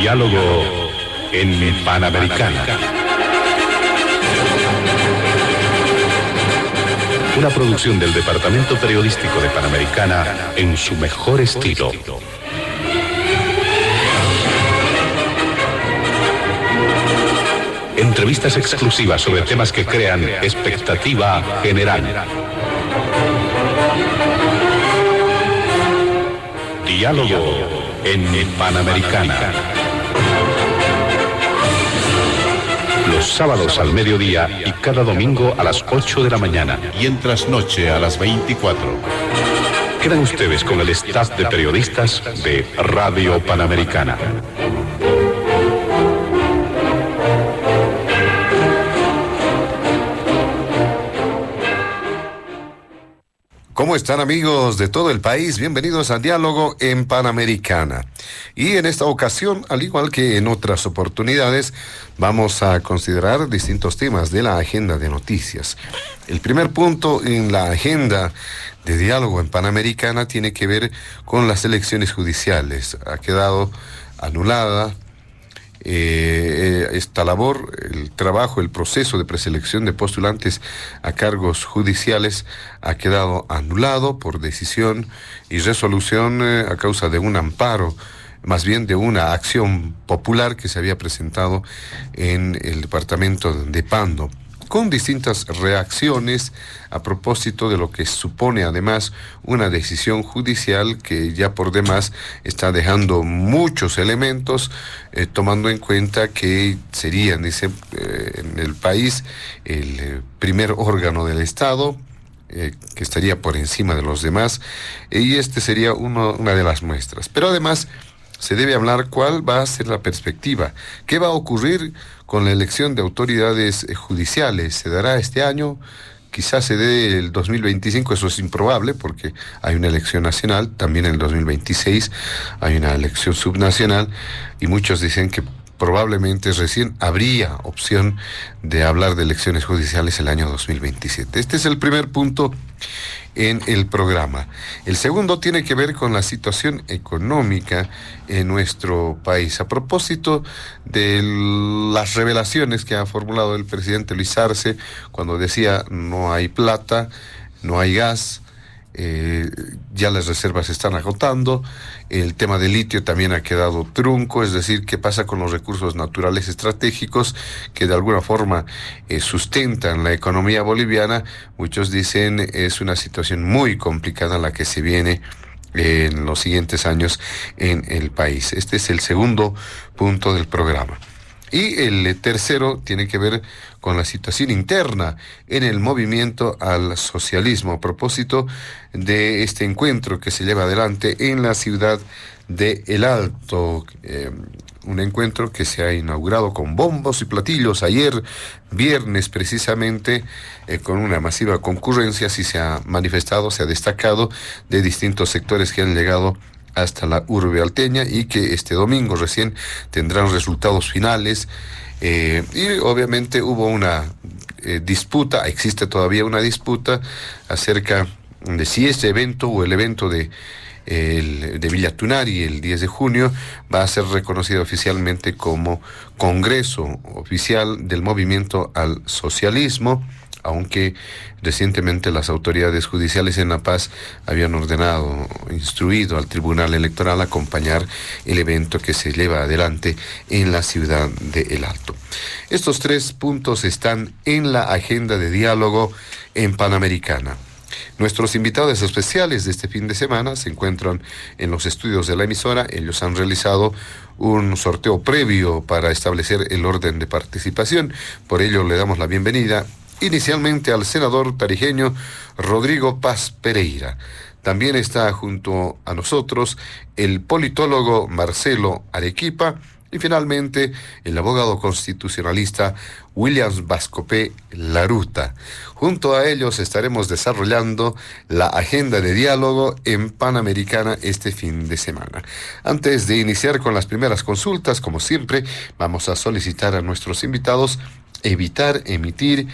Diálogo en Panamericana. Una producción del Departamento Periodístico de Panamericana en su mejor estilo. Entrevistas exclusivas sobre temas que crean expectativa general. Diálogo en Panamericana. Los sábados al mediodía y cada domingo a las 8 de la mañana. Y en trasnoche a las 24. Quedan ustedes con el staff de periodistas de Radio Panamericana. ¿Cómo están, amigos de todo el país? Bienvenidos a Diálogo en Panamericana. Y en esta ocasión, al igual que en otras oportunidades, vamos a considerar distintos temas de la agenda de noticias. El primer punto en la agenda de Diálogo en Panamericana tiene que ver con las elecciones judiciales. Ha quedado anulada esta labor, el trabajo, el proceso de preselección de postulantes a cargos judiciales ha quedado anulado por decisión y resolución a causa de un amparo, más bien de una acción popular que se había presentado en el departamento de Pando, con distintas reacciones a propósito de lo que supone además una decisión judicial que ya por demás está dejando muchos elementos, tomando en cuenta que sería en el país el primer órgano del Estado, que estaría por encima de los demás, y este sería una de las muestras. Pero además se debe hablar cuál va a ser la perspectiva, qué va a ocurrir con la elección de autoridades judiciales. ¿Se dará este año? Quizás se dé el 2025, eso es improbable porque hay una elección nacional, también en el 2026 hay una elección subnacional y muchos dicen que probablemente recién habría opción de hablar de elecciones judiciales el año 2027. Este es el primer punto en el programa. El segundo tiene que ver con la situación económica en nuestro país. A propósito de las revelaciones que ha formulado el presidente Luis Arce cuando decía no hay plata, no hay gas, ya las reservas se están agotando, el tema del litio también ha quedado trunco, es decir, ¿qué pasa con los recursos naturales estratégicos que de alguna forma sustentan la economía boliviana? Muchos dicen es una situación muy complicada la que se viene en los siguientes años en el país. Este es el segundo punto del programa. Y el tercero tiene que ver con la situación interna en el movimiento al socialismo, a propósito de este encuentro que se lleva adelante en la ciudad de El Alto, un encuentro que se ha inaugurado con bombos y platillos ayer, viernes precisamente, con una masiva concurrencia. Así se ha manifestado, se ha destacado de distintos sectores que han llegado hasta la urbe alteña y que este domingo recién tendrán resultados finales, y obviamente hubo una disputa, existe todavía una disputa acerca de si este evento o el evento de Villa Tunari el 10 de junio va a ser reconocido oficialmente como Congreso Oficial del Movimiento al Socialismo, aunque recientemente las autoridades judiciales en La Paz habían instruido al Tribunal Electoral a acompañar el evento que se lleva adelante en la ciudad de El Alto. Estos tres puntos están en la agenda de Diálogo en Panamericana. Nuestros invitados especiales de este fin de semana se encuentran en los estudios de la emisora. Ellos han realizado un sorteo previo para establecer el orden de participación. Por ello le damos la bienvenida inicialmente al senador tarijeño Rodrigo Paz Pereira. También está junto a nosotros el politólogo Marcelo Arequipa y finalmente el abogado constitucionalista Williams Vascopé Laruta. Junto a ellos estaremos desarrollando la agenda de diálogo en Panamericana este fin de semana. Antes de iniciar con las primeras consultas, como siempre, vamos a solicitar a nuestros invitados evitar emitir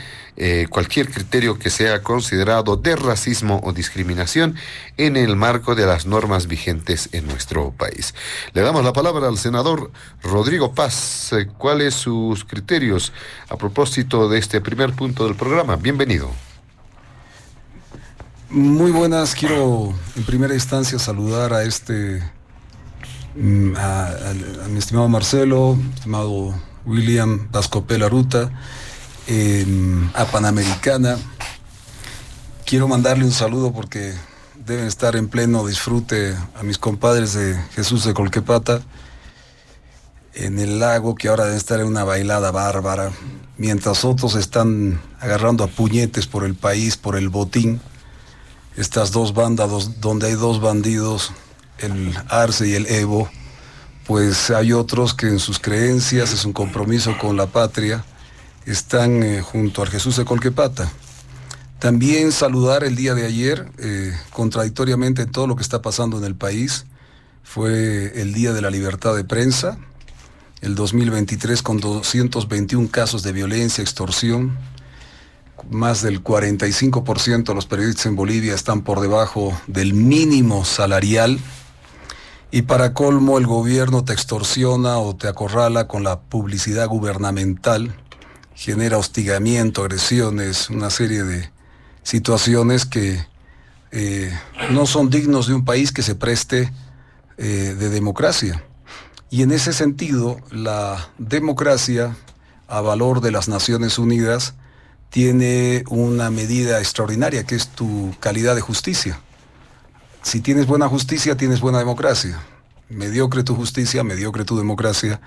cualquier criterio que sea considerado de racismo o discriminación en el marco de las normas vigentes en nuestro país. Le damos la palabra al senador Rodrigo Paz. ¿Cuáles sus criterios a propósito de este primer punto del programa? Bienvenido. Muy buenas, quiero en primera instancia saludar a mi estimado Marcelo, estimado William Vascopel Aruta, a Panamericana. Quiero mandarle un saludo porque deben estar en pleno disfrute a mis compadres de Jesús de Colquepata en el lago, que ahora deben estar en una bailada bárbara, mientras otros están agarrando a puñetes por el país, por el botín. Estas dos bandas donde hay dos bandidos, el Arce y el Evo, pues hay otros que en sus creencias, en su compromiso con la patria, están junto al Jesús de Colquepata. También saludar el día de ayer, contradictoriamente todo lo que está pasando en el país, fue el Día de la Libertad de Prensa, el 2023 con 221 casos de violencia, extorsión. Más del 45% de los periodistas en Bolivia están por debajo del mínimo salarial. Y para colmo, el gobierno te extorsiona o te acorrala con la publicidad gubernamental, genera hostigamiento, agresiones, una serie de situaciones que no son dignos de un país que se preste de democracia. Y en ese sentido, la democracia, a valor de las Naciones Unidas, tiene una medida extraordinaria, que es tu calidad de justicia. Si tienes buena justicia, tienes buena democracia. Mediocre tu justicia, mediocre tu democracia.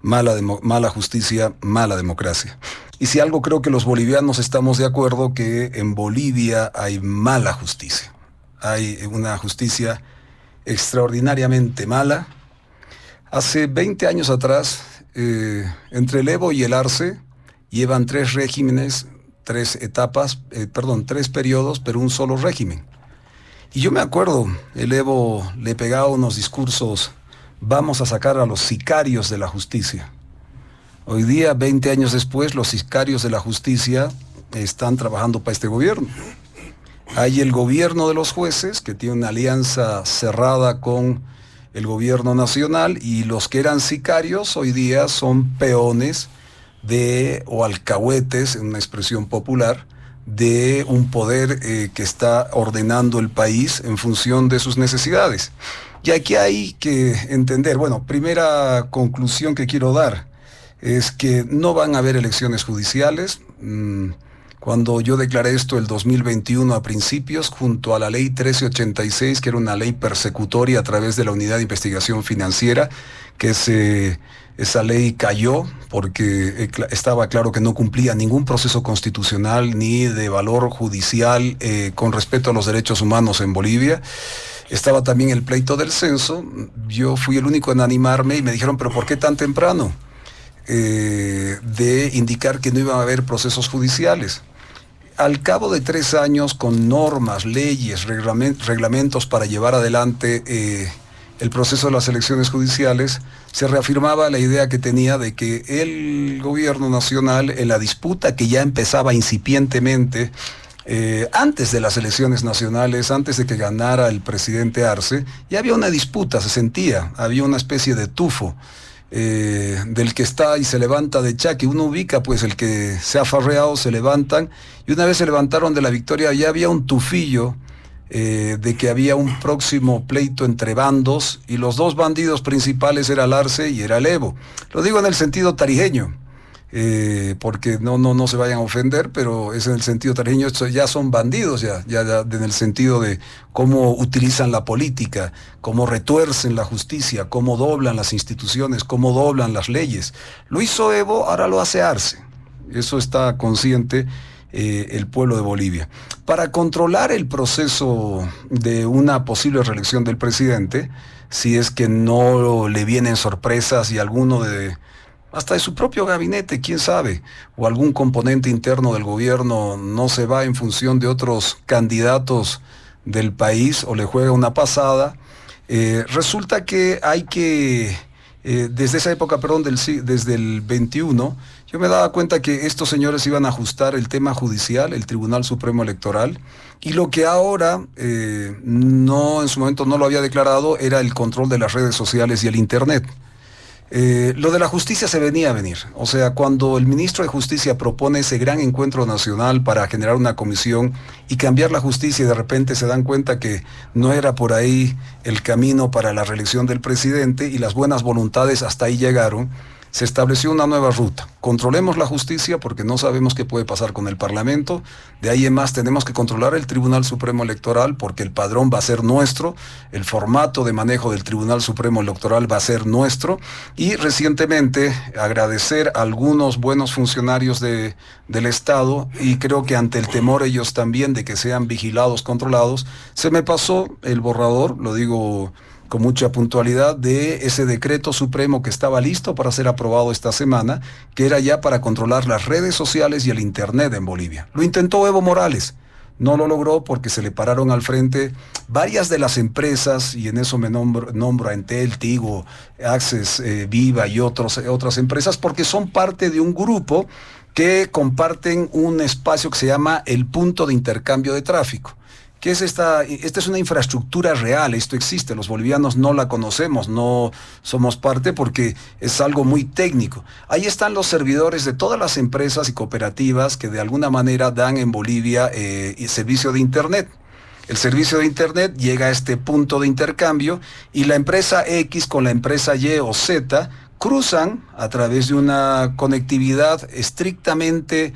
Mala justicia, mala democracia. Y si algo creo que los bolivianos estamos de acuerdo, que en Bolivia hay mala justicia. Hay una justicia extraordinariamente mala. Hace 20 años atrás, entre el Evo y el Arce, llevan tres regímenes, tres periodos, pero un solo régimen. Y yo me acuerdo, el Evo le pegaba unos discursos: vamos a sacar a los sicarios de la justicia. Hoy día, 20 años después, los sicarios de la justicia están trabajando para este gobierno. Hay el gobierno de los jueces, que tiene una alianza cerrada con el gobierno nacional, y los que eran sicarios hoy día son peones o alcahuetes, en una expresión popular, de un poder que está ordenando el país en función de sus necesidades. Y aquí hay que entender, primera conclusión que quiero dar, es que no van a haber elecciones judiciales. Cuando yo declaré esto el 2021 a principios, junto a la ley 1386, que era una ley persecutoria a través de la Unidad de Investigación Financiera, esa ley cayó porque estaba claro que no cumplía ningún proceso constitucional ni de valor judicial con respecto a los derechos humanos en Bolivia. Estaba también el pleito del censo. Yo fui el único en animarme y me dijeron, ¿pero por qué tan temprano? De indicar que no iban a haber procesos judiciales. Al cabo de 3 años, con normas, leyes, reglamentos para llevar adelante el proceso de las elecciones judiciales, se reafirmaba la idea que tenía de que el gobierno nacional, en la disputa que ya empezaba incipientemente, antes de las elecciones nacionales, antes de que ganara el presidente Arce, ya había una disputa, se sentía, había una especie de tufo del que está y se levanta de Chaque. Uno ubica, pues, el que se ha farreado, se levantan, y una vez se levantaron de la victoria, ya había un tufillo de que había un próximo pleito entre bandos, y los dos bandidos principales era el Arce y era el Evo. Lo digo en el sentido tarijeño, porque no se vayan a ofender, pero es en el sentido tarijeño. Ya son bandidos, ya en el sentido de cómo utilizan la política, cómo retuercen la justicia, cómo doblan las instituciones, cómo doblan las leyes. Lo hizo Evo, ahora lo hace Arce. Eso está consciente el pueblo de Bolivia. Para controlar el proceso de una posible reelección del presidente, si es que no le vienen sorpresas y alguno hasta de su propio gabinete, quién sabe, o algún componente interno del gobierno no se va en función de otros candidatos del país o le juega una pasada, resulta que hay que, desde esa época, desde el 21, Yo me daba cuenta que estos señores iban a ajustar el tema judicial, el Tribunal Supremo Electoral, y lo que ahora, no en su momento no lo había declarado, era el control de las redes sociales y el Internet. Lo de la justicia se venía a venir. O sea, cuando el ministro de Justicia propone ese gran encuentro nacional para generar una comisión y cambiar la justicia, y de repente se dan cuenta que no era por ahí el camino para la reelección del presidente, y las buenas voluntades hasta ahí llegaron, se estableció una nueva ruta. Controlemos la justicia porque no sabemos qué puede pasar con el Parlamento. De ahí en más tenemos que controlar el Tribunal Supremo Electoral porque el padrón va a ser nuestro, el formato de manejo del Tribunal Supremo Electoral va a ser nuestro. Y recientemente agradecer a algunos buenos funcionarios del Estado, y creo que ante el temor ellos también de que sean vigilados, controlados, se me pasó el borrador, lo digo con mucha puntualidad, de ese decreto supremo que estaba listo para ser aprobado esta semana, que era ya para controlar las redes sociales y el Internet en Bolivia. Lo intentó Evo Morales, no lo logró porque se le pararon al frente varias de las empresas, y en eso me nombro a Entel, Tigo, Access, Viva y otras empresas, porque son parte de un grupo que comparten un espacio que se llama el punto de intercambio de tráfico. ¿Qué es esta? Esta es una infraestructura real, esto existe, los bolivianos no la conocemos, no somos parte porque es algo muy técnico. Ahí están los servidores de todas las empresas y cooperativas que de alguna manera dan en Bolivia servicio de Internet. El servicio de Internet llega a este punto de intercambio y la empresa X con la empresa Y o Z cruzan a través de una conectividad estrictamente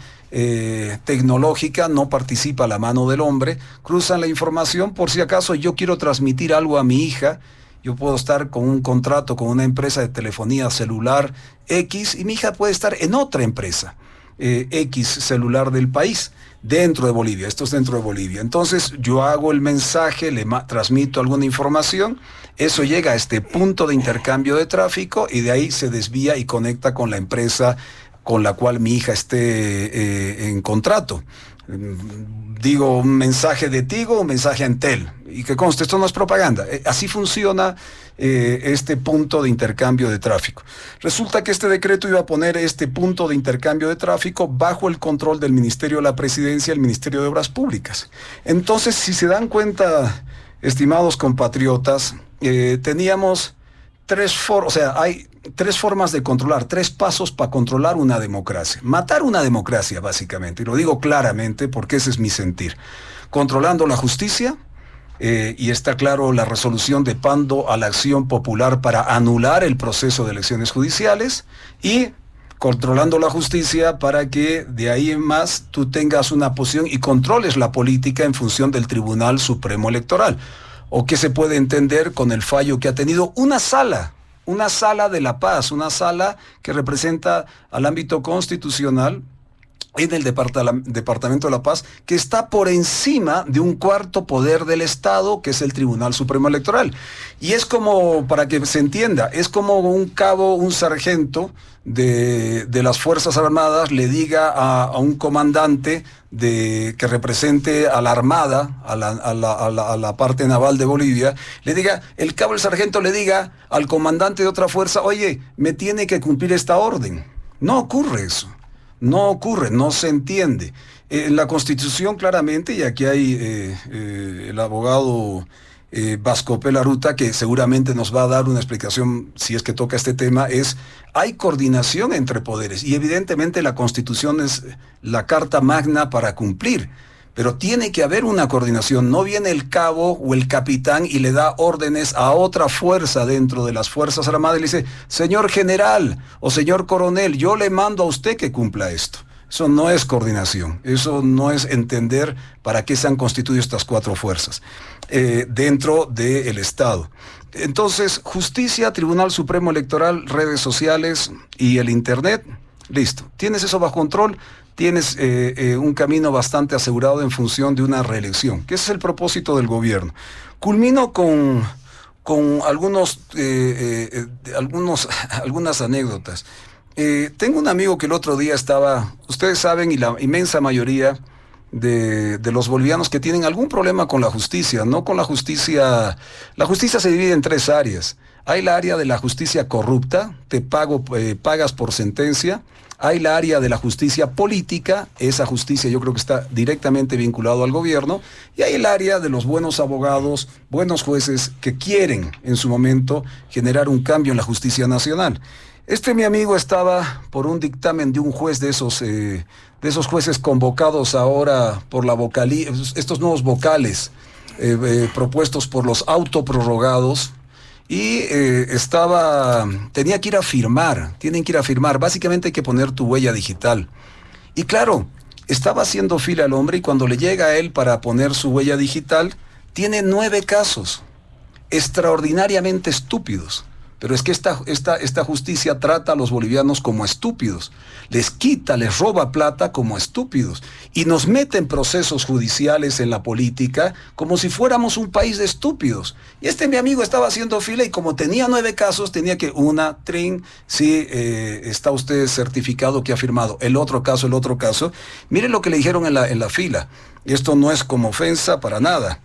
tecnológica, no participa la mano del hombre, cruzan la información. Por si acaso yo quiero transmitir algo a mi hija, yo puedo estar con un contrato con una empresa de telefonía celular X y mi hija puede estar en otra empresa X celular del país, dentro de Bolivia, esto es dentro de Bolivia. Entonces yo hago el mensaje, transmito alguna información, eso llega a este punto de intercambio de tráfico y de ahí se desvía y conecta con la empresa con la cual mi hija esté en contrato. Digo un mensaje de Tigo, un mensaje a Entel, y que conste, esto no es propaganda, así funciona este punto de intercambio de tráfico. Resulta que este decreto iba a poner este punto de intercambio de tráfico bajo el control del Ministerio de la Presidencia, el Ministerio de Obras Públicas. Entonces, si se dan cuenta, estimados compatriotas, teníamos hay tres formas de controlar, tres pasos para controlar una democracia. Matar una democracia, básicamente, y lo digo claramente porque ese es mi sentir. Controlando la justicia, y está claro la resolución de Pando a la acción popular para anular el proceso de elecciones judiciales, y controlando la justicia para que de ahí en más tú tengas una posición y controles la política en función del Tribunal Supremo Electoral. ¿O qué se puede entender con el fallo que ha tenido una sala de la paz, una sala que representa al ámbito constitucional en el Departamento de la Paz, que está por encima de un cuarto poder del Estado, que es el Tribunal Supremo Electoral? Y es como, para que se entienda, es como un cabo, un sargento de las Fuerzas Armadas le diga a un comandante que represente a la Armada, a la parte naval de Bolivia, le diga, el cabo, el sargento le diga al comandante de otra fuerza, oye, me tiene que cumplir esta orden. No ocurre eso. No ocurre, no se entiende. En la Constitución claramente, y aquí hay el abogado Bascopé Laruta, que seguramente nos va a dar una explicación si es que toca este tema, hay coordinación entre poderes, y evidentemente la Constitución es la carta magna para cumplir, pero tiene que haber una coordinación. No viene el cabo o el capitán y le da órdenes a otra fuerza dentro de las Fuerzas Armadas y le dice, señor general o señor coronel, yo le mando a usted que cumpla esto. Eso no es coordinación, eso no es entender para qué se han constituido estas cuatro fuerzas dentro del Estado. Entonces, justicia, Tribunal Supremo Electoral, redes sociales y el Internet, listo. ¿Tienes eso bajo control? Tienes un camino bastante asegurado en función de una reelección, que ese es el propósito del gobierno. Culmino con algunas anécdotas. Tengo un amigo que el otro día ustedes saben, y la inmensa mayoría de los bolivianos que tienen algún problema con la justicia, no con la justicia se divide en tres áreas. Hay la área de la justicia corrupta, pagas por sentencia. Hay la área de la justicia política, esa justicia yo creo que está directamente vinculado al gobierno, y hay el área de los buenos abogados, buenos jueces que quieren en su momento generar un cambio en la justicia nacional. Mi amigo estaba por un dictamen de un juez de esos jueces convocados ahora por estos nuevos vocales propuestos por los autoprorrogados. Y tienen que ir a firmar, básicamente hay que poner tu huella digital. Y claro, estaba haciendo fila el hombre y cuando le llega a él para poner su huella digital, tiene 9 casos, extraordinariamente estúpidos. Pero es que esta justicia trata a los bolivianos como estúpidos, les roba plata como estúpidos y nos mete en procesos judiciales en la política como si fuéramos un país de estúpidos. Y mi amigo estaba haciendo fila y como tenía 9 casos, tenía que sí, está usted certificado que ha firmado, el otro caso. Miren lo que le dijeron en la fila. Esto no es como ofensa para nada.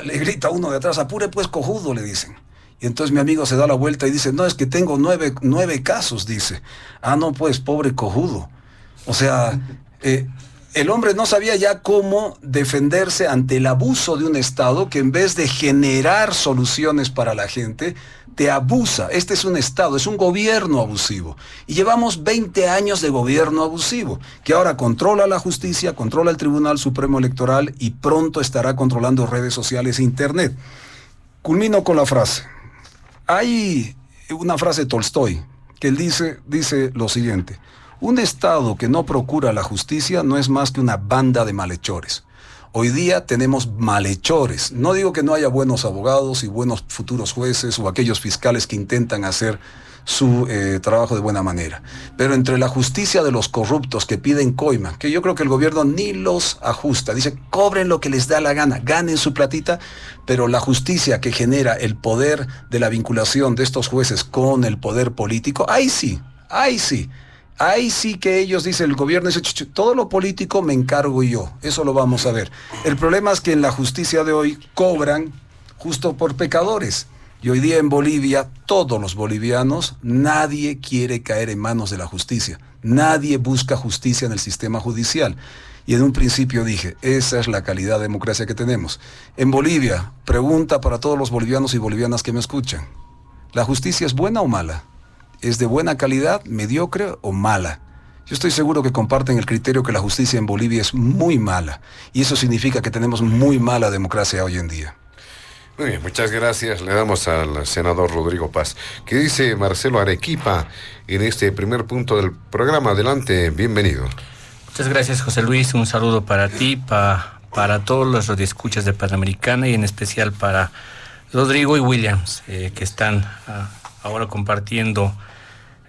Le grita uno de atrás, apure pues cojudo, le dicen. Y entonces mi amigo se da la vuelta y dice, no, es que tengo 9 casos, dice. Ah, no, pues, pobre cojudo. O sea, el hombre no sabía ya cómo defenderse ante el abuso de un Estado que en vez de generar soluciones para la gente, te abusa. Este es un Estado, es un gobierno abusivo. Y llevamos 20 años de gobierno abusivo, que ahora controla la justicia, controla el Tribunal Supremo Electoral y pronto estará controlando redes sociales e Internet. Culmino con la frase. Hay una frase de Tolstoy que él dice lo siguiente: un Estado que no procura la justicia no es más que una banda de malhechores. Hoy día tenemos malhechores. No digo que no haya buenos abogados y buenos futuros jueces o aquellos fiscales que intentan hacer su trabajo de buena manera. Pero entre la justicia de los corruptos que piden coima, que yo creo que el gobierno ni los ajusta, dice, cobren lo que les da la gana, ganen su platita, pero la justicia que genera el poder de la vinculación de estos jueces con el poder político, ahí sí que ellos dicen, el gobierno dice, todo lo político me encargo yo, eso lo vamos a ver. El problema es que en la justicia de hoy cobran justo por pecadores. Y hoy día en Bolivia, todos los bolivianos, nadie quiere caer en manos de la justicia. Nadie busca justicia en el sistema judicial. Y en un principio dije, esa es la calidad de democracia que tenemos. En Bolivia, pregunta para todos los bolivianos y bolivianas que me escuchan. ¿La justicia es buena o mala? ¿Es de buena calidad, mediocre o mala? Yo estoy seguro que comparten el criterio que la justicia en Bolivia es muy mala. Y eso significa que tenemos muy mala democracia hoy en día. Muy bien, muchas gracias. Le damos al senador Rodrigo Paz. ¿Qué dice Marcelo Arequipa en este primer punto del programa? Adelante, bienvenido. Muchas gracias, José Luis. Un saludo para ti, para todos los radioescuchas de Panamericana y en especial para Rodrigo y Williams, que están ahora compartiendo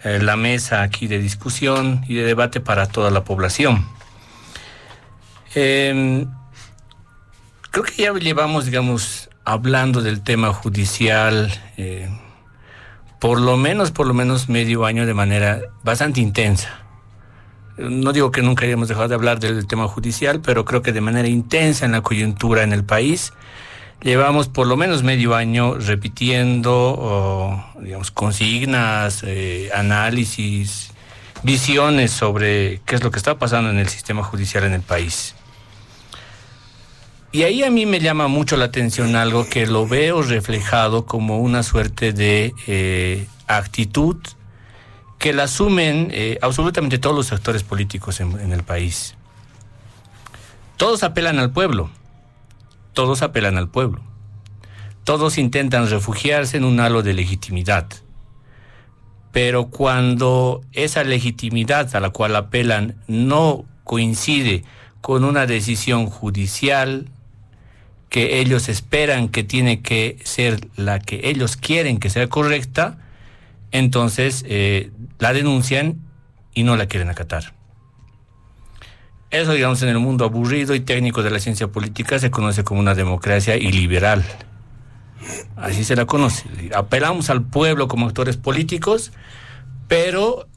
la mesa aquí de discusión y de debate para toda la población. Creo que ya llevamos, hablando del tema judicial, por lo menos medio año de manera bastante intensa. No digo que nunca hayamos dejado de hablar del tema judicial, pero creo que de manera intensa en la coyuntura en el país. Llevamos por lo menos medio año repitiendo, consignas, análisis, visiones sobre qué es lo que está pasando en el sistema judicial en el país. Y ahí a mí me llama mucho la atención algo que lo veo reflejado como una suerte de actitud que la asumen absolutamente todos los actores políticos en el país. Todos apelan al pueblo. Todos intentan refugiarse en un halo de legitimidad. Pero cuando esa legitimidad a la cual apelan no coincide con una decisión judicial que ellos esperan que tiene que ser la que ellos quieren que sea correcta, entonces la denuncian y no la quieren acatar. Eso, en el mundo aburrido y técnico de la ciencia política se conoce como una democracia iliberal. Así se la conoce. Apelamos al pueblo como actores políticos, pero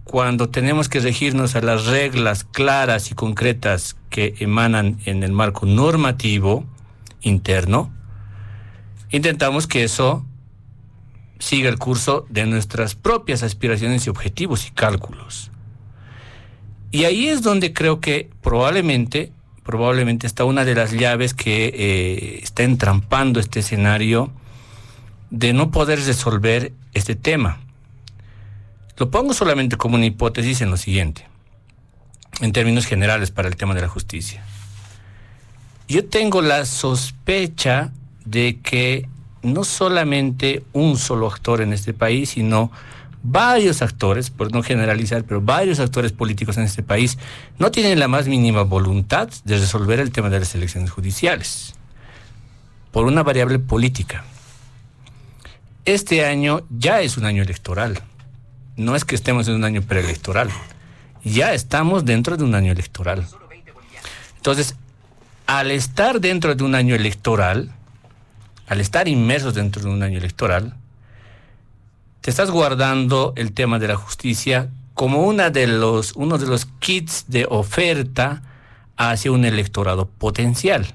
cuando tenemos que regirnos a las reglas claras y concretas que emanan en el marco normativo interno, intentamos que eso siga el curso de nuestras propias aspiraciones y objetivos y cálculos. Y ahí es donde creo que probablemente está una de las llaves que está entrampando este escenario de no poder resolver este tema. Lo pongo solamente como una hipótesis en lo siguiente, en términos generales para el tema de la justicia. Yo tengo la sospecha de que no solamente un solo actor en este país, sino varios actores, por no generalizar, pero varios actores políticos en este país no tienen la más mínima voluntad de resolver el tema de las elecciones judiciales, por una variable política. Este año ya es un año electoral. No es que estemos en un año preelectoral. Ya estamos dentro de un año electoral. Entonces, al estar dentro de un año electoral, al estar inmersos dentro de un año electoral, te estás guardando el tema de la justicia como uno de los kits de oferta hacia un electorado potencial.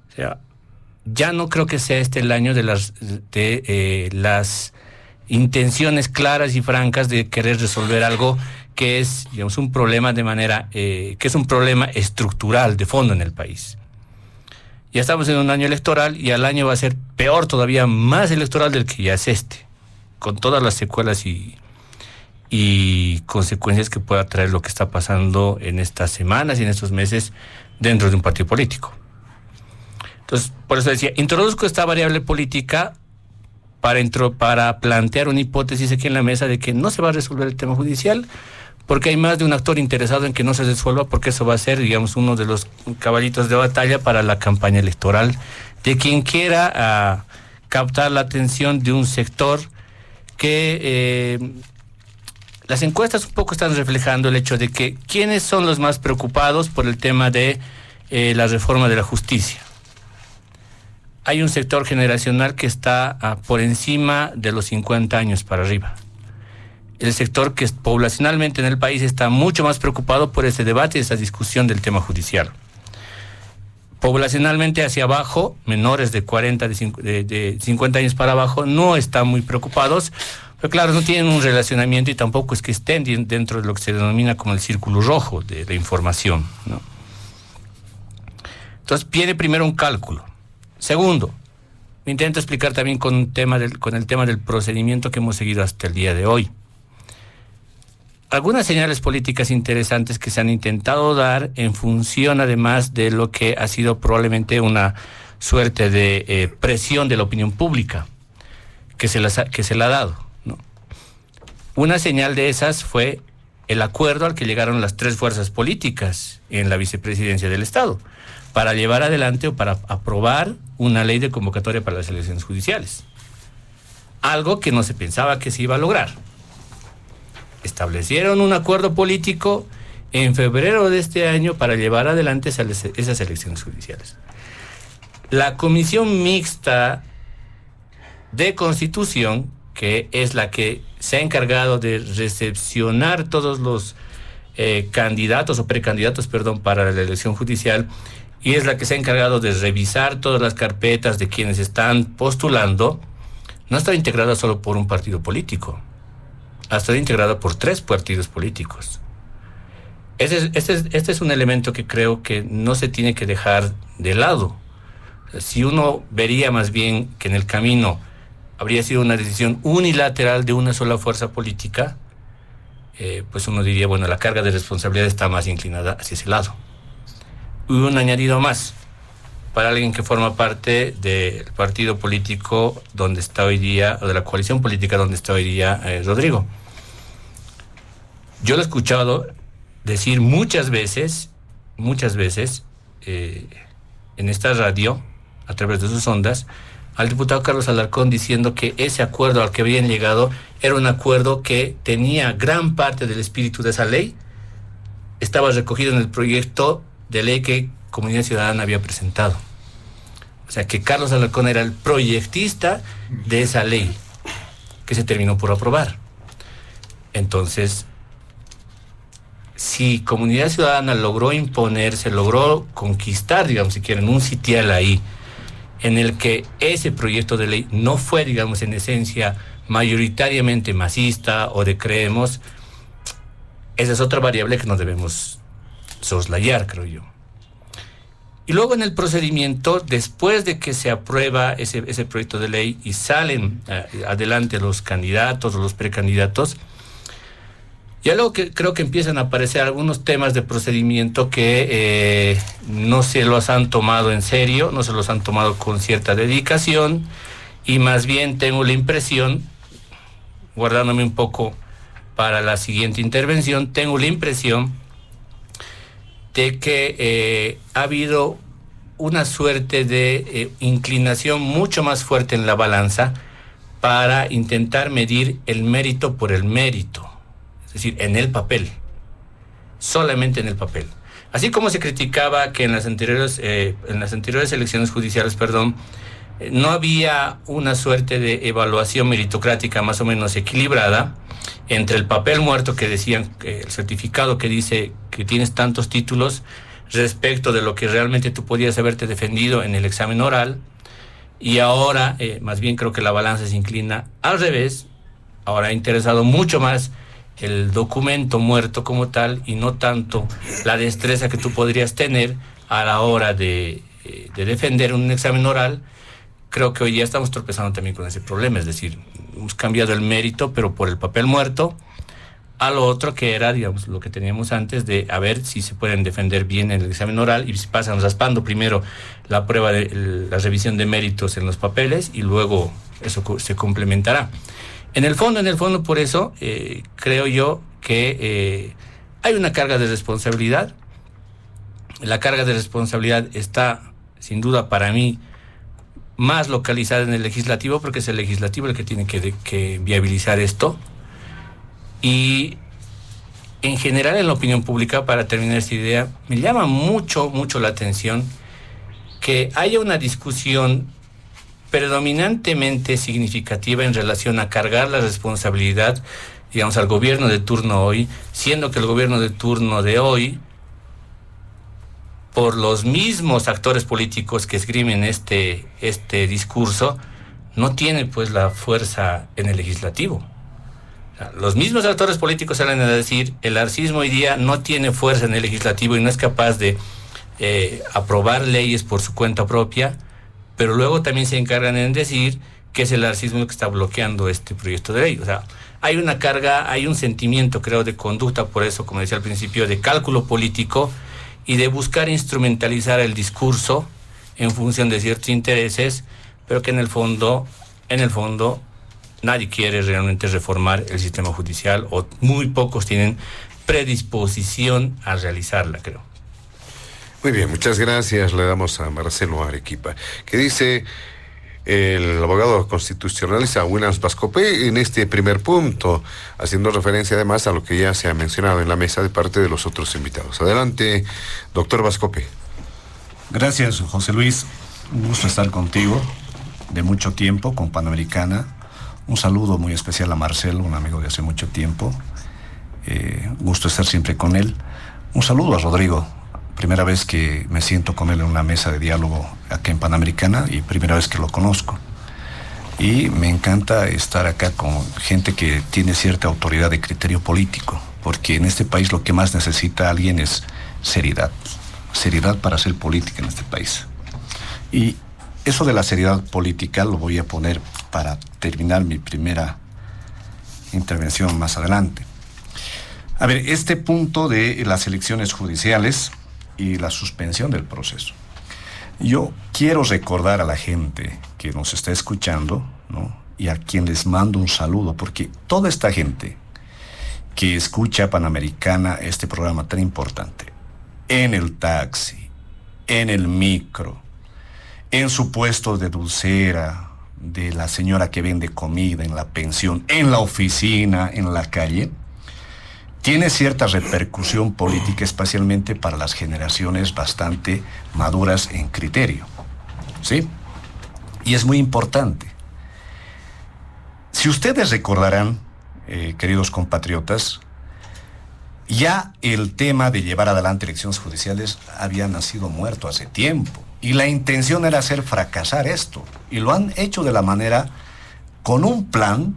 O sea, ya no creo que sea este el año de las intenciones claras y francas de querer resolver algo que es, digamos, un problema que es un problema estructural de fondo en el país. Ya estamos en un año electoral y al año va a ser peor, todavía más electoral del que ya es este, con todas las secuelas y consecuencias que pueda traer lo que está pasando en estas semanas y en estos meses dentro de un partido político. Entonces, por eso decía, introduzco esta variable política para plantear una hipótesis aquí en la mesa de que no se va a resolver el tema judicial, porque hay más de un actor interesado en que no se resuelva, porque eso va a ser, digamos, uno de los caballitos de batalla para la campaña electoral de quien quiera captar la atención de un sector que las encuestas un poco están reflejando el hecho de que quiénes son los más preocupados por el tema de la reforma de la justicia. Hay un sector generacional que está por encima de los 50 años para arriba. El sector que poblacionalmente en el país está mucho más preocupado por este debate y esta discusión del tema judicial. Poblacionalmente hacia abajo, menores de 40, de 50 años para abajo, no están muy preocupados, pero claro, no tienen un relacionamiento y tampoco es que estén dentro de lo que se denomina como el círculo rojo de la información, ¿no? Entonces viene primero un cálculo. Segundo, me intento explicar también con el tema del procedimiento que hemos seguido hasta el día de hoy. Algunas señales políticas interesantes que se han intentado dar en función además de lo que ha sido probablemente una suerte de presión de la opinión pública que se le ha dado, ¿no? Una señal de esas fue el acuerdo al que llegaron las tres fuerzas políticas en la vicepresidencia del Estado para llevar adelante o para aprobar una ley de convocatoria para las elecciones judiciales. Algo que no se pensaba que se iba a lograr. Establecieron un acuerdo político en febrero de este año para llevar adelante esas elecciones judiciales. La Comisión Mixta de Constitución, que es la que se ha encargado de recepcionar todos los candidatos o precandidatos, para la elección judicial, y es la que se ha encargado de revisar todas las carpetas de quienes están postulando, no está integrada solo por un partido político, ha estado integrada por 3 partidos políticos. Este es un elemento que creo que no se tiene que dejar de lado. Si uno vería más bien que en el camino habría sido una decisión unilateral de una sola fuerza política, pues uno diría, bueno, la carga de responsabilidad está más inclinada hacia ese lado. Y un añadido más, para alguien que forma parte del partido político donde está hoy día, o de la coalición política donde está hoy día Rodrigo. Yo lo he escuchado decir muchas veces, en esta radio, a través de sus ondas, al diputado Carlos Alarcón diciendo que ese acuerdo al que habían llegado era un acuerdo que tenía gran parte del espíritu de esa ley, estaba recogido en el proyecto de ley que Comunidad Ciudadana había presentado. O sea, que Carlos Alarcón era el proyectista de esa ley que se terminó por aprobar. Entonces, si Comunidad Ciudadana logró imponerse, logró conquistar, digamos, si quieren, un sitial ahí, en el que ese proyecto de ley no fue, digamos, en esencia mayoritariamente masista o de creemos, esa es otra variable que no debemos soslayar, creo yo. Y luego en el procedimiento, después de que se aprueba ese proyecto de ley y salen adelante los candidatos o los precandidatos, ya luego que creo que empiezan a aparecer algunos temas de procedimiento que no se los han tomado en serio, no se los han tomado con cierta dedicación, y más bien tengo la impresión, guardándome un poco para la siguiente intervención, tengo la impresión de que ha habido una suerte de inclinación mucho más fuerte en la balanza para intentar medir el mérito por el mérito, es decir, en el papel, solamente en el papel. Así como se criticaba que en las anteriores elecciones judiciales, no había una suerte de evaluación meritocrática más o menos equilibrada entre el papel muerto que decían, el certificado que dice que tienes tantos títulos, respecto de lo que realmente tú podías haberte defendido en el examen oral, y ahora más bien creo que la balanza se inclina al revés. Ahora ha interesado mucho más el documento muerto como tal y no tanto la destreza que tú podrías tener a la hora de defender un examen oral. Creo que hoy ya estamos tropezando también con ese problema, es decir, hemos cambiado el mérito, pero por el papel muerto, a lo otro que era, digamos, lo que teníamos antes de a ver si se pueden defender bien en el examen oral y si pasan raspando primero la prueba de la revisión de méritos en los papeles y luego eso se complementará. En el fondo, por eso creo yo que hay una carga de responsabilidad. La carga de responsabilidad está, sin duda para mí, más localizada en el legislativo, porque es el legislativo el que tiene que viabilizar esto. Y en general en la opinión pública, para terminar esta idea, me llama mucho la atención que haya una discusión predominantemente significativa en relación a cargar la responsabilidad, digamos, al gobierno de turno hoy, siendo que el gobierno de turno de hoy, por los mismos actores políticos que esgrimen este discurso, no tiene pues la fuerza en el legislativo. Los mismos actores políticos salen a decir, el arcismo hoy día no tiene fuerza en el legislativo y no es capaz de aprobar leyes por su cuenta propia, pero luego también se encargan en decir que es el arcismo el que está bloqueando este proyecto de ley. O sea, hay una carga, hay un sentimiento, creo, de conducta, por eso, como decía al principio, de cálculo político y de buscar instrumentalizar el discurso en función de ciertos intereses, pero que en el fondo, nadie quiere realmente reformar el sistema judicial, o muy pocos tienen predisposición a realizarla, creo. Muy bien, muchas gracias. Le damos a Marcelo Arequipa, que dice el abogado constitucionalista William Bascopé en este primer punto, haciendo referencia además a lo que ya se ha mencionado en la mesa de parte de los otros invitados. Adelante, doctor Bascopé. Gracias, José Luis. Un gusto estar contigo de mucho tiempo, con Panamericana. Un saludo muy especial a Marcelo, un amigo de hace mucho tiempo. Gusto estar siempre con él. Un saludo a Rodrigo. Primera vez que me siento con él en una mesa de diálogo acá en Panamericana y primera vez que lo conozco. Y me encanta estar acá con gente que tiene cierta autoridad de criterio político, porque en este país lo que más necesita alguien es seriedad. Seriedad para hacer política en este país. Y eso de la seriedad política lo voy a poner para terminar mi primera intervención más adelante. A ver, este punto de las elecciones judiciales y la suspensión del proceso. Yo quiero recordar a la gente que nos está escuchando, ¿no? Y a quien les mando un saludo, porque toda esta gente que escucha Panamericana, este programa tan importante, en el taxi, en el micro, en su puesto de dulcera, de la señora que vende comida, en la pensión, en la oficina, en la calle, tiene cierta repercusión política, especialmente para las generaciones bastante maduras en criterio, ¿sí? Y es muy importante. Si ustedes recordarán, queridos compatriotas, ya el tema de llevar adelante elecciones judiciales había nacido muerto hace tiempo. Y la intención era hacer fracasar esto. Y lo han hecho de la manera, con un plan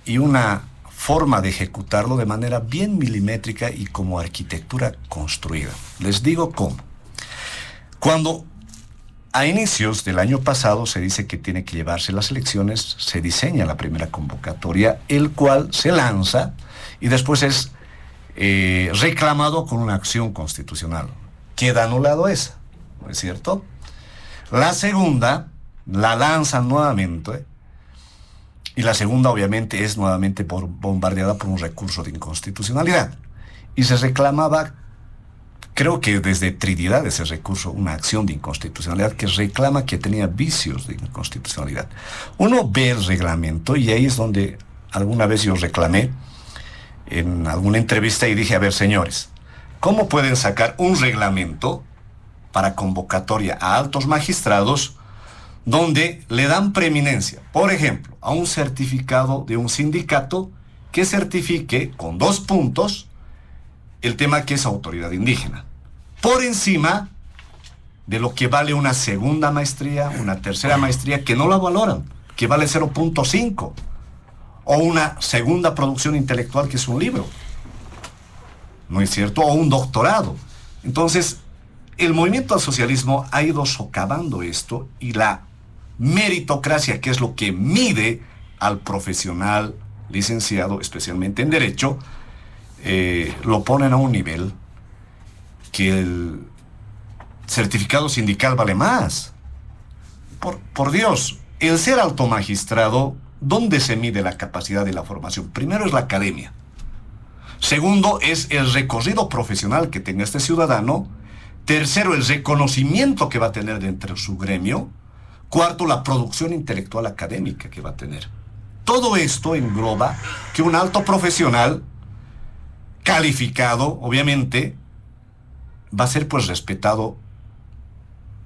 y una forma de ejecutarlo de manera bien milimétrica y como arquitectura construida. Les digo cómo. Cuando a inicios del año pasado se dice que tiene que llevarse las elecciones, se diseña la primera convocatoria, el cual se lanza y después es reclamado con una acción constitucional. Queda anulado esa, ¿no es cierto? La segunda la lanzan nuevamente y la segunda obviamente es nuevamente bombardeada por un recurso de inconstitucionalidad. Y se reclamaba, creo que desde Trinidad, ese recurso, una acción de inconstitucionalidad que reclama que tenía vicios de inconstitucionalidad. Uno ve el reglamento y ahí es donde alguna vez yo reclamé en alguna entrevista y dije, a ver, señores, ¿cómo pueden sacar un reglamento para convocatoria a altos magistrados donde le dan preeminencia, por ejemplo, a un certificado de un sindicato que certifique con 2 puntos el tema que es autoridad indígena, por encima de lo que vale una segunda maestría, una tercera maestría, que no la valoran, que vale 0.5, o una segunda producción intelectual que es un libro, ¿no es cierto? O un doctorado. Entonces, el movimiento al socialismo ha ido socavando esto y la meritocracia, que es lo que mide al profesional licenciado, especialmente en Derecho, lo ponen a un nivel que el certificado sindical vale más. Por Dios, el ser alto magistrado, ¿dónde se mide la capacidad de la formación? Primero es la academia. Segundo es el recorrido profesional que tenga este ciudadano. Tercero, el reconocimiento que va a tener dentro de su gremio. Cuarto, la producción intelectual académica que va a tener. Todo esto engloba que un alto profesional calificado, obviamente, va a ser pues respetado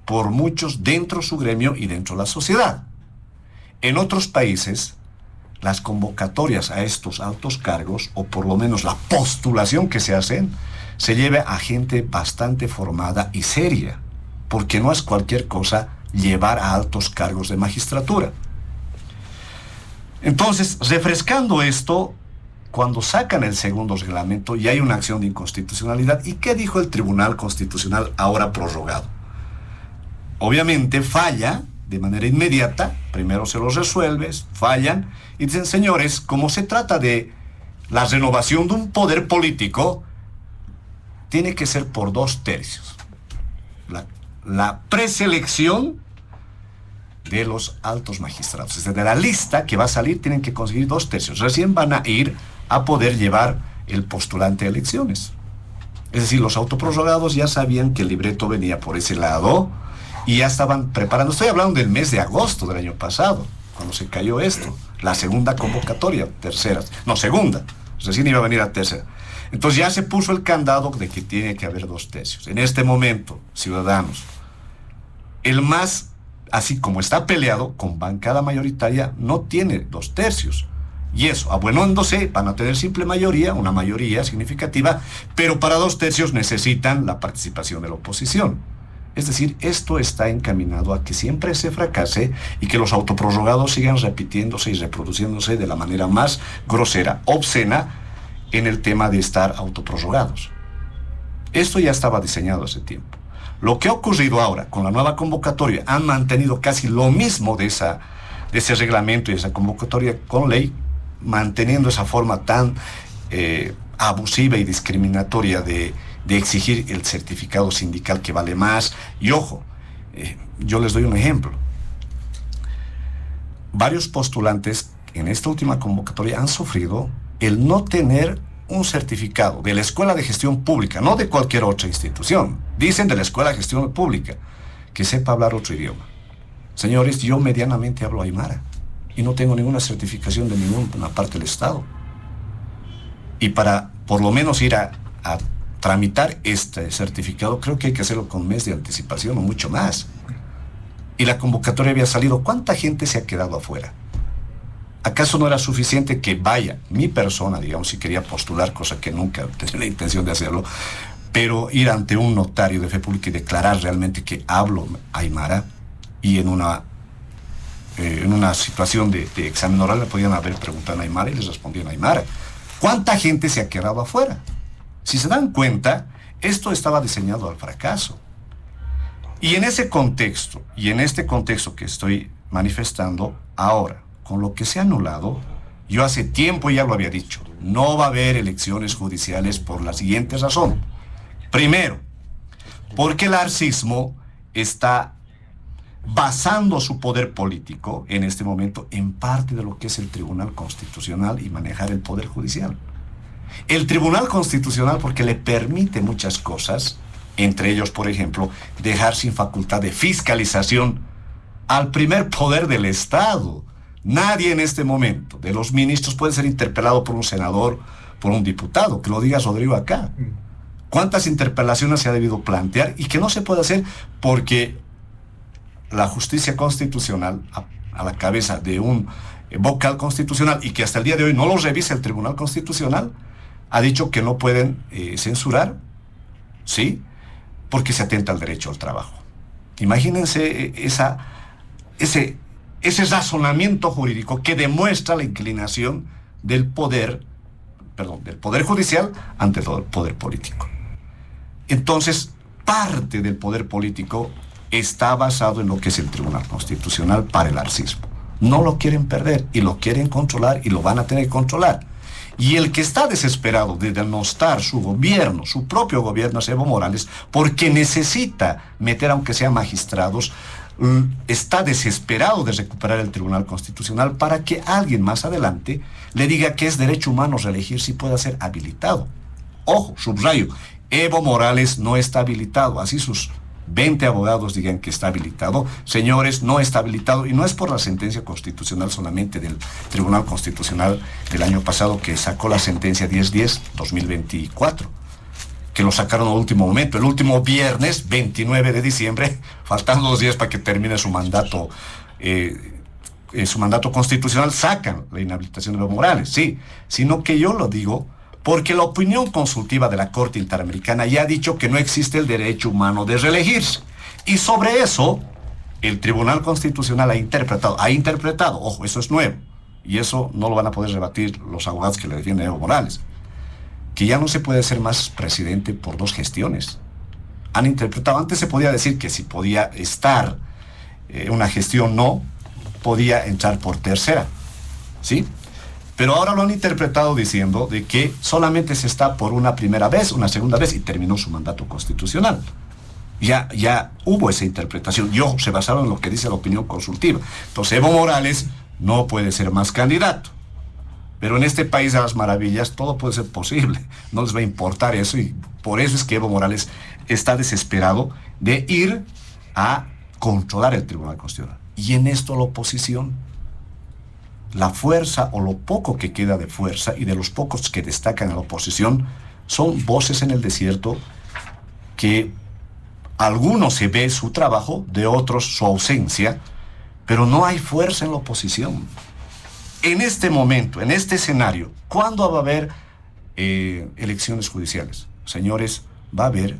por muchos dentro de su gremio y dentro de la sociedad. En otros países, las convocatorias a estos altos cargos, o por lo menos la postulación que se hacen, se lleva a gente bastante formada y seria, porque no es cualquier cosa llevar a altos cargos de magistratura. Entonces, refrescando esto, cuando sacan el segundo reglamento y hay una acción de inconstitucionalidad, ¿y qué dijo el Tribunal Constitucional ahora prorrogado? Obviamente falla de manera inmediata, primero se los resuelve, fallan, y dicen, señores, como se trata de la renovación de un poder político, tiene que ser por 2/3. La preselección de los altos magistrados. Es decir, de la lista que va a salir tienen que conseguir 2/3. Recién van a ir a poder llevar el postulante a elecciones. Es decir, los autoprorrogados ya sabían que el libreto venía por ese lado y ya estaban preparando. Estoy hablando del mes de agosto del año pasado, cuando se cayó esto. La segunda convocatoria, segunda. Recién iba a venir a tercera. Entonces ya se puso el candado de que tiene que haber 2/3. En este momento, ciudadanos, el MAS, así como está peleado con bancada mayoritaria, no tiene 2/3. Y eso, abuenándose, van a tener simple mayoría, una mayoría significativa, pero para 2/3 necesitan la participación de la oposición. Es decir, esto está encaminado a que siempre se fracase y que los autoprorrogados sigan repitiéndose y reproduciéndose de la manera más grosera, obscena, en el tema de estar autoprorrogados. Esto ya estaba diseñado hace tiempo. Lo que ha ocurrido ahora con la nueva convocatoria, han mantenido casi lo mismo de ese reglamento y esa convocatoria con ley, manteniendo esa forma tan abusiva y discriminatoria de exigir el certificado sindical que vale más. Y ojo, yo les doy un ejemplo. Varios postulantes en esta última convocatoria han sufrido el no tener un certificado de la Escuela de Gestión Pública, no de cualquier otra institución. Dicen de la Escuela de Gestión Pública, que sepa hablar otro idioma. Señores, yo medianamente hablo aymara y no tengo ninguna certificación de ninguna parte del Estado. Y para por lo menos ir a tramitar este certificado, creo que hay que hacerlo con un mes de anticipación o mucho más. Y la convocatoria había salido. ¿Cuánta gente se ha quedado afuera? ¿Acaso no era suficiente que vaya mi persona, digamos, si quería postular, cosa que nunca tenía la intención de hacerlo, pero ir ante un notario de fe pública y declarar realmente que hablo aymara, y en una situación de examen oral le podían haber preguntado en aymara y les respondían en aymara. ¿Cuánta gente se ha quedado afuera? Si se dan cuenta, esto estaba diseñado al fracaso. Y en ese contexto, y en este contexto que estoy manifestando ahora, con lo que se ha anulado, yo hace tiempo ya lo había dicho, no va a haber elecciones judiciales por la siguiente razón. Primero, porque el arcismo está basando su poder político en este momento en parte de lo que es el Tribunal Constitucional y manejar el Poder Judicial. El Tribunal Constitucional porque le permite muchas cosas, entre ellos, por ejemplo, dejar sin facultad de fiscalización al primer poder del Estado. Nadie en este momento de los ministros puede ser interpelado por un senador, por un diputado, que lo diga Rodrigo acá. ¿Cuántas interpelaciones se ha debido plantear y que no se puede hacer porque la justicia constitucional, a la cabeza de un vocal constitucional, y que hasta el día de hoy no lo revisa el Tribunal Constitucional, ha dicho que no pueden censurar, ¿sí?, porque se atenta al derecho al trabajo. Imagínense ese razonamiento jurídico que demuestra la inclinación del poder judicial ante todo el poder político. Entonces, parte del poder político está basado en lo que es el Tribunal Constitucional para el arcismo. No lo quieren perder y lo quieren controlar y lo van a tener que controlar. Y el que está desesperado de denostar su gobierno, su propio gobierno, es Evo Morales, porque necesita meter, aunque sean magistrados, está desesperado de recuperar el Tribunal Constitucional para que alguien más adelante le diga que es derecho humano reelegir si pueda ser habilitado. Ojo, subrayo, Evo Morales no está habilitado, así sus 20 abogados digan que está habilitado. Señores, no está habilitado, y no es por la sentencia constitucional solamente del Tribunal Constitucional del año pasado, que sacó la sentencia 1010-2024, que lo sacaron al último momento, el último viernes 29 de diciembre, faltando 2 días para que termine su mandato constitucional, sacan la inhabilitación de Evo Morales, sí, sino que yo lo digo porque la opinión consultiva de la Corte Interamericana ya ha dicho que no existe el derecho humano de reelegirse. Y sobre eso, el Tribunal Constitucional ha interpretado, ojo, eso es nuevo, y eso no lo van a poder rebatir los abogados que le defienden a Evo Morales, que ya no se puede ser más presidente por 2 gestiones. Han interpretado, antes se podía decir que si podía estar una gestión no, podía entrar por tercera, ¿sí? Pero ahora lo han interpretado diciendo de que solamente se está por una primera vez, una segunda vez, y terminó su mandato constitucional. Ya hubo esa interpretación. Se basaron en lo que dice la opinión consultiva. Entonces Evo Morales no puede ser más candidato. Pero en este país de las maravillas todo puede ser posible. No les va a importar eso, y por eso es que Evo Morales está desesperado de ir a controlar el Tribunal Constitucional. Y en esto la oposición, la fuerza o lo poco que queda de fuerza y de los pocos que destacan en la oposición, son voces en el desierto que algunos se ve su trabajo, de otros su ausencia, pero no hay fuerza en la oposición. En este momento, en este escenario, ¿cuándo va a haber elecciones judiciales? Señores, va a haber,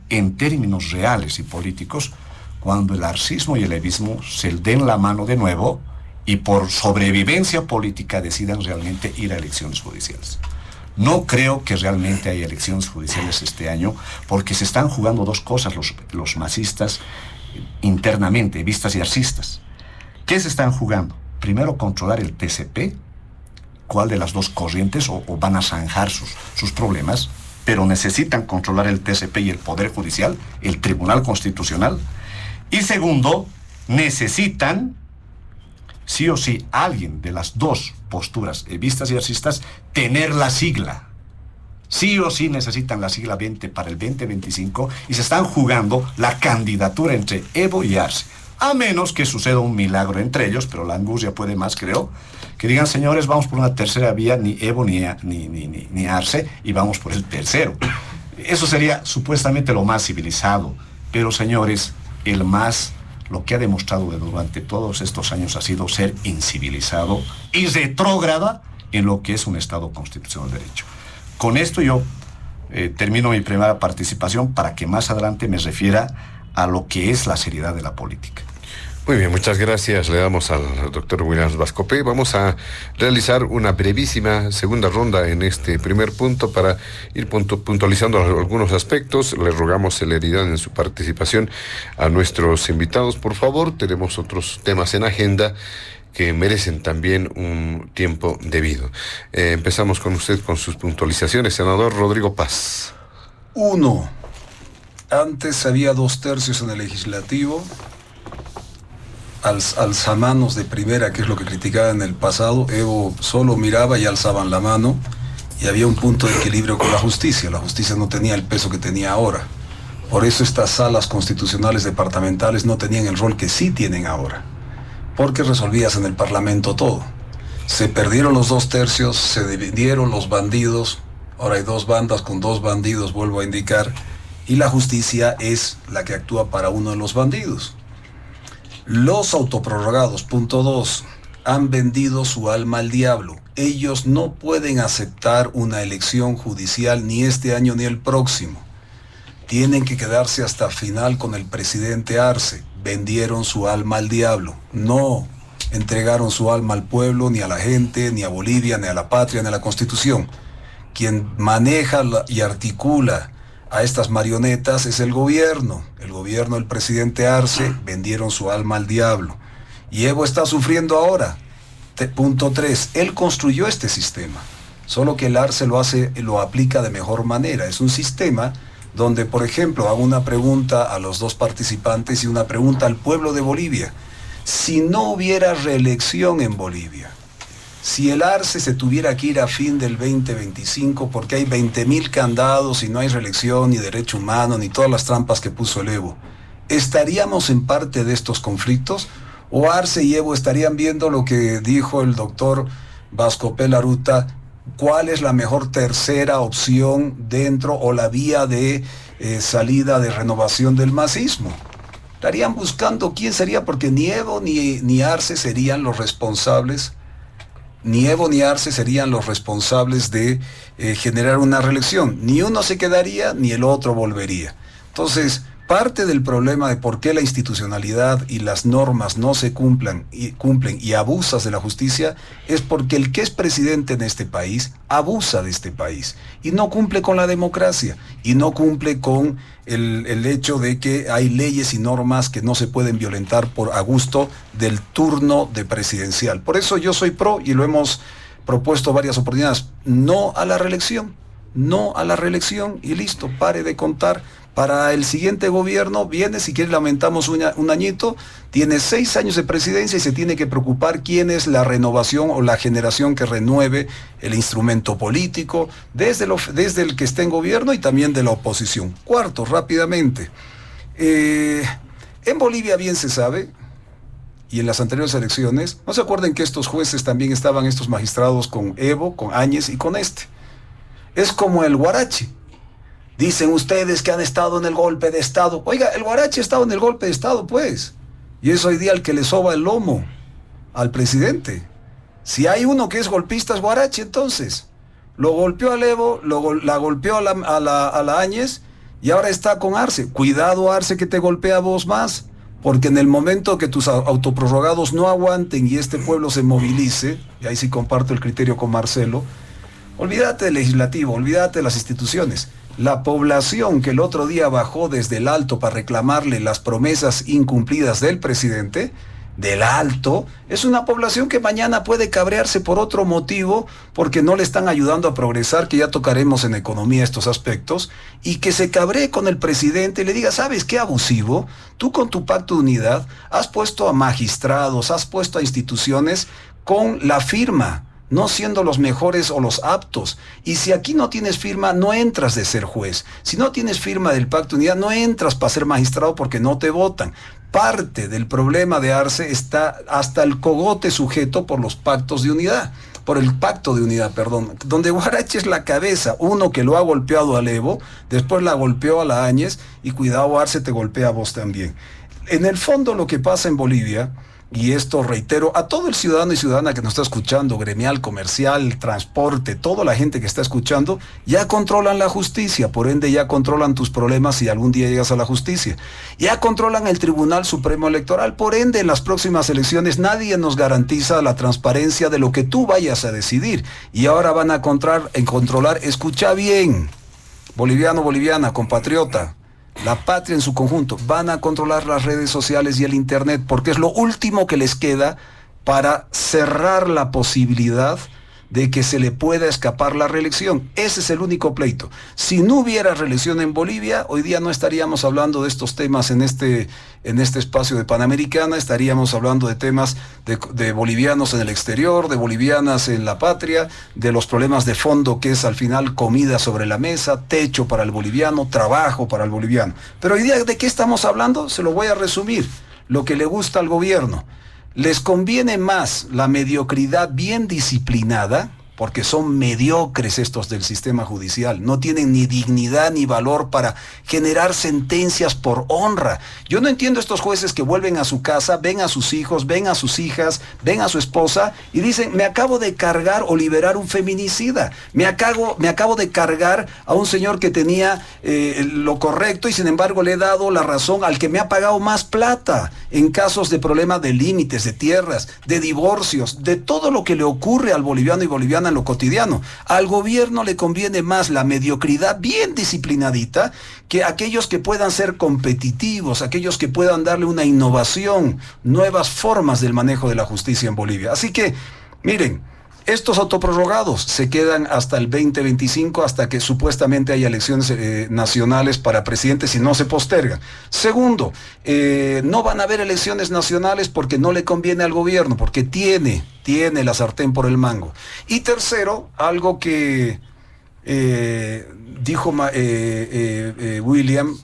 en términos reales y políticos, cuando el arcismo y el evismo se den la mano de nuevo y por sobrevivencia política decidan realmente ir a elecciones judiciales. No creo que realmente haya elecciones judiciales este año, porque se están jugando 2 cosas los masistas internamente, evistas y arcistas. ¿Qué se están jugando? Primero, controlar el TCP, cuál de las 2 corrientes, o van a zanjar sus problemas, pero necesitan controlar el TCP y el Poder Judicial, el Tribunal Constitucional. Y segundo, necesitan, sí o sí, alguien de las 2 posturas, evistas y arcistas, tener la sigla. Sí o sí necesitan la sigla 20 para el 2025, y se están jugando la candidatura entre Evo y Arce. A menos que suceda un milagro entre ellos, pero la angustia puede más, creo, que digan, señores, vamos por una tercera vía, ni Evo ni Arce, y vamos por el tercero. Eso sería supuestamente lo más civilizado, pero señores, lo que ha demostrado durante todos estos años ha sido ser incivilizado y retrógrada en lo que es un Estado constitucional de derecho. Con esto yo termino mi primera participación para que más adelante me refiera a lo que es la seriedad de la política. Muy bien, muchas gracias. Le damos al doctor Williams Bascopé. Vamos a realizar una brevísima segunda ronda en este primer punto para ir puntualizando algunos aspectos. Le rogamos celeridad en su participación a nuestros invitados. Por favor, tenemos otros temas en agenda que merecen también un tiempo debido. Empezamos con usted con sus puntualizaciones, senador Rodrigo Paz. 1. Antes había 2/3 en el legislativo. Alzamanos de primera, que es lo que criticaba en el pasado. Evo solo miraba y alzaban la mano, y había un punto de equilibrio con la justicia. La justicia no tenía el peso que tenía ahora. Por eso estas salas constitucionales departamentales no tenían el rol que sí tienen ahora, porque resolvías en el Parlamento todo. Se perdieron los 2/3, se dividieron los bandidos, ahora hay 2 bandas con 2 bandidos, vuelvo a indicar, y la justicia es la que actúa para uno de los bandidos. Los autoprorrogados, punto 2, han vendido su alma al diablo. Ellos no pueden aceptar una elección judicial ni este año ni el próximo. Tienen que quedarse hasta final con el presidente Arce. Vendieron su alma al diablo. No entregaron su alma al pueblo, ni a la gente, ni a Bolivia, ni a la patria, ni a la Constitución. Quien maneja y articula a estas marionetas es el gobierno del presidente Arce. Vendieron su alma al diablo. Y Evo está sufriendo ahora. Punto 3, él construyó este sistema, solo que el Arce lo aplica de mejor manera. Es un sistema donde, por ejemplo, hago una pregunta a los 2 participantes y una pregunta al pueblo de Bolivia. Si no hubiera reelección en Bolivia, si el Arce se tuviera que ir a fin del 2025 porque hay 20.000 candados y no hay reelección, ni derecho humano, ni todas las trampas que puso el Evo, ¿estaríamos en parte de estos conflictos? ¿O Arce y Evo estarían viendo lo que dijo el doctor Bascopé Laruta? ¿Cuál es la mejor tercera opción dentro o la vía de salida de renovación del masismo? Estarían buscando quién sería, porque ni Evo ni Arce serían los responsables. Ni Evo ni Arce serían los responsables de generar una reelección. Ni uno se quedaría, ni el otro volvería. Entonces, parte del problema de por qué la institucionalidad y las normas no se cumplen y abusas de la justicia es porque el que es presidente en este país abusa de este país y no cumple con la democracia y no cumple con el hecho de que hay leyes y normas que no se pueden violentar a gusto del turno de presidencial. Por eso yo soy pro, y lo hemos propuesto varias oportunidades, no a la reelección y listo, pare de contar. Para el siguiente gobierno viene, si quiere le aumentamos un añito, tiene 6 años de presidencia y se tiene que preocupar quién es la renovación o la generación que renueve el instrumento político, desde el que esté en gobierno y también de la oposición. 4, rápidamente. En Bolivia bien se sabe, y en las anteriores elecciones, ¿no se acuerdan que estos jueces también estaban, estos magistrados, con Evo, con Áñez y con este? Es como el Huarache. Dicen ustedes que han estado en el golpe de Estado. Oiga, el Huarache ha estado en el golpe de Estado, pues. Y es hoy día el que le soba el lomo al presidente. Si hay uno que es golpista, es Huarache, entonces. Lo golpeó al Evo, la golpeó a la Áñez, y ahora está con Arce. Cuidado, Arce, que te golpea a vos más. Porque en el momento que tus autoprorrogados no aguanten y este pueblo se movilice, y ahí sí comparto el criterio con Marcelo, olvídate del legislativo, olvídate de las instituciones. La población que el otro día bajó desde el Alto para reclamarle las promesas incumplidas del presidente, del Alto, es una población que mañana puede cabrearse por otro motivo, porque no le están ayudando a progresar, que ya tocaremos en economía estos aspectos, y que se cabree con el presidente y le diga, ¿sabes qué abusivo? Tú con tu pacto de unidad has puesto a magistrados, has puesto a instituciones con la firma, no siendo los mejores o los aptos. Y si aquí no tienes firma, no entras de ser juez. Si no tienes firma del pacto de unidad, no entras para ser magistrado porque no te votan. Parte del problema de Arce está hasta el cogote sujeto por los pactos de unidad, por el pacto de unidad, perdón, donde Huarache es la cabeza, uno que lo ha golpeado al Evo, después la golpeó a la Áñez, y cuidado, Arce te golpea a vos también. En el fondo, lo que pasa en Bolivia y esto reitero a todo el ciudadano y ciudadana que nos está escuchando, gremial, comercial, transporte, toda la gente que está escuchando, ya controlan la justicia, por ende ya controlan tus problemas si algún día llegas a la justicia. Ya controlan el Tribunal Supremo Electoral, por ende en las próximas elecciones nadie nos garantiza la transparencia de lo que tú vayas a decidir. Y ahora van a controlar, escucha bien, boliviano, boliviana, compatriota, la patria en su conjunto, van a controlar las redes sociales y el internet, porque es lo último que les queda para cerrar la posibilidad de que se le pueda escapar la reelección. Ese es el único pleito. Si no hubiera reelección en Bolivia, hoy día no estaríamos hablando de estos temas en este espacio de Panamericana, estaríamos hablando de temas de bolivianos en el exterior, de bolivianas en la patria, de los problemas de fondo que es al final comida sobre la mesa, techo para el boliviano, trabajo para el boliviano. Pero hoy día, ¿de qué estamos hablando? Se lo voy a resumir. Lo que le gusta al gobierno. Les conviene más la mediocridad bien disciplinada, porque son mediocres estos del sistema judicial, no tienen ni dignidad ni valor para generar sentencias por honra. Yo no entiendo estos jueces que vuelven a su casa, ven a sus hijos, ven a sus hijas, ven a su esposa y dicen, me acabo de cargar o liberar un feminicida, me acabo de cargar a un señor que tenía lo correcto y sin embargo le he dado la razón al que me ha pagado más plata en casos de problemas de límites, de tierras, de divorcios, de todo lo que le ocurre al boliviano y boliviana en lo cotidiano. Al gobierno le conviene más la mediocridad bien disciplinadita que aquellos que puedan ser competitivos, aquellos que puedan darle una innovación, nuevas formas del manejo de la justicia en Bolivia. Así que, miren, estos autoprorrogados se quedan hasta el 2025, hasta que supuestamente haya elecciones nacionales para presidentes y no se postergan. Segundo, no van a haber elecciones nacionales porque no le conviene al gobierno, porque tiene la sartén por el mango. Y tercero, algo que dijo William,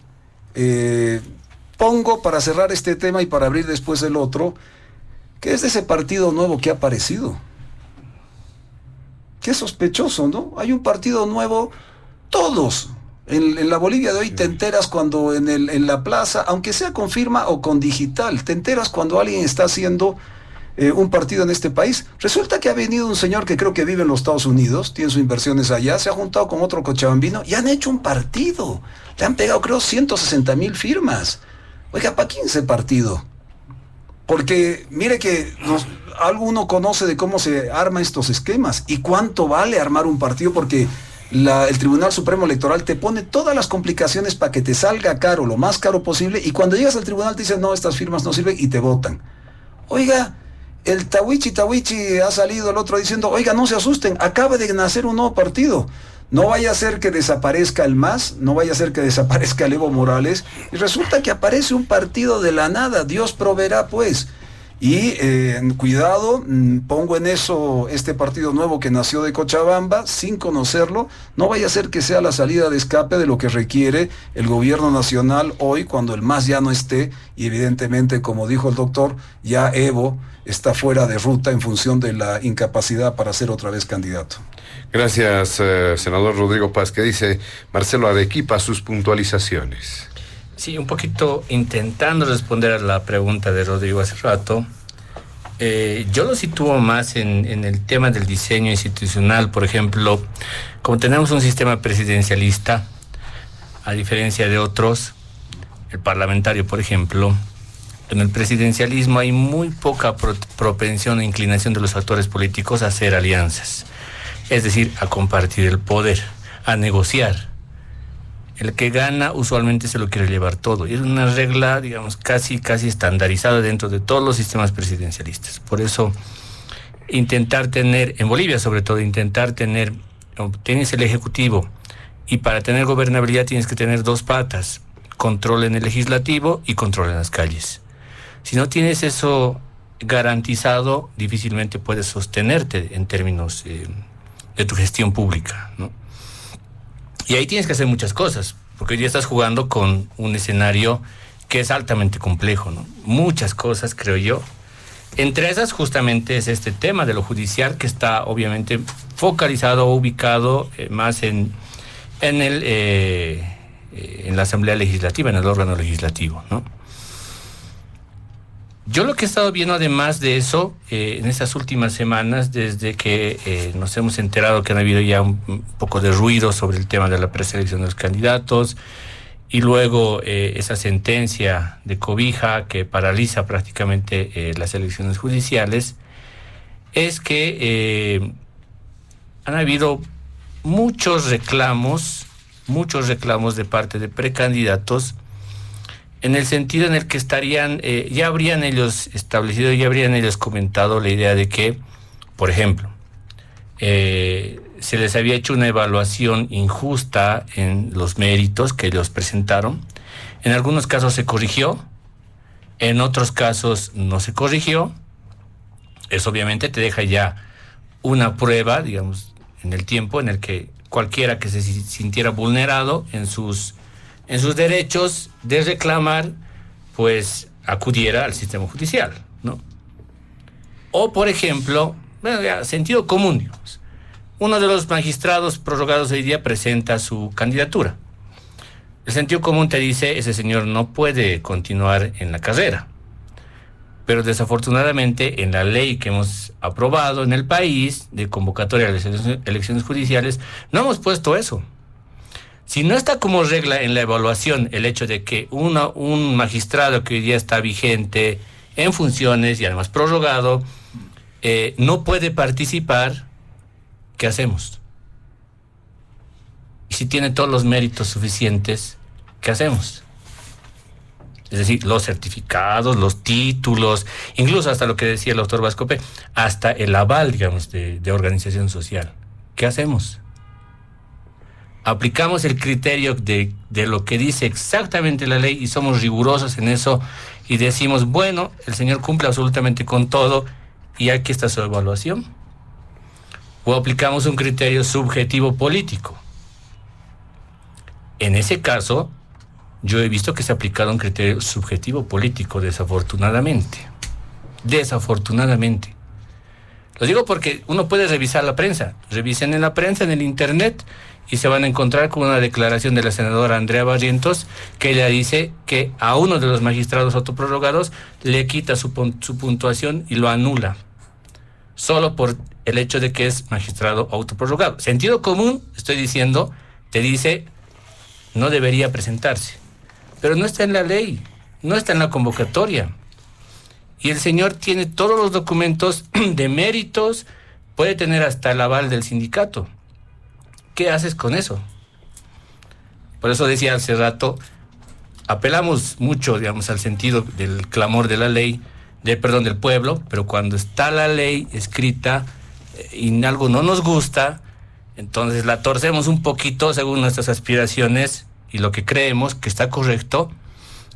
pongo para cerrar este tema y para abrir después el otro, que es de ese partido nuevo que ha aparecido. Qué sospechoso, ¿no? Hay un partido nuevo, todos. En la Bolivia de hoy te enteras cuando en la plaza, aunque sea con firma o con digital, te enteras cuando alguien está haciendo un partido en este país. Resulta que ha venido un señor que creo que vive en los Estados Unidos, tiene sus inversiones allá, se ha juntado con otro cochabambino y han hecho un partido. Le han pegado, creo, 160,000 firmas. Oiga, ¿para quién ese partido? Porque mire que alguno conoce de cómo se arma estos esquemas y cuánto vale armar un partido, porque el Tribunal Supremo Electoral te pone todas las complicaciones para que te salga caro, lo más caro posible, y cuando llegas al tribunal te dicen, no, estas firmas no sirven y te votan. Oiga, el Tawichi ha salido el otro diciendo, oiga, no se asusten, acaba de nacer un nuevo partido. No vaya a ser que desaparezca el MAS, no vaya a ser que desaparezca el Evo Morales, y resulta que aparece un partido de la nada. Dios proveerá, pues. Y cuidado, pongo en eso este partido nuevo que nació de Cochabamba, sin conocerlo, no vaya a ser que sea la salida de escape de lo que requiere el gobierno nacional hoy, cuando el MAS ya no esté, y evidentemente, como dijo el doctor, ya Evo está fuera de ruta en función de la incapacidad para ser otra vez candidato. Gracias, senador Rodrigo Paz. ¿Qué dice Marcelo Arequipa, sus puntualizaciones? Sí, un poquito intentando responder a la pregunta de Rodrigo hace rato. Yo lo sitúo más en el tema del diseño institucional. Por ejemplo, como tenemos un sistema presidencialista, a diferencia de otros, el parlamentario, por ejemplo, en el presidencialismo hay muy poca propensión e inclinación de los actores políticos a hacer alianzas. Es decir, a compartir el poder, a negociar. El que gana usualmente se lo quiere llevar todo. Y es una regla, digamos, casi estandarizada dentro de todos los sistemas presidencialistas. Por eso, intentar tener, en Bolivia sobre todo, tienes el Ejecutivo, y para tener gobernabilidad tienes que tener dos patas: control en el legislativo y control en las calles. Si no tienes eso garantizado, difícilmente puedes sostenerte en términos de tu gestión pública, ¿no? Y ahí tienes que hacer muchas cosas, porque hoy día estás jugando con un escenario que es altamente complejo, ¿no? Muchas cosas, creo yo. Entre esas, justamente, es este tema de lo judicial, que está obviamente focalizado o ubicado más en la Asamblea Legislativa, en el órgano legislativo, ¿no? Yo lo que he estado viendo además de eso, en estas últimas semanas, desde que nos hemos enterado que han habido ya un poco de ruido sobre el tema de la preselección de los candidatos, y luego esa sentencia de cobija que paraliza prácticamente las elecciones judiciales, es que han habido muchos reclamos de parte de precandidatos, en el sentido en el que estarían, ya habrían ellos establecido, ya habrían ellos comentado la idea de que, por ejemplo, se les había hecho una evaluación injusta en los méritos que ellos presentaron. En algunos casos se corrigió, en otros casos no se corrigió. Eso obviamente te deja ya una prueba, digamos, en el tiempo en el que cualquiera que se sintiera vulnerado en sus derechos de reclamar, pues acudiera al sistema judicial, ¿no? O, por ejemplo, bueno, ya, sentido común, digamos. Uno de los magistrados prorrogados hoy día presenta su candidatura. El sentido común te dice, ese señor no puede continuar en la carrera. Pero desafortunadamente en la ley que hemos aprobado en el país de convocatoria a las elecciones judiciales, no hemos puesto eso. Si no está como regla en la evaluación el hecho de que un magistrado que hoy día está vigente en funciones y además prorrogado, no puede participar, ¿qué hacemos? Y si tiene todos los méritos suficientes, ¿qué hacemos? Es decir, los certificados, los títulos, incluso hasta lo que decía el doctor Bascope, hasta el aval, digamos, de organización social. ¿Qué hacemos? Aplicamos el criterio de lo que dice exactamente la ley y somos rigurosos en eso y decimos, bueno, el señor cumple absolutamente con todo y aquí está su evaluación. O aplicamos un criterio subjetivo político. En ese caso, yo he visto que se ha aplicado un criterio subjetivo político, desafortunadamente. Desafortunadamente. Lo digo porque uno puede revisar la prensa. Revisen en la prensa, en el internet, y se van a encontrar con una declaración de la senadora Andrea Barrientos, que ella dice que a uno de los magistrados autoprorrogados le quita su puntuación y lo anula, solo por el hecho de que es magistrado autoprorrogado. Sentido común, estoy diciendo, te dice, no debería presentarse. Pero no está en la ley, no está en la convocatoria. Y el señor tiene todos los documentos de méritos, puede tener hasta el aval del sindicato. ¿Qué haces con eso? Por eso decía hace rato, apelamos mucho, digamos, al sentido del clamor de la ley, del pueblo, pero cuando está la ley escrita y algo no nos gusta, entonces la torcemos un poquito según nuestras aspiraciones y lo que creemos que está correcto,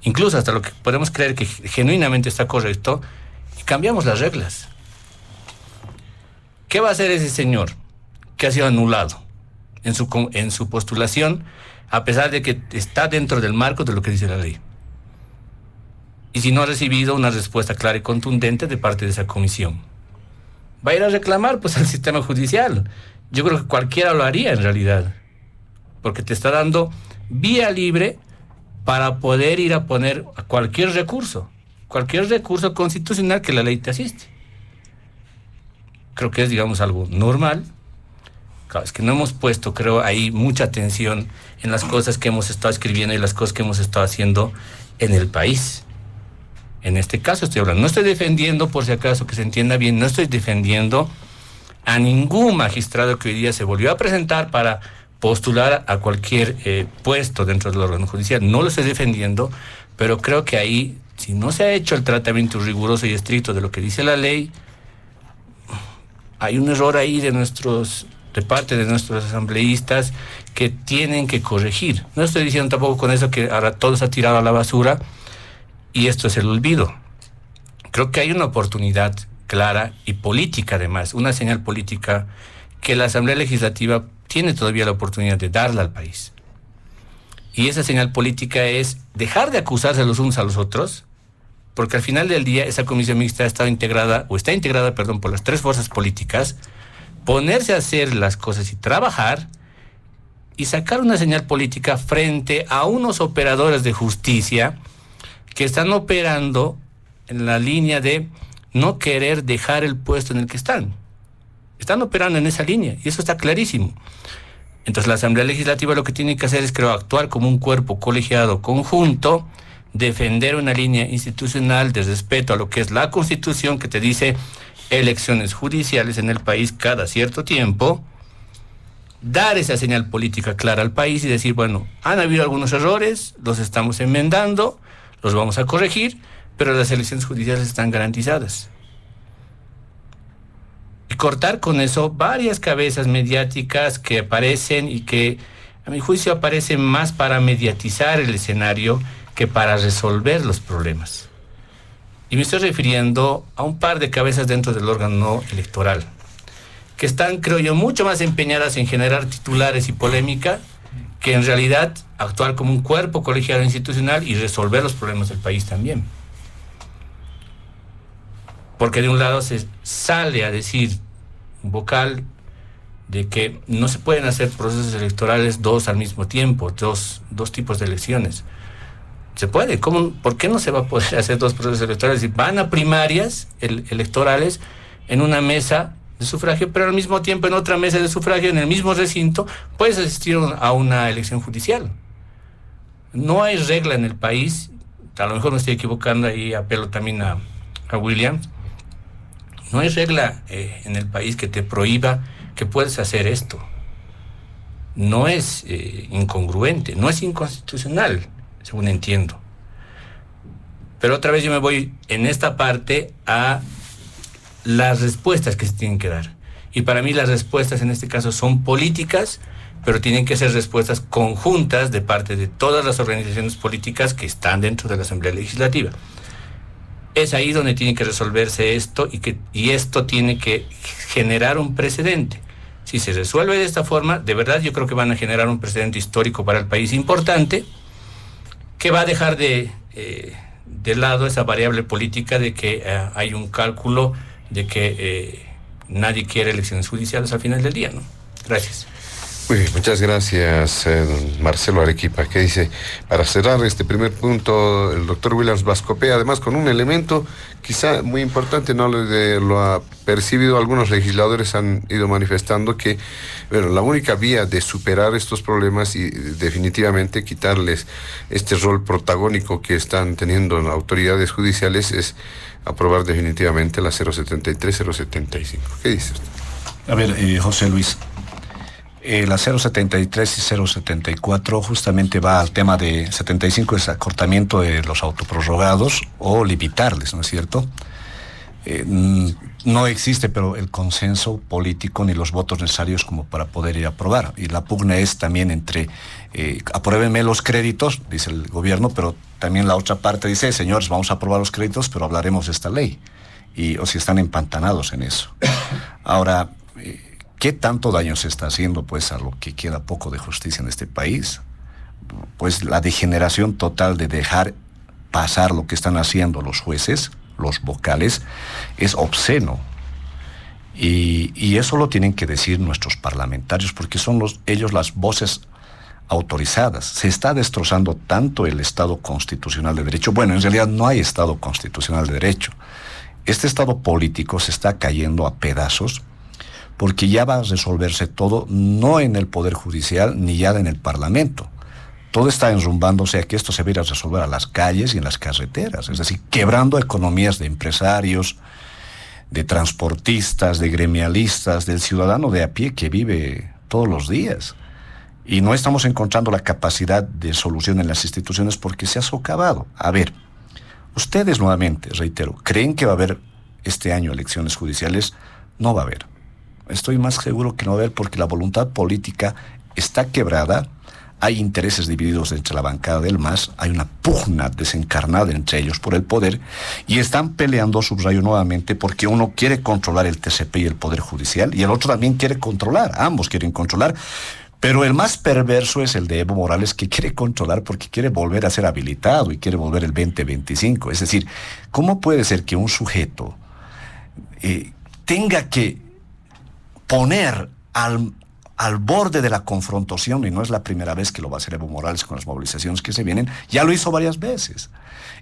incluso hasta lo que podemos creer que genuinamente está correcto, y cambiamos las reglas. ¿Qué va a hacer ese señor que ha sido anulado en su postulación, a pesar de que está dentro del marco de lo que dice la ley? Y si no ha recibido una respuesta clara y contundente de parte de esa comisión, va a ir a reclamar pues al sistema judicial. Yo creo que cualquiera lo haría en realidad, porque te está dando vía libre para poder ir a poner a cualquier recurso constitucional que la ley te asiste. Creo que es, digamos, algo normal. Claro, es que no hemos puesto, creo, ahí mucha atención en las cosas que hemos estado escribiendo y las cosas que hemos estado haciendo en el país. En este caso estoy hablando, no estoy defendiendo, por si acaso que se entienda bien, no estoy defendiendo a ningún magistrado que hoy día se volvió a presentar para postular a cualquier puesto dentro del órgano judicial. No lo estoy defendiendo, pero creo que ahí, si no se ha hecho el tratamiento riguroso y estricto de lo que dice la ley, hay un error ahí de parte de nuestros asambleístas que tienen que corregir. No estoy diciendo tampoco con eso que ahora todo se ha tirado a la basura y esto es el olvido. Creo que hay una oportunidad clara y política además, una señal política que la Asamblea Legislativa tiene todavía la oportunidad de darla al país. Y esa señal política es dejar de acusarse los unos a los otros, porque al final del día esa comisión mixta está integrada por las tres fuerzas políticas, ponerse a hacer las cosas y trabajar y sacar una señal política frente a unos operadores de justicia que están operando en la línea de no querer dejar el puesto en el que están. Están operando en esa línea y eso está clarísimo. Entonces la Asamblea Legislativa lo que tiene que hacer es, creo, actuar como un cuerpo colegiado conjunto, defender una línea institucional de respeto a lo que es la Constitución, que te dice elecciones judiciales en el país cada cierto tiempo, dar esa señal política clara al país y decir, bueno, han habido algunos errores, los estamos enmendando, los vamos a corregir, pero las elecciones judiciales están garantizadas. Y cortar con eso varias cabezas mediáticas que aparecen y que, a mi juicio, aparecen más para mediatizar el escenario que para resolver los problemas. Y me estoy refiriendo a un par de cabezas dentro del órgano electoral, que están, creo yo, mucho más empeñadas en generar titulares y polémica que en realidad actuar como un cuerpo colegiado institucional y resolver los problemas del país también. Porque de un lado se sale a decir un vocal de que no se pueden hacer procesos electorales dos al mismo tiempo, dos tipos de elecciones. Se puede. ¿Por qué no se va a poder hacer dos procesos electorales? Si van a primarias electorales en una mesa de sufragio, pero al mismo tiempo en otra mesa de sufragio, en el mismo recinto, puedes asistir a una elección judicial. No hay regla en el país, a lo mejor me estoy equivocando, ahí apelo también a Williams. No hay regla en el país que te prohíba que puedes hacer esto. No es incongruente, no es inconstitucional, según entiendo. Pero otra vez yo me voy en esta parte a las respuestas que se tienen que dar. Y para mí las respuestas en este caso son políticas, pero tienen que ser respuestas conjuntas de parte de todas las organizaciones políticas que están dentro de la Asamblea Legislativa. Es ahí donde tiene que resolverse esto y esto tiene que generar un precedente. Si se resuelve de esta forma, de verdad yo creo que van a generar un precedente histórico para el país importante, que va a dejar de lado esa variable política de que hay un cálculo de que nadie quiere elecciones judiciales al final del día, ¿no? Gracias. Muy bien, muchas gracias, don Marcelo Arequipa, que dice, para cerrar este primer punto, el doctor Williams Bascopé, además con un elemento quizá muy importante, no lo ha percibido, algunos legisladores han ido manifestando que, bueno, la única vía de superar estos problemas y definitivamente quitarles este rol protagónico que están teniendo las autoridades judiciales es aprobar definitivamente la 073-075. ¿Qué dice usted? A ver, José Luis, la 073 y 074 justamente va al tema de 75, es acortamiento de los autoprorrogados o limitarles, ¿no es cierto? No existe, pero el consenso político ni los votos necesarios como para poder ir a aprobar. Y la pugna es también entre, apruébenme los créditos, dice el gobierno, pero también la otra parte dice, señores, vamos a aprobar los créditos, pero hablaremos de esta ley. O si están empantanados en eso. Ahora, ¿qué tanto daño se está haciendo, pues, a lo que queda poco de justicia en este país? Pues la degeneración total de dejar pasar lo que están haciendo los jueces, los vocales, es obsceno. Y eso lo tienen que decir nuestros parlamentarios, porque son ellos las voces autorizadas. Se está destrozando tanto el Estado constitucional de derecho. Bueno, en realidad no hay Estado constitucional de derecho. Este Estado político se está cayendo a pedazos, porque ya va a resolverse todo, no en el Poder Judicial ni ya en el Parlamento. Todo está enrumbándose a que esto se va a ir a resolver a las calles y en las carreteras, es decir, quebrando economías de empresarios, de transportistas, de gremialistas, del ciudadano de a pie que vive todos los días. Y no estamos encontrando la capacidad de solución en las instituciones porque se ha socavado. A ver, ustedes nuevamente, reitero, ¿creen que va a haber este año elecciones judiciales? No va a haber. Estoy más seguro que no va a haber porque la voluntad política está quebrada, hay intereses divididos entre la bancada del MAS, hay una pugna desencarnada entre ellos por el poder y están peleando, subrayo nuevamente, porque uno quiere controlar el TCP y el Poder Judicial y el otro también quiere controlar, ambos quieren controlar, pero el más perverso es el de Evo Morales, que quiere controlar porque quiere volver a ser habilitado y quiere volver el 2025. Es decir, ¿cómo puede ser que un sujeto tenga que poner al borde de la confrontación, y no es la primera vez que lo va a hacer Evo Morales con las movilizaciones que se vienen, ya lo hizo varias veces.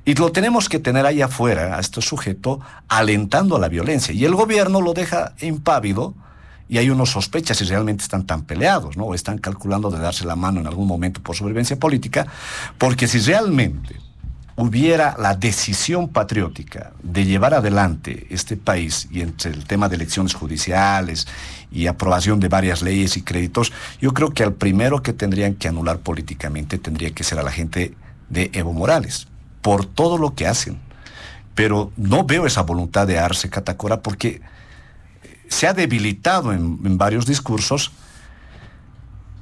Y lo tenemos que tener ahí afuera, a este sujeto, alentando a la violencia. Y el gobierno lo deja impávido, y hay uno sospecha si realmente están tan peleados, ¿no? O están calculando de darse la mano en algún momento por sobrevivencia política, porque si realmente hubiera la decisión patriótica de llevar adelante este país, y entre el tema de elecciones judiciales y aprobación de varias leyes y créditos, yo creo que al primero que tendrían que anular políticamente tendría que ser a la gente de Evo Morales, por todo lo que hacen. Pero no veo esa voluntad de Arce Catacora, porque se ha debilitado en varios discursos,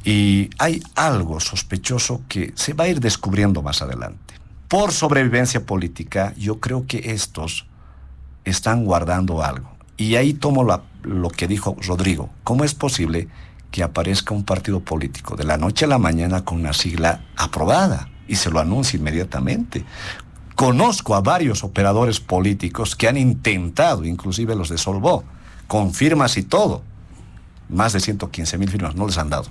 y hay algo sospechoso que se va a ir descubriendo más adelante. Por sobrevivencia política, yo creo que estos están guardando algo. Y ahí tomo lo que dijo Rodrigo. ¿Cómo es posible que aparezca un partido político de la noche a la mañana con una sigla aprobada y se lo anuncie inmediatamente? Conozco a varios operadores políticos que han intentado, inclusive los de Solvó, con firmas y todo. Más de 115,000 firmas, no les han dado.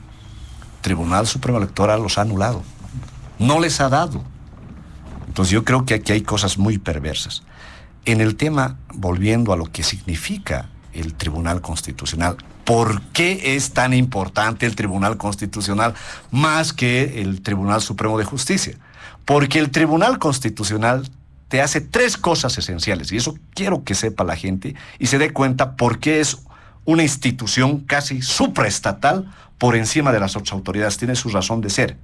Tribunal Supremo Electoral los ha anulado. No les ha dado. Entonces yo creo que aquí hay cosas muy perversas. En el tema, volviendo a lo que significa el Tribunal Constitucional, ¿por qué es tan importante el Tribunal Constitucional más que el Tribunal Supremo de Justicia? Porque el Tribunal Constitucional te hace 3 cosas esenciales, y eso quiero que sepa la gente y se dé cuenta por qué es una institución casi supraestatal por encima de las otras autoridades. Tiene su razón de ser.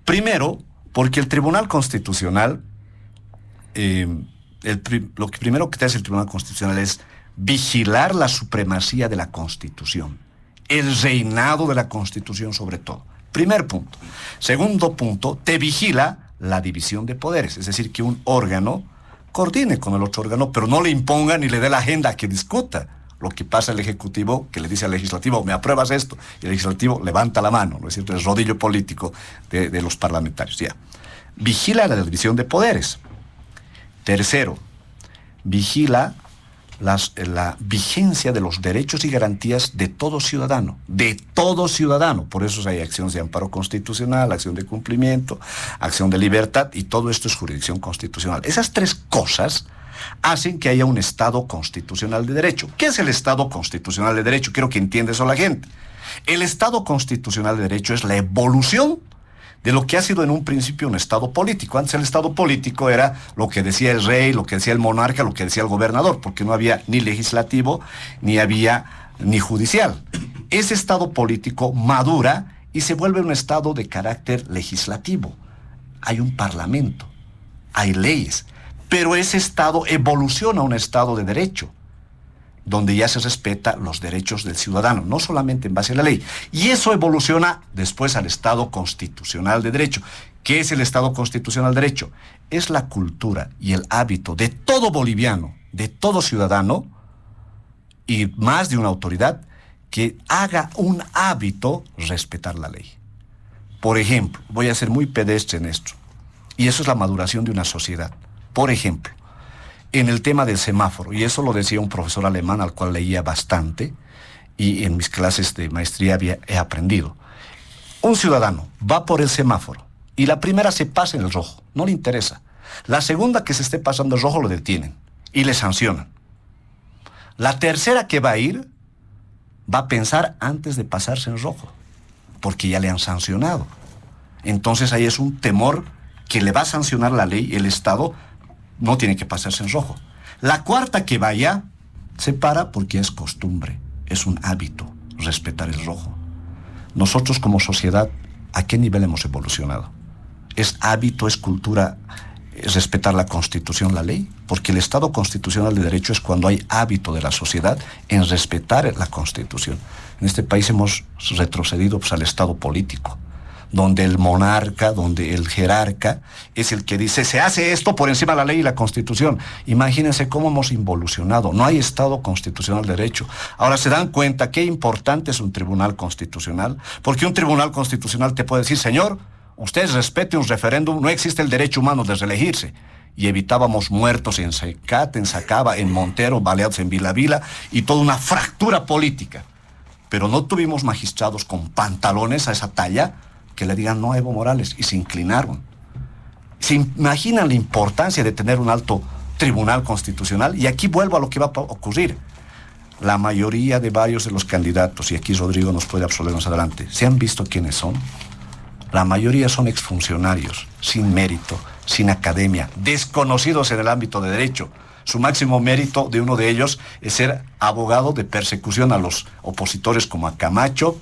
Primero, porque el Tribunal Constitucional, lo que primero que te hace el Tribunal Constitucional es vigilar la supremacía de la Constitución, el reinado de la Constitución sobre todo. Primer punto. Segundo punto, te vigila la división de poderes, es decir, que un órgano coordine con el otro órgano, pero no le imponga ni le dé la agenda que discuta. Lo que pasa el Ejecutivo, que le dice al Legislativo, ¿me apruebas esto? Y el Legislativo levanta la mano, ¿no es cierto? El rodillo político de los parlamentarios, ya. Vigila la división de poderes. Tercero, vigila la vigencia de los derechos y garantías de todo ciudadano. De todo ciudadano. Por eso hay acciones de amparo constitucional, acción de cumplimiento, acción de libertad, y todo esto es jurisdicción constitucional. Esas 3 cosas hacen que haya un Estado constitucional de derecho. ¿Qué es el Estado constitucional de derecho? Quiero que entienda eso la gente. El Estado constitucional de derecho es la evolución de lo que ha sido en un principio un Estado político. Antes el Estado político era lo que decía el rey, lo que decía el monarca, lo que decía el gobernador, porque no había ni legislativo, ni judicial. Ese Estado político madura y se vuelve un Estado de carácter legislativo. Hay un parlamento, hay leyes, pero ese Estado evoluciona a un Estado de derecho, donde ya se respeta los derechos del ciudadano, no solamente en base a la ley. Y eso evoluciona después al Estado constitucional de derecho. ¿Qué es el Estado constitucional de derecho? Es la cultura y el hábito de todo boliviano, de todo ciudadano, y más de una autoridad, que haga un hábito respetar la ley. Por ejemplo, voy a ser muy pedestre en esto, y eso es la maduración de una sociedad. Por ejemplo, en el tema del semáforo, y eso lo decía un profesor alemán al cual leía bastante, y en mis clases de maestría he aprendido. Un ciudadano va por el semáforo, y la primera se pasa en el rojo, no le interesa. La segunda que se esté pasando el rojo lo detienen, y le sancionan. La tercera que va a ir, va a pensar antes de pasarse en rojo, porque ya le han sancionado. Entonces ahí es un temor que le va a sancionar la ley, el Estado no tiene que pasarse en rojo. La cuarta que vaya, se para porque es costumbre, es un hábito, respetar el rojo. Nosotros como sociedad, ¿a qué nivel hemos evolucionado? ¿Es hábito, es cultura, es respetar la Constitución, la ley? Porque el Estado constitucional de derecho es cuando hay hábito de la sociedad en respetar la Constitución. En este país hemos retrocedido al Estado político, donde el monarca, donde el jerarca es el que dice, se hace esto por encima de la ley y la Constitución. Imagínense cómo hemos involucionado. No hay Estado constitucional de derecho. Ahora se dan cuenta qué importante es un tribunal constitucional, porque un tribunal constitucional te puede decir, señor, usted respete un referéndum, no existe el derecho humano de reelegirse. Y evitábamos muertos en Secate, en Sacaba, en Montero, baleados en Vila Vila, y toda una fractura política. pero no tuvimos magistrados con pantalones a esa talla que le digan no a Evo Morales, y se inclinaron. ¿Se imaginan la importancia de tener un alto tribunal constitucional? Y aquí vuelvo a lo que va a ocurrir. La mayoría de varios de los candidatos, y aquí Rodrigo nos puede absolvernos adelante, ¿se han visto quiénes son? La mayoría son exfuncionarios, sin mérito, sin academia, desconocidos en el ámbito de derecho. Su máximo mérito de uno de ellos es ser abogado de persecución a los opositores, como a Camacho,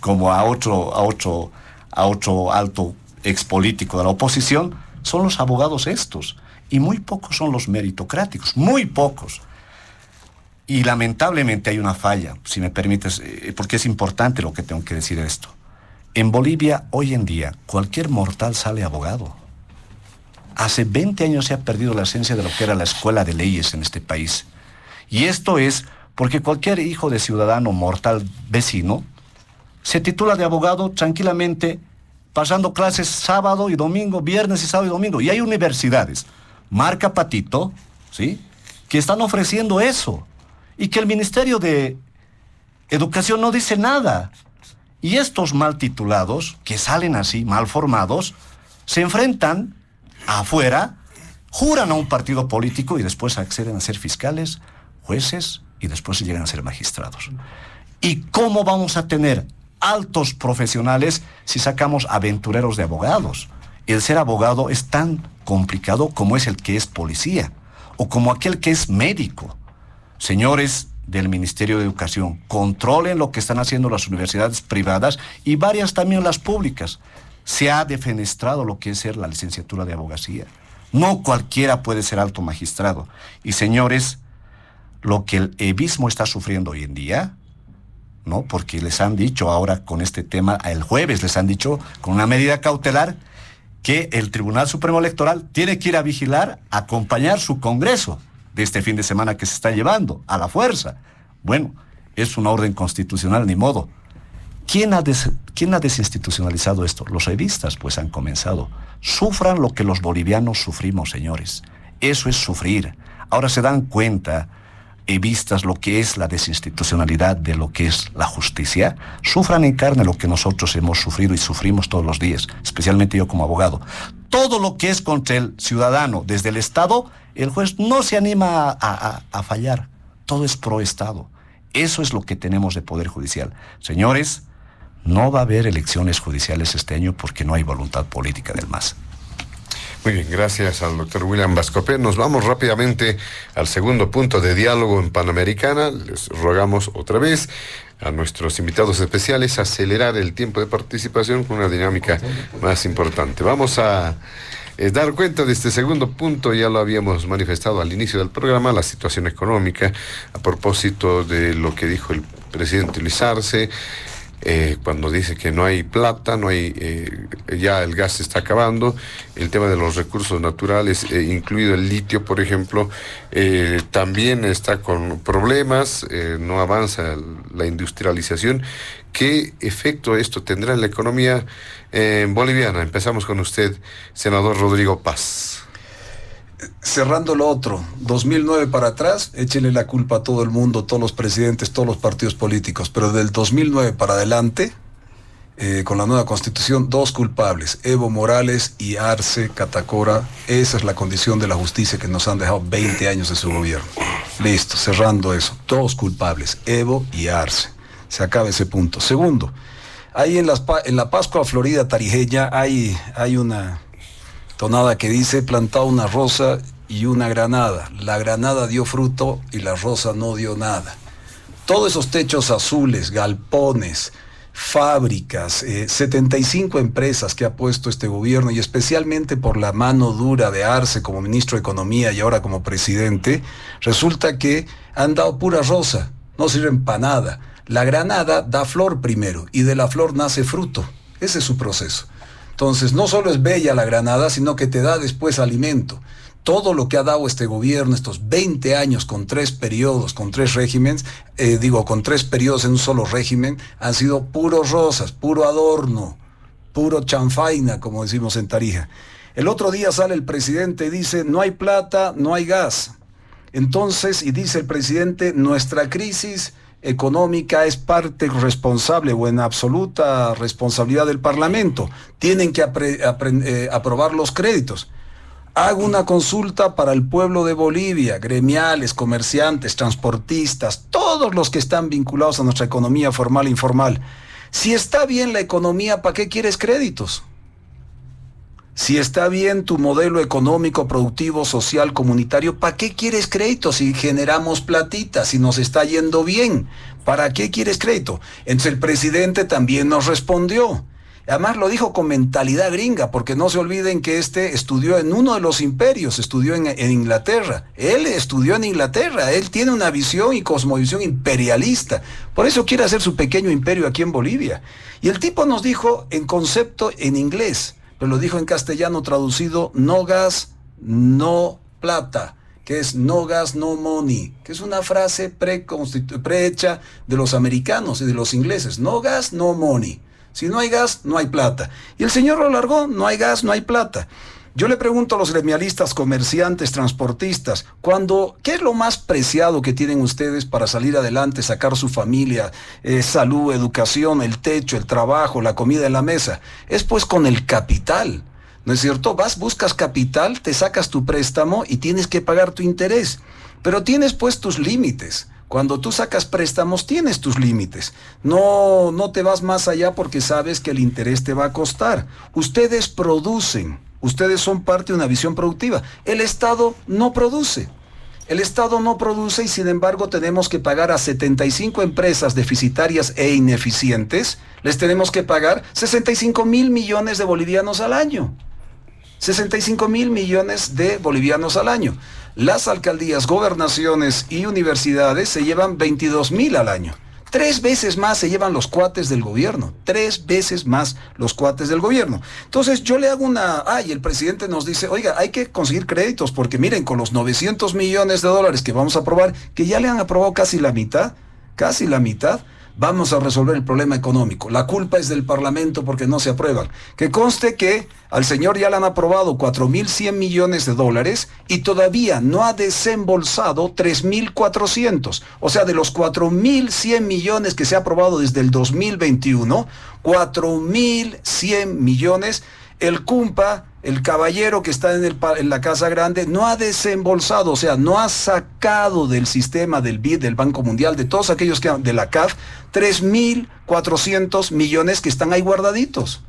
como a otro alto expolítico de la oposición. Son los abogados estos, y muy pocos son los meritocráticos, muy pocos. Y lamentablemente hay una falla, si me permites, porque es importante lo que tengo que decir esto. En Bolivia, hoy en día, cualquier mortal sale abogado. Hace 20 años se ha perdido la esencia de lo que era la escuela de leyes en este país. Y esto es porque cualquier hijo de ciudadano mortal vecino se titula de abogado tranquilamente, pasando clases sábado y domingo, viernes y sábado y domingo. Y hay universidades, marca Patito, ¿sí?, que están ofreciendo eso. Y que el Ministerio de Educación no dice nada. Y estos mal titulados, que salen así, mal formados, se enfrentan afuera, juran a un partido político y después acceden a ser fiscales, jueces y después llegan a ser magistrados. ¿Y cómo vamos a tener altos profesionales si sacamos aventureros de abogados? El ser abogado es tan complicado como es el que es policía o como aquel que es médico. Señores del Ministerio de Educación, controlen lo que están haciendo las universidades privadas y varias también las públicas. Se ha defenestrado lo que es ser la licenciatura de abogacía. No cualquiera puede ser alto magistrado. Y señores, lo que el evismo está sufriendo hoy en día, ¿no?, porque les han dicho ahora con este tema, el jueves les han dicho con una medida cautelar que el Tribunal Supremo Electoral tiene que ir a vigilar, acompañar su congreso de este fin de semana que se está llevando a la fuerza. Bueno, es una orden constitucional, ni modo. ¿Quién ha desinstitucionalizado esto? Los revistas, pues, han comenzado. Sufran lo que los bolivianos sufrimos, señores. Eso es sufrir. Ahora se dan cuenta, vistas lo que es la desinstitucionalidad de lo que es la justicia. Sufran en carne lo que nosotros hemos sufrido y sufrimos todos los días, especialmente yo como abogado. Todo lo que es contra el ciudadano desde el Estado, el juez no se anima a fallar. Todo es pro Estado. Eso es lo que tenemos de Poder Judicial. Señores, no va a haber elecciones judiciales este año porque no hay voluntad política del MAS. Muy bien, gracias al doctor William Bascopé. Nos vamos rápidamente al segundo punto de diálogo en Panamericana. Les rogamos otra vez a nuestros invitados especiales acelerar el tiempo de participación con una dinámica más importante. Vamos a dar cuenta de este segundo punto. Ya lo habíamos manifestado al inicio del programa, la situación económica, a propósito de lo que dijo el presidente Luis Arce, cuando dice que no hay plata, no hay, ya el gas se está acabando, el tema de los recursos naturales, incluido el litio, por ejemplo, también está con problemas, no avanza la industrialización. ¿Qué efecto esto tendrá en la economía boliviana? Empezamos con usted, senador Rodrigo Paz. Cerrando lo otro, 2009 para atrás, échenle la culpa a todo el mundo, todos los presidentes, todos los partidos políticos, pero del 2009 para adelante, con la nueva constitución, dos culpables, Evo Morales y Arce Catacora. Esa es la condición de la justicia que nos han dejado 20 años de su gobierno. Listo, cerrando eso, dos culpables, Evo y Arce. Se acaba ese punto. Segundo, ahí en la Pascua Florida tarijeña hay una tonada que dice: plantado una rosa y una granada. La granada dio fruto y la rosa no dio nada. Todos esos techos azules, galpones, fábricas, 75 empresas que ha puesto este gobierno, y especialmente por la mano dura de Arce como ministro de Economía y ahora como presidente, resulta que han dado pura rosa, no sirven para nada. La granada da flor primero y de la flor nace fruto. Ese es su proceso. Entonces, no solo es bella la granada, sino que te da después alimento. Todo lo que ha dado este gobierno, estos 20 años con 3 periodos, con 3 regímenes, con 3 periodos en un solo régimen, han sido puros rosas, puro adorno, puro chanfaina, como decimos en Tarija. El otro día sale el presidente y dice: no hay plata, no hay gas. Entonces, y dice el presidente, nuestra crisis económica es parte responsable o en absoluta responsabilidad del Parlamento. Tienen que aprobar los créditos. Hago una consulta para el pueblo de Bolivia, gremiales, comerciantes, transportistas, todos los que están vinculados a nuestra economía formal e informal. Si está bien la economía, ¿para qué quieres créditos? Si está bien tu modelo económico, productivo, social, comunitario, ¿para qué quieres crédito si generamos platita, si nos está yendo bien? ¿Para qué quieres crédito? Entonces el presidente también nos respondió. Además lo dijo con mentalidad gringa, porque no se olviden que estudió en uno de los imperios, estudió en Inglaterra. Él estudió en Inglaterra, él tiene una visión y cosmovisión imperialista. Por eso quiere hacer su pequeño imperio aquí en Bolivia. Y el tipo nos dijo en concepto en inglés, pero lo dijo en castellano traducido: no gas, no plata, que es no gas, no money, que es una frase prehecha de los americanos y de los ingleses. No gas, no money. Si no hay gas, no hay plata. Y el señor lo largó: no hay gas, no hay plata. Yo le pregunto a los gremialistas, comerciantes, transportistas, ¿qué es lo más preciado que tienen ustedes para salir adelante, sacar su familia, salud, educación, el techo, el trabajo, la comida en la mesa? Es pues con el capital, ¿no es cierto? Buscas capital, te sacas tu préstamo y tienes que pagar tu interés. Pero tienes pues tus límites. Cuando tú sacas préstamos tienes tus límites. No te vas más allá porque sabes que el interés te va a costar. Ustedes producen, ustedes son parte de una visión productiva. El Estado no produce. El Estado no produce y sin embargo tenemos que pagar a 75 empresas deficitarias e ineficientes. Les tenemos que pagar 65,000 millones de bolivianos al año. 65,000 millones de bolivianos al año. Las alcaldías, gobernaciones y universidades se llevan 22,000 al año. 3 veces más se llevan los cuates del gobierno. 3 veces más los cuates del gobierno. Entonces yo le hago y el presidente nos dice: oiga, hay que conseguir créditos porque miren, con los 900 millones de dólares que vamos a aprobar, que ya le han aprobado casi la mitad, vamos a resolver el problema económico. La culpa es del Parlamento porque no se aprueban. Que conste que al señor ya le han aprobado 4.100 millones de dólares y todavía no ha desembolsado 3.400. O sea, de los 4.100 millones que se ha aprobado desde el 2021, 4.100 millones, el CUMPA, el caballero que está en la Casa Grande, no ha desembolsado, o sea, no ha sacado del sistema del BID, del Banco Mundial, de todos aquellos de la CAF, 3.400 millones que están ahí guardaditos.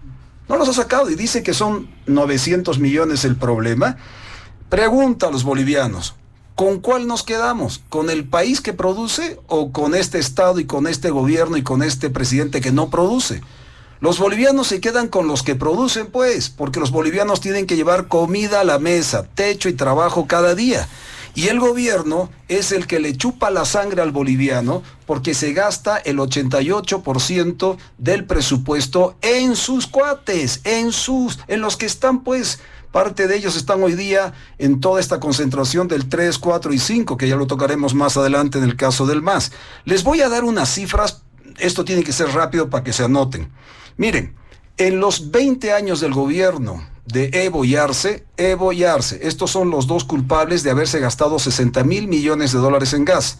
No los ha sacado y dice que son 900 millones el problema. Pregunta a los bolivianos: ¿con cuál nos quedamos? ¿Con el país que produce o con este Estado y con este gobierno y con este presidente que no produce? Los bolivianos se quedan con los que producen, pues, porque los bolivianos tienen que llevar comida a la mesa, techo y trabajo cada día. Y el gobierno es el que le chupa la sangre al boliviano porque se gasta el 88% del presupuesto en sus cuates, en los que están, pues, parte de ellos están hoy día en toda esta concentración del 3, 4 y 5, que ya lo tocaremos más adelante en el caso del MAS. Les voy a dar unas cifras, esto tiene que ser rápido para que se anoten. Miren, en los 20 años del gobierno de Evo y Arce, estos son los dos culpables de haberse gastado 60,000 millones de dólares en gas.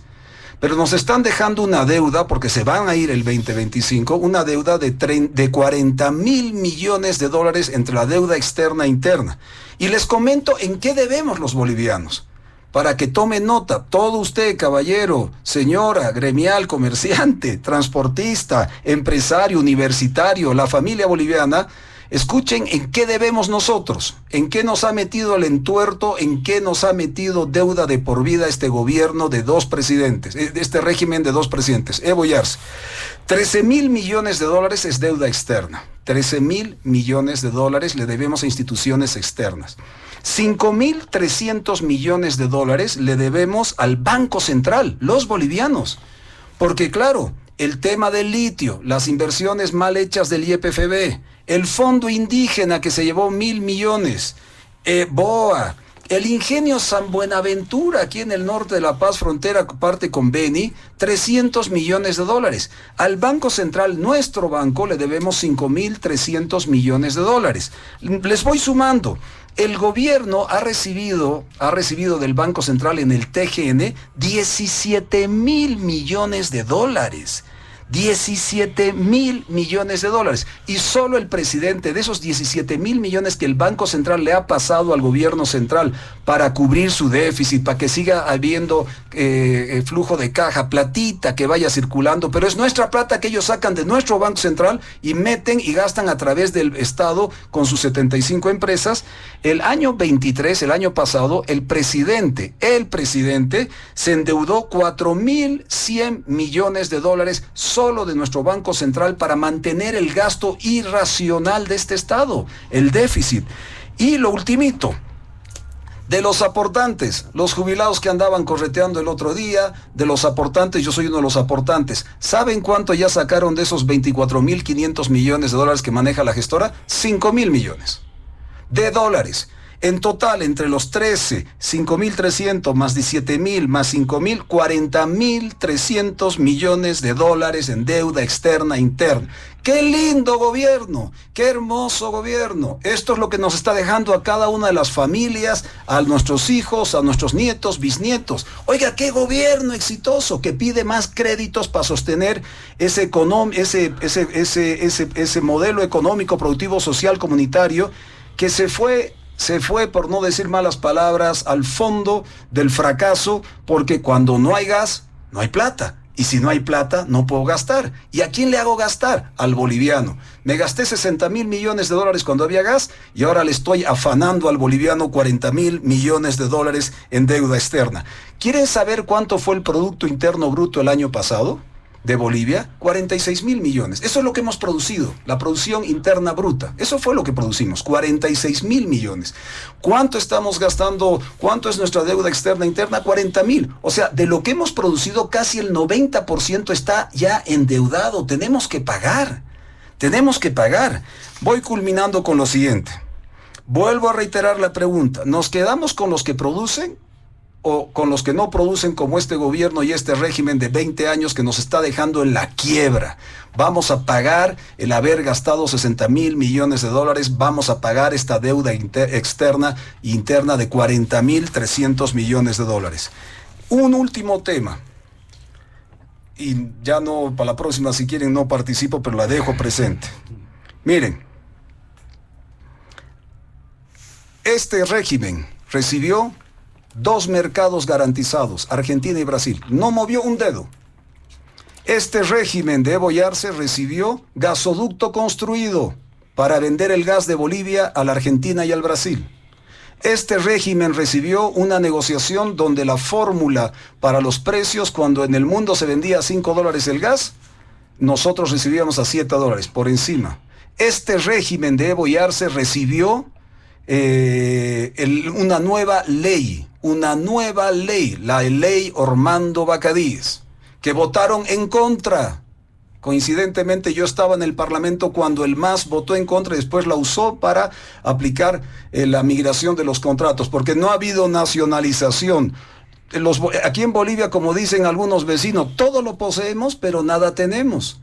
Pero nos están dejando una deuda, porque se van a ir el 2025, una deuda de 40,000 millones de dólares entre la deuda externa e interna. Y les comento en qué debemos los bolivianos. Para que tome nota, todo usted, caballero, señora, gremial, comerciante, transportista, empresario, universitario, la familia boliviana, escuchen en qué debemos nosotros, en qué nos ha metido el entuerto, en qué nos ha metido deuda de por vida este gobierno de 2 presidentes, este régimen de 2 presidentes, Evo y Arce. 13,000 millones de dólares es deuda externa, 13,000 millones de dólares le debemos a instituciones externas. 5,300 millones de dólares le debemos al Banco Central, los bolivianos. Porque claro, el tema del litio, las inversiones mal hechas del YPFB, el fondo indígena que se llevó 1,000 millones, BOA, El ingenio San Buenaventura, aquí en el norte de La Paz, frontera parte con Beni, 300 millones de dólares. Al Banco Central, nuestro banco, le debemos 5.300 millones de dólares. Les voy sumando. El gobierno ha recibido del Banco Central en el TGN 17.000 millones de dólares. 17.000 millones de dólares. Y solo el presidente de esos 17.000 millones que el Banco Central le ha pasado al gobierno central para cubrir su déficit, para que siga habiendo flujo de caja, platita que vaya circulando, pero es nuestra plata que ellos sacan de nuestro Banco Central y meten y gastan a través del Estado con sus 75 empresas. El año 23, el año pasado, el presidente se endeudó 4.100 millones de dólares solo de nuestro Banco Central para mantener el gasto irracional de este Estado, el déficit. Y lo ultimito, de los aportantes, los jubilados que andaban correteando el otro día, de los aportantes, yo soy uno de los aportantes. ¿Saben cuánto ya sacaron de esos 24.500 millones de dólares que maneja la gestora? 5.000 millones de dólares. En total, entre los 13, 5.300 más 17.000 más 5.000, 40.300 millones de dólares en deuda externa e interna. ¡Qué lindo gobierno! ¡Qué hermoso gobierno! Esto es lo que nos está dejando a cada una de las familias, a nuestros hijos, a nuestros nietos, bisnietos. Oiga, qué gobierno exitoso que pide más créditos para sostener ese modelo económico, productivo, social, comunitario, que se fue, por no decir malas palabras, al fondo del fracaso, porque cuando no hay gas, no hay plata. Y si no hay plata, no puedo gastar. ¿Y a quién le hago gastar? Al boliviano. Me gasté 60.000 millones de dólares cuando había gas y ahora le estoy afanando al boliviano 40.000 millones de dólares en deuda externa. ¿Quieren saber cuánto fue el Producto Interno Bruto el año pasado de Bolivia? 46.000 millones. Eso es lo que hemos producido, la producción interna bruta. Eso fue lo que producimos, 46.000 millones. ¿Cuánto estamos gastando? ¿Cuánto es nuestra deuda externa interna? 40.000. O sea, de lo que hemos producido, casi el 90% está ya endeudado. Tenemos que pagar. Voy culminando con lo siguiente. Vuelvo a reiterar la pregunta. ¿Nos quedamos con los que producen o con los que no producen, como este gobierno y este régimen de 20 años que nos está dejando en la quiebra? Vamos a pagar el haber gastado 60.000 millones de dólares, vamos a pagar esta deuda externa e interna de 40.300 millones de dólares. Un último tema, y ya no, para la próxima si quieren no participo, pero la dejo presente. Miren, este régimen recibió 2 mercados garantizados, Argentina y Brasil. No movió un dedo. Este régimen de Evo Arce recibió gasoducto construido para vender el gas de Bolivia a la Argentina y al Brasil. Este régimen recibió una negociación donde la fórmula para los precios, cuando en el mundo se vendía a $5 el gas, nosotros recibíamos a $7 por encima. Este régimen de Evo Arce recibió una nueva ley, la ley Ormando Bacadíes, que votaron en contra. Coincidentemente yo estaba en el Parlamento cuando el MAS votó en contra y después la usó para aplicar la migración de los contratos, porque no ha habido nacionalización. Aquí en Bolivia, como dicen algunos vecinos, todo lo poseemos, pero nada tenemos.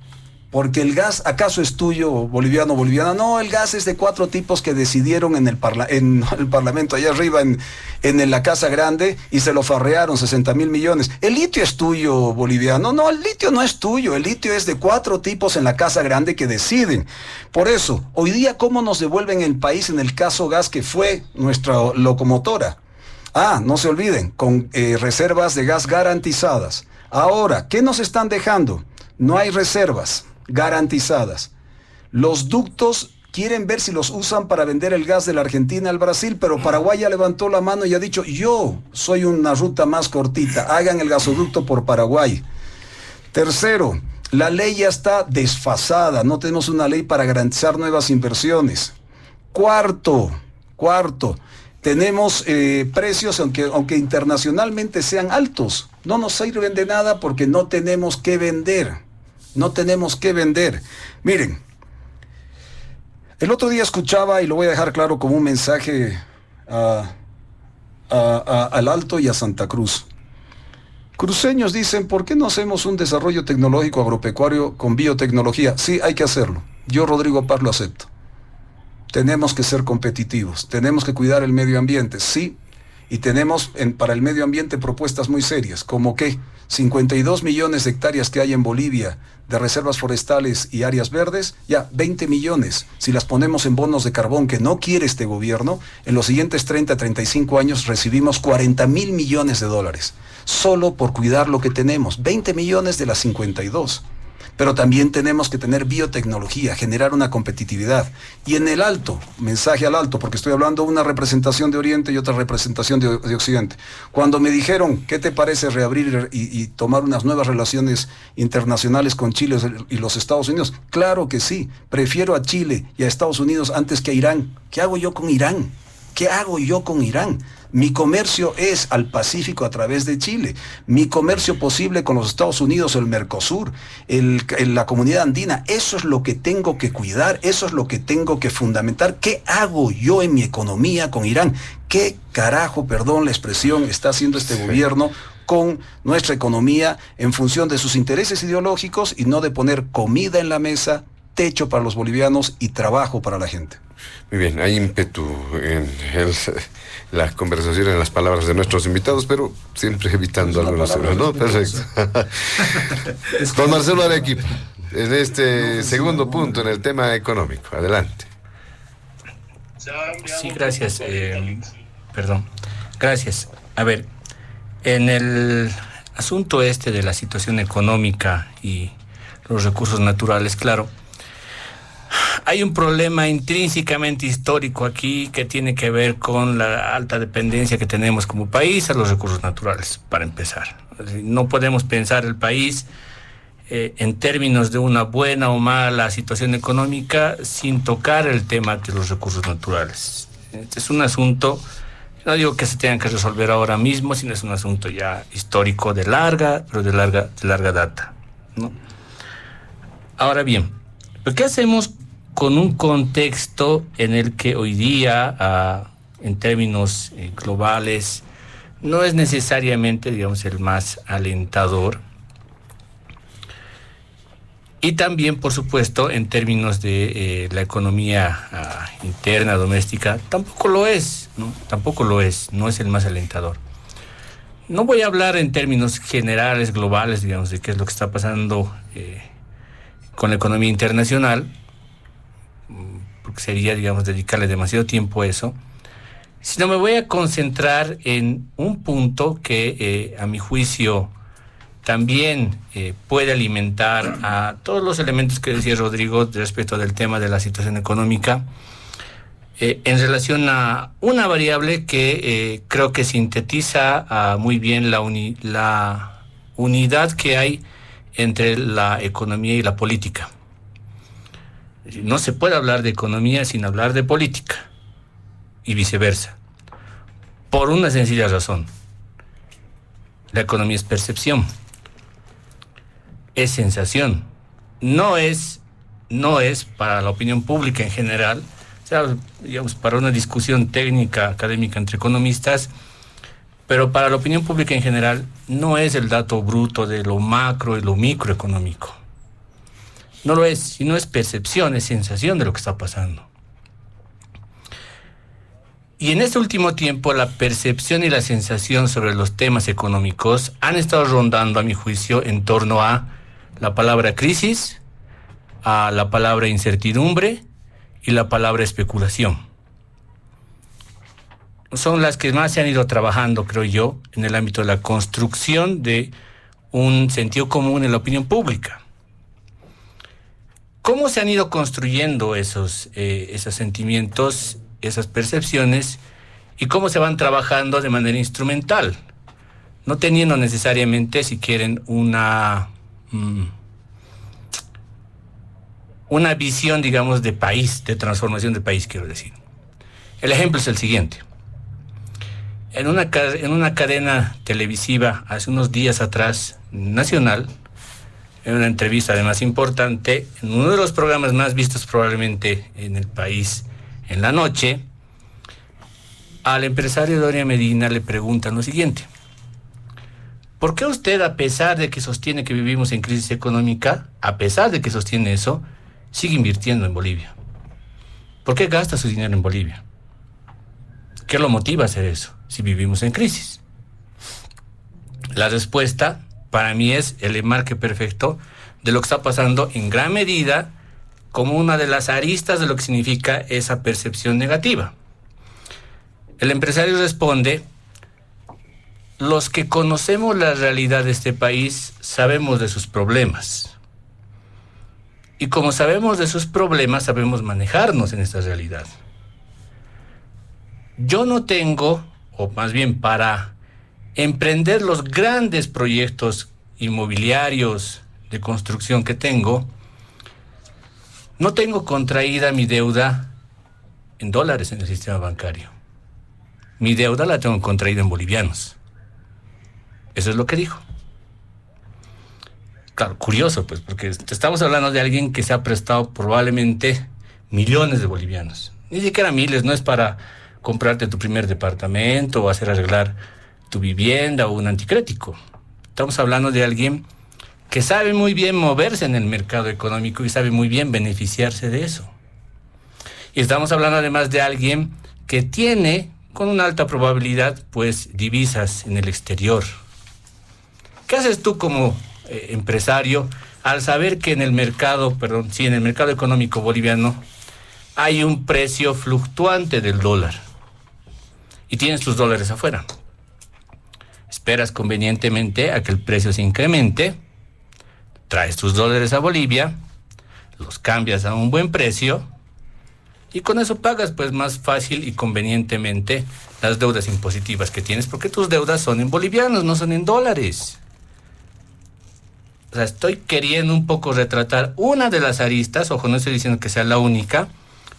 Porque el gas, ¿acaso es tuyo, boliviano, boliviana? No, el gas es de 4 tipos que decidieron en el Parlamento, allá arriba en la Casa Grande, y se lo farrearon 60.000 millones. ¿El litio es tuyo, boliviano? No, el litio no es tuyo, el litio es de 4 tipos en la Casa Grande que deciden. Por eso, hoy día, ¿cómo nos devuelven el país en el caso gas, que fue nuestra locomotora? No se olviden, con reservas de gas garantizadas. Ahora, ¿qué nos están dejando? No hay reservas garantizadas. Los ductos quieren ver si los usan para vender el gas de la Argentina al Brasil, pero Paraguay ya levantó la mano y ha dicho: yo soy una ruta más cortita, hagan el gasoducto por Paraguay. Tercero, la ley ya está desfasada, no tenemos una ley para garantizar nuevas inversiones. Cuarto, tenemos precios, aunque internacionalmente sean altos, no nos sirven de nada porque no tenemos que vender. Miren, el otro día escuchaba, y lo voy a dejar claro como un mensaje al Alto y a Santa Cruz. Cruceños dicen, ¿por qué no hacemos un desarrollo tecnológico agropecuario con biotecnología? Sí, hay que hacerlo. Yo, Rodrigo Paz, lo acepto. Tenemos que ser competitivos, tenemos que cuidar el medio ambiente, sí, y tenemos para el medio ambiente propuestas muy serias, como que 52 millones de hectáreas que hay en Bolivia de reservas forestales y áreas verdes, ya 20 millones, si las ponemos en bonos de carbón que no quiere este gobierno, en los siguientes 30, 35 años recibimos 40.000 millones de dólares, solo por cuidar lo que tenemos, 20 millones de las 52. Pero también tenemos que tener biotecnología, generar una competitividad. Y en el Alto, mensaje al Alto, porque estoy hablando de una representación de Oriente y otra representación de Occidente. Cuando me dijeron, ¿qué te parece reabrir y tomar unas nuevas relaciones internacionales con Chile y los Estados Unidos? Claro que sí, prefiero a Chile y a Estados Unidos antes que a Irán. ¿Qué hago yo con Irán? ¿Qué hago yo con Irán? Mi comercio es al Pacífico a través de Chile. Mi comercio posible con los Estados Unidos, el Mercosur, la comunidad andina. Eso es lo que tengo que cuidar, eso es lo que tengo que fundamentar. ¿Qué hago yo en mi economía con Irán? ¿Qué carajo, perdón la expresión, está haciendo este gobierno con nuestra economía en función de sus intereses ideológicos y no de poner comida en la mesa, techo para los bolivianos y trabajo para la gente? Muy bien, hay ímpetu en la conversación, en las palabras de nuestros invitados, pero siempre evitando algunos temas, ¿no? Perfecto. Don Marcelo Arequipa, en este segundo punto, en el tema económico. Adelante. Sí, gracias. Perdón. Gracias. A ver, en el asunto de la situación económica y los recursos naturales, claro, hay un problema intrínsecamente histórico aquí que tiene que ver con la alta dependencia que tenemos como país a los recursos naturales, para empezar. No podemos pensar el país en términos de una buena o mala situación económica sin tocar el tema de los recursos naturales. Este es un asunto, no digo que se tenga que resolver ahora mismo, sino es un asunto ya histórico de larga data, ¿no? Ahora bien, ¿qué hacemos con un contexto en el que hoy día, en términos globales, no es necesariamente, digamos, el más alentador? Y también, por supuesto, en términos de la economía interna, doméstica, tampoco lo es, ¿no? Tampoco lo es, no es el más alentador. No voy a hablar en términos generales, globales, digamos, de qué es lo que está pasando con la economía internacional, porque sería, digamos, dedicarle demasiado tiempo a eso, sino me voy a concentrar en un punto que, a mi juicio, también puede alimentar a todos los elementos que decía Rodrigo respecto del tema de la situación económica, en relación a una variable que creo que sintetiza muy bien la unidad que hay entre la economía y la política. No se puede hablar de economía sin hablar de política, y viceversa, por una sencilla razón: la economía es percepción, es sensación, no es para la opinión pública en general, o sea, digamos, para una discusión técnica, académica entre economistas, pero para la opinión pública en general no es el dato bruto de lo macro y lo microeconómico. No lo es, sino es percepción, es sensación de lo que está pasando. Y en este último tiempo, la percepción y la sensación sobre los temas económicos han estado rondando, a mi juicio, en torno a la palabra crisis, a la palabra incertidumbre y la palabra especulación. Son las que más se han ido trabajando, creo yo, en el ámbito de la construcción de un sentido común en la opinión pública. ¿Cómo se han ido construyendo esos sentimientos, esas percepciones, y cómo se van trabajando de manera instrumental? No teniendo necesariamente, si quieren, una visión, digamos, de país, de transformación de país, quiero decir. El ejemplo es el siguiente. En una cadena televisiva, hace unos días atrás, nacional, en una entrevista además importante, en uno de los programas más vistos probablemente en el país en la noche, al empresario Doria Medina le preguntan lo siguiente: ¿por qué usted, a pesar de que sostiene que vivimos en crisis económica, a pesar de que sostiene eso, sigue invirtiendo en Bolivia? ¿Por qué gasta su dinero en Bolivia? ¿Qué lo motiva a hacer eso si vivimos en crisis? La respuesta para mí es el enmarque perfecto de lo que está pasando en gran medida como una de las aristas de lo que significa esa percepción negativa. El empresario responde: los que conocemos la realidad de este país sabemos de sus problemas. Y como sabemos de sus problemas, sabemos manejarnos en esta realidad. Yo no tengo, o más bien para emprender los grandes proyectos inmobiliarios de construcción que tengo, no tengo contraída mi deuda en dólares en el sistema bancario. Mi deuda la tengo contraída en bolivianos. Eso es lo que dijo. Claro, curioso, pues, porque estamos hablando de alguien que se ha prestado probablemente millones de bolivianos. Ni siquiera miles, no es para comprarte tu primer departamento o hacer arreglar tu vivienda o un anticrético. Estamos hablando de alguien que sabe muy bien moverse en el mercado económico y sabe muy bien beneficiarse de eso. Y estamos hablando además de alguien que tiene, con una alta probabilidad, pues, divisas en el exterior. ¿Qué haces tú como empresario al saber que en el mercado económico boliviano hay un precio fluctuante del dólar y tienes tus dólares afuera? Esperas convenientemente a que el precio se incremente, traes tus dólares a Bolivia, los cambias a un buen precio y con eso pagas, pues, más fácil y convenientemente las deudas impositivas que tienes, porque tus deudas son en bolivianos, no son en dólares. O sea, estoy queriendo un poco retratar una de las aristas, ojo, no estoy diciendo que sea la única,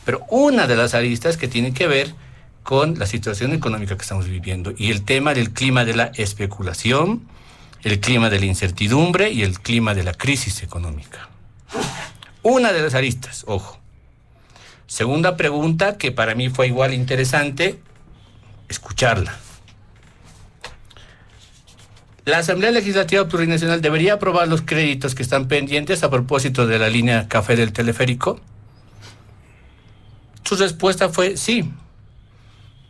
pero una de las aristas que tiene que ver con la situación económica que estamos viviendo y el tema del clima de la especulación, el clima de la incertidumbre y el clima de la crisis económica. Una de las aristas, ojo. Segunda pregunta, que para mí fue igual interesante escucharla. La Asamblea Legislativa Plurinacional debería aprobar los créditos que están pendientes a propósito de la línea Café del teleférico. Su respuesta fue sí,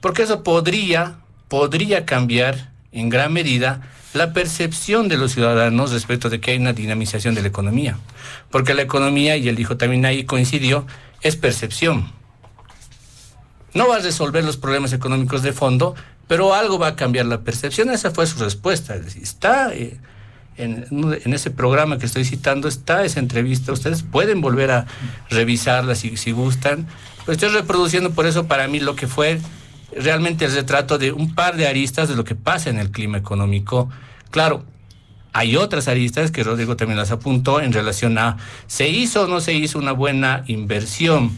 porque eso podría cambiar en gran medida la percepción de los ciudadanos respecto de que hay una dinamización de la economía. Porque la economía, y él dijo también ahí, coincidió, es percepción. No va a resolver los problemas económicos de fondo, pero algo va a cambiar la percepción. Esa fue su respuesta. Es decir, está en ese programa que estoy citando, está esa entrevista. Ustedes pueden volver a revisarla si gustan. Pero estoy reproduciendo por eso para mí lo que fue realmente el retrato de un par de aristas de lo que pasa en el clima económico. Claro, hay otras aristas que Rodrigo también las apuntó en relación a ¿se hizo o no se hizo una buena inversión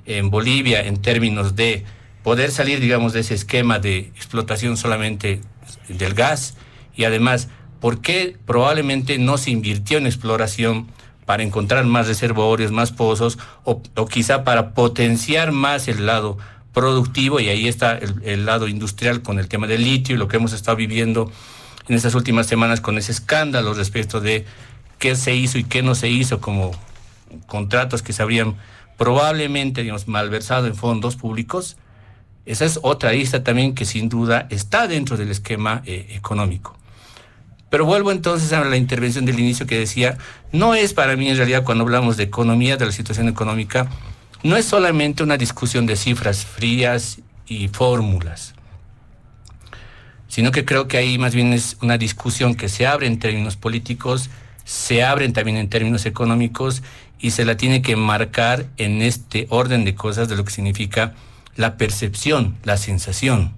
en Bolivia en términos de poder salir, digamos, de ese esquema de explotación solamente del gas? Y además, ¿por qué probablemente no se invirtió en exploración para encontrar más reservorios, más pozos, o quizá para potenciar más el lado productivo? Y ahí está el lado industrial con el tema del litio y lo que hemos estado viviendo en estas últimas semanas con ese escándalo respecto de qué se hizo y qué no se hizo, como contratos que se habrían probablemente, digamos, malversado en fondos públicos. Esa es otra arista también que sin duda está dentro del esquema económico. Pero vuelvo entonces a la intervención del inicio que decía, no es para mí en realidad cuando hablamos de economía, de la situación económica, no es solamente una discusión de cifras frías y fórmulas, sino que creo que ahí más bien es una discusión que se abre en términos políticos, se abren también en términos económicos y se la tiene que marcar en este orden de cosas de lo que significa la percepción, la sensación.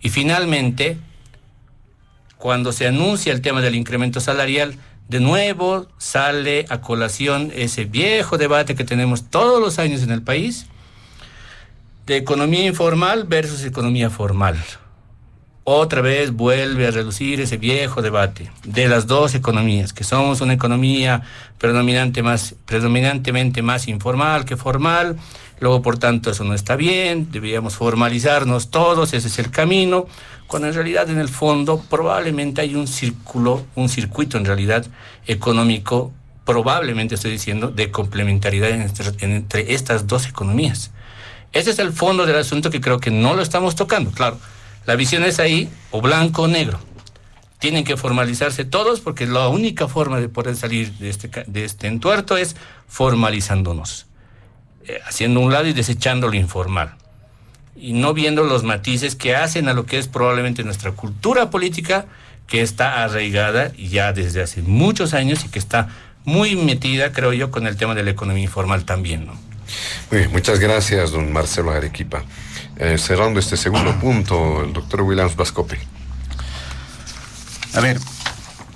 Y finalmente, cuando se anuncia el tema del incremento salarial, de nuevo sale a colación ese viejo debate que tenemos todos los años en el país, de economía informal versus economía formal. otra vez vuelve a reducir ese viejo debate de las dos economías, que somos una economía predominantemente más informal que formal. Luego, por tanto, eso no está bien, deberíamos formalizarnos todos, ese es el camino, cuando en realidad, en el fondo, probablemente hay un circuito en realidad económico, probablemente estoy diciendo, de complementariedad entre estas dos economías. Ese es el fondo del asunto que creo que no lo estamos tocando. Claro, la visión es ahí, o blanco o negro. Tienen que formalizarse todos, porque la única forma de poder salir de este entuerto es formalizándonos. Haciendo un lado y desechando lo informal, y no viendo los matices que hacen a lo que es probablemente nuestra cultura política, que está arraigada ya desde hace muchos años y que está muy metida, creo yo, con el tema de la economía informal también, ¿no? Muy bien, muchas gracias, don Marcelo Arequipa. Cerrando este segundo punto, el doctor Williams Bascope. A ver,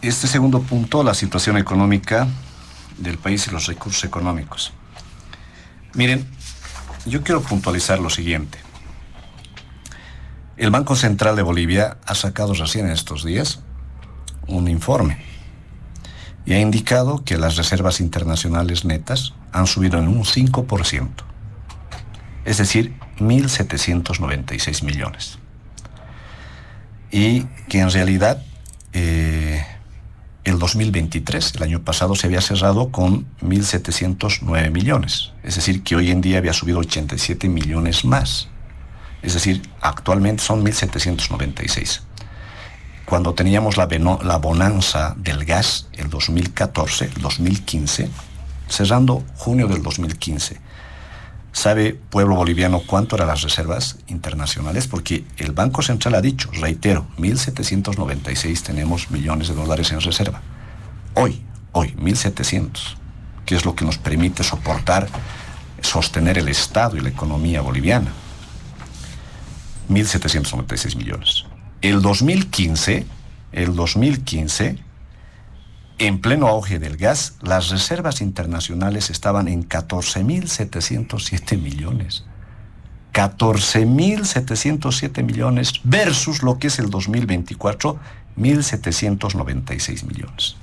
este segundo punto, la situación económica del país y los recursos económicos. Miren, yo quiero puntualizar lo siguiente. El Banco Central de Bolivia ha sacado recién en estos días un informe y ha indicado que las reservas internacionales netas han subido en un 5%, es decir, 1.796 millones. Y que en realidad el 2023, el año pasado, se había cerrado con 1.709 millones. Es decir, que hoy en día había subido 87 millones más. Es decir, actualmente son 1.796. Cuando teníamos la bonanza del gas, el 2014, el 2015, cerrando junio del 2015, ¿sabe, pueblo boliviano, cuánto eran las reservas internacionales? Porque el Banco Central ha dicho, reitero, 1.796 tenemos millones de dólares en reserva. Hoy, 1.700, que es lo que nos permite sostener el Estado y la economía boliviana. 1.796 millones. El 2015, en pleno auge del gas, las reservas internacionales estaban en 14.707 millones. 14.707 millones versus lo que es el 2024, 1.796 millones.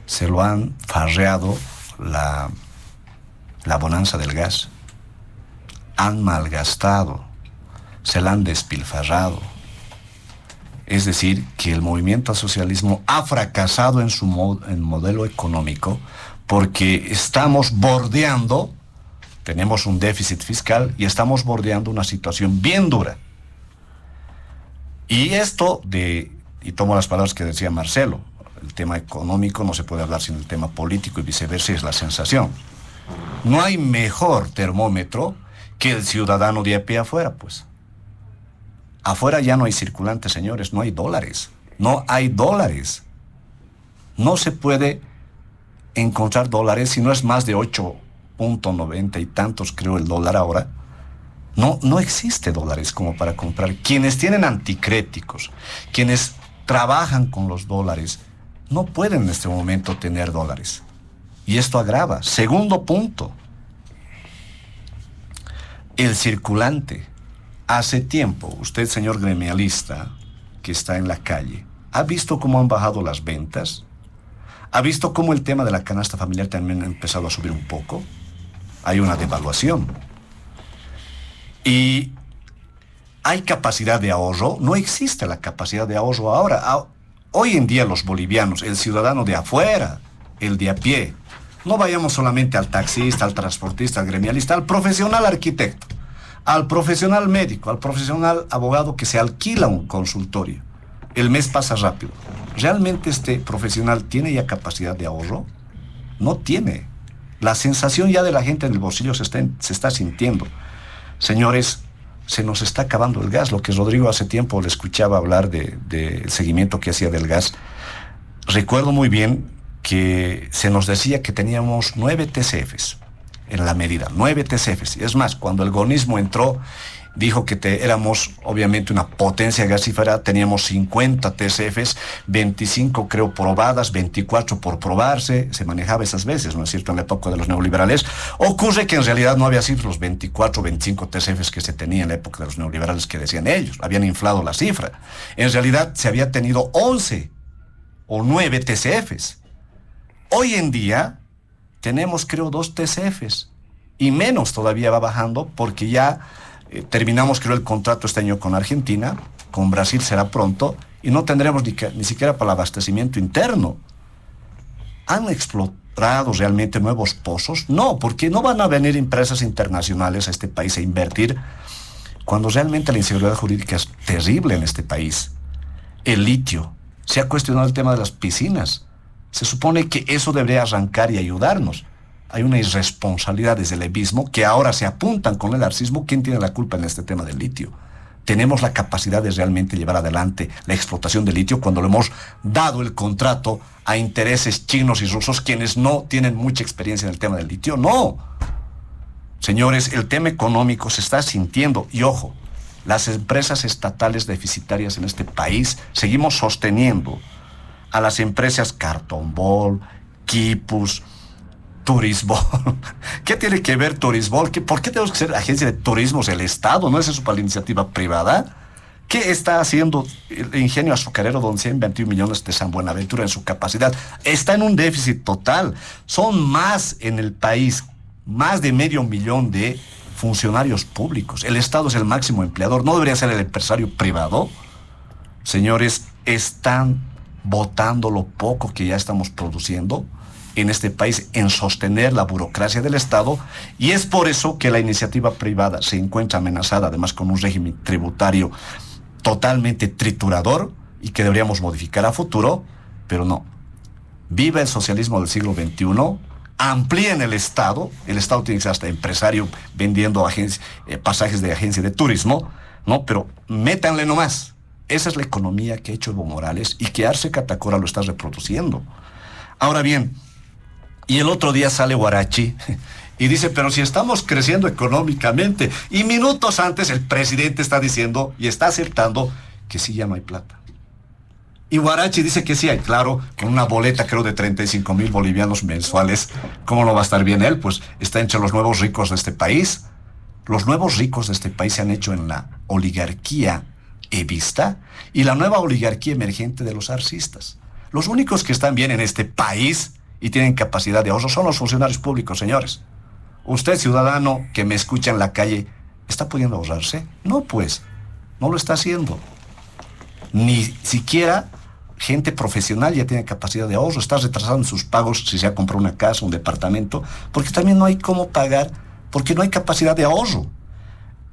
Se lo han farreado la bonanza del gas. Han malgastado, se la han despilfarrado. Es decir, que el movimiento al socialismo ha fracasado en su modelo económico, porque estamos bordeando, tenemos un déficit fiscal y estamos bordeando una situación bien dura. Y y tomo las palabras que decía Marcelo, el tema económico no se puede hablar sin el tema político y viceversa, es la sensación. No hay mejor termómetro que el ciudadano de a pie afuera, pues. Afuera ya no hay circulantes, señores, no hay dólares. No hay dólares. No se puede encontrar dólares si no es más de 8.90 y tantos, creo, el dólar ahora. No existe dólares como para comprar. Quienes tienen anticréticos, quienes trabajan con los dólares, no pueden en este momento tener dólares. Y esto agrava. Segundo punto, el circulante. Hace tiempo, usted, señor gremialista, que está en la calle, ¿ha visto cómo han bajado las ventas? ¿Ha visto cómo el tema de la canasta familiar también ha empezado a subir un poco? Hay una devaluación. ¿Y hay capacidad de ahorro? No existe la capacidad de ahorro ahora. Hoy en día los bolivianos, el ciudadano de afuera, el de a pie, no vayamos solamente al taxista, al transportista, al gremialista, al profesional arquitecto, al profesional médico, al profesional abogado que se alquila un consultorio. El mes pasa rápido. ¿Realmente este profesional tiene ya capacidad de ahorro? No tiene. La sensación ya de la gente en el bolsillo se está sintiendo. Señores, se nos está acabando el gas. Lo que Rodrigo hace tiempo le escuchaba hablar del seguimiento que hacía del gas. Recuerdo muy bien que se nos decía que teníamos 9 TCFs en la medida, 9 TCFs. Es más, cuando el gonismo entró dijo que éramos obviamente una potencia gasífera, teníamos 50 TCFs, 25 creo probadas, 24 por probarse, se manejaba esas veces, ¿no es cierto?, en la época de los neoliberales. Ocurre que en realidad no había sido los 24 o 25 TCFs que se tenía en la época de los neoliberales que decían ellos, habían inflado la cifra. En realidad se había tenido 11 o 9 TCFs. Hoy en día tenemos creo 2 TCFs y menos todavía va bajando porque ya terminamos creo el contrato este año con Argentina, con Brasil será pronto y no tendremos ni siquiera para el abastecimiento interno. ¿Han explorado realmente nuevos pozos? No, porque no van a venir empresas internacionales a este país a invertir cuando realmente la inseguridad jurídica es terrible en este país. El litio, se ha cuestionado el tema de las piscinas. Se supone que eso debería arrancar y ayudarnos. Hay una irresponsabilidad desde el levismo que ahora se apuntan con el arcismo. ¿Quién tiene la culpa en este tema del litio? Tenemos la capacidad de realmente llevar adelante la explotación del litio cuando le hemos dado el contrato a intereses chinos y rusos quienes no tienen mucha experiencia en el tema del litio. No. Señores, el tema económico se está sintiendo. Y ojo, las empresas estatales deficitarias en este país seguimos sosteniendo a las empresas Carton Ball, Quipus, Turismo. ¿Qué tiene que ver Turismo? ¿Por qué tenemos que ser agencia de turismos del Estado? ¿No es eso para la iniciativa privada? ¿Qué está haciendo el ingenio azucarero donde se han 21 millones de San Buenaventura en su capacidad? Está en un déficit total. Son más en el país, más de 500,000 de funcionarios públicos. El Estado es el máximo empleador. ¿No debería ser el empresario privado? Señores, están votando lo poco que ya estamos produciendo en este país en sostener la burocracia del Estado, y es por eso que la iniciativa privada se encuentra amenazada, además con un régimen tributario totalmente triturador y que deberíamos modificar a futuro, pero no. Viva el socialismo del siglo XXI, amplíen el Estado tiene que ser hasta empresario vendiendo pasajes de agencia de turismo, ¿no? Pero métanle nomás. Esa es la economía que ha hecho Evo Morales y que Arce Catacora lo está reproduciendo. Ahora bien, y el otro día sale Huarachi y dice, pero si estamos creciendo económicamente, y minutos antes el presidente está diciendo y está acertando que sí ya no hay plata. Y Huarachi dice que sí hay, claro, con una boleta creo de 35,000 bolivianos mensuales. ¿Cómo no va a estar bien él? Pues está entre los nuevos ricos de este país. Los nuevos ricos de este país se han hecho en la oligarquía evista y la nueva oligarquía emergente de los arcistas. Los únicos que están bien en este país y tienen capacidad de ahorro son los funcionarios públicos, señores. Usted, ciudadano que me escucha en la calle, ¿está pudiendo ahorrarse? No, pues, no lo está haciendo. Ni siquiera gente profesional ya tiene capacidad de ahorro, está retrasando sus pagos si se ha comprado una casa, un departamento, porque también no hay cómo pagar, porque no hay capacidad de ahorro.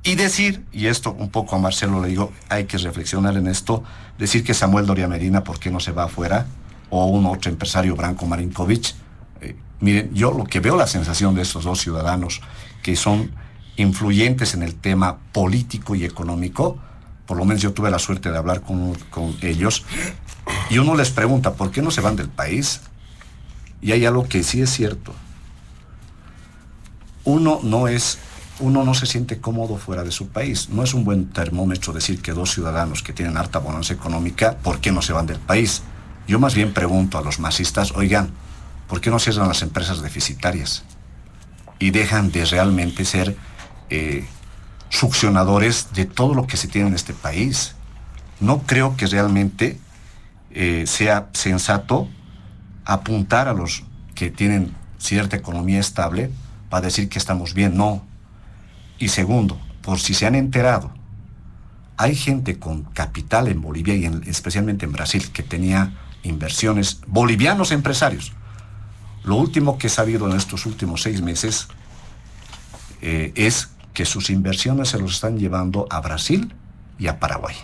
Y decir, y esto un poco a Marcelo le digo, hay que reflexionar en esto, decir que Samuel Doria Medina, ¿por qué no se va afuera? O un otro empresario, Branko Marinkovic. Miren, yo lo que veo la sensación de estos dos ciudadanos que son influyentes en el tema político y económico, por lo menos yo tuve la suerte de hablar con ellos, y uno les pregunta, ¿por qué no se van del país? Y hay algo que sí es cierto. Uno no se siente cómodo fuera de su país. No es un buen termómetro decir que dos ciudadanos que tienen harta bonanza económica, ¿por qué no se van del país? Yo más bien pregunto a los masistas, oigan, ¿por qué no cierran las empresas deficitarias? Y dejan de realmente ser succionadores de todo lo que se tiene en este país. No creo que realmente sea sensato apuntar a los que tienen cierta economía estable para decir que estamos bien, no. Y segundo, por si se han enterado, hay gente con capital en Bolivia y especialmente en Brasil que tenía inversiones, bolivianos empresarios. Lo último que he sabido en estos últimos 6 meses es que sus inversiones se los están llevando a Brasil y a Paraguay.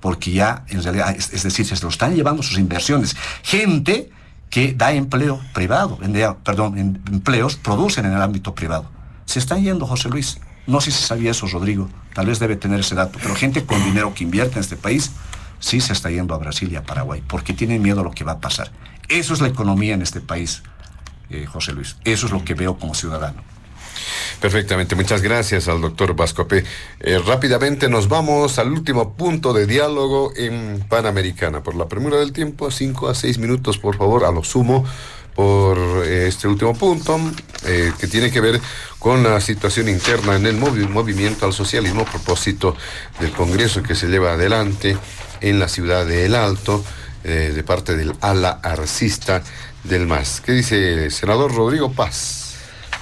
Porque ya, en realidad, es decir, se los están llevando sus inversiones. Gente que da empleo privado, empleos producen en el ámbito privado. Se están yendo, José Luis. No sé si sabía eso, Rodrigo. Tal vez debe tener ese dato. Pero gente con dinero que invierte en este país sí se está yendo a Brasil y a Paraguay porque tienen miedo a lo que va a pasar. Eso es la economía en este país, José Luis. Eso es lo que veo como ciudadano. Perfectamente, muchas gracias al doctor Bascopé. Rápidamente nos vamos al último punto de diálogo en Panamericana. Por la premura del tiempo, 5 a 6 minutos, por favor, a lo sumo, por este último punto, que tiene que ver con la situación interna en el movimiento al socialismo a propósito del Congreso que se lleva adelante en la ciudad de El Alto, de parte del ala arcista del MAS. ¿Qué dice el senador Rodrigo Paz?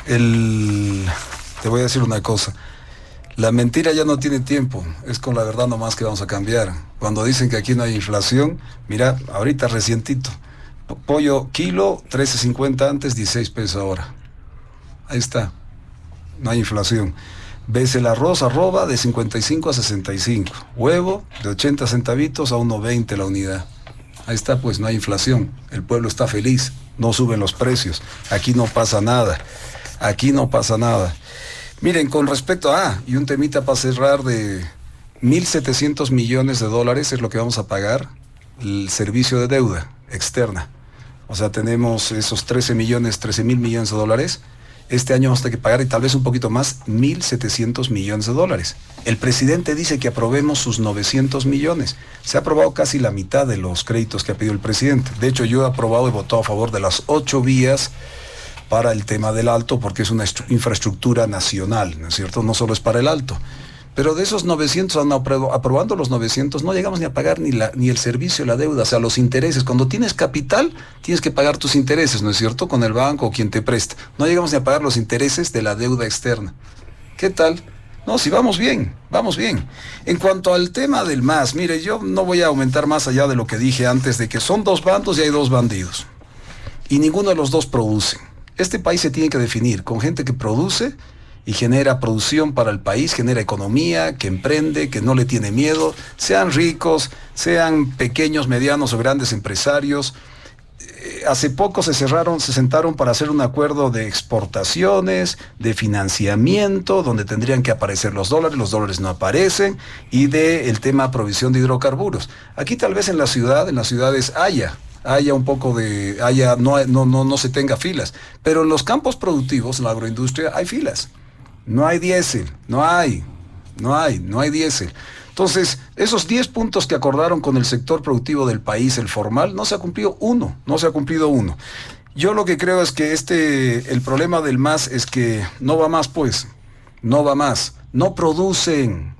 Te voy a decir una cosa. La mentira ya no tiene tiempo. Es con la verdad nomás que vamos a cambiar. Cuando dicen que aquí no hay inflación, mira, ahorita recientito. Pollo kilo, 13.50 antes, 16 pesos ahora. Ahí está. No hay inflación. Ves el arroz arroba de 55 a 65. Huevo de 80 centavitos a 1.20 la unidad. Ahí está, pues no hay inflación. El pueblo está feliz. No suben los precios. Aquí no pasa nada. Aquí no pasa nada. Miren, con respecto y un temita para cerrar de 1.700 millones de dólares es lo que vamos a pagar el servicio de deuda externa. O sea, tenemos esos 13 mil millones de dólares. Este año vamos a tener que pagar, y tal vez un poquito más, 1.700 millones de dólares. El presidente dice que aprobemos sus 900 millones. Se ha aprobado casi la mitad de los créditos que ha pedido el presidente. De hecho, yo he aprobado y votado a favor de las 8 vías para el tema del Alto, porque es una infraestructura nacional, ¿no es cierto? No solo es para el Alto. Pero de esos 900, aprobando los 900, no llegamos ni a pagar ni el servicio, la deuda, o sea, los intereses. Cuando tienes capital, tienes que pagar tus intereses, ¿no es cierto? Con el banco o quien te presta. No llegamos ni a pagar los intereses de la deuda externa. ¿Qué tal? No, si vamos bien, vamos bien. En cuanto al tema del MAS, mire, yo no voy a aumentar más allá de lo que dije antes, de que son dos bandos y hay dos bandidos. Y ninguno de los dos produce. Este país se tiene que definir con gente que produce y genera producción para el país, genera economía, que emprende, que no le tiene miedo, sean ricos, sean pequeños, medianos o grandes empresarios. Hace poco se sentaron para hacer un acuerdo de exportaciones, de financiamiento, donde tendrían que aparecer los dólares no aparecen, y del tema provisión de hidrocarburos. Aquí tal vez en las ciudades haya un poco de, no se tenga filas, pero en los campos productivos, en la agroindustria, hay filas. No hay diésel, no hay diésel. Entonces, esos 10 puntos que acordaron con el sector productivo del país, el formal, no se ha cumplido uno. Yo lo que creo es que el problema del MAS es que no va más, pues, no va más. No producen,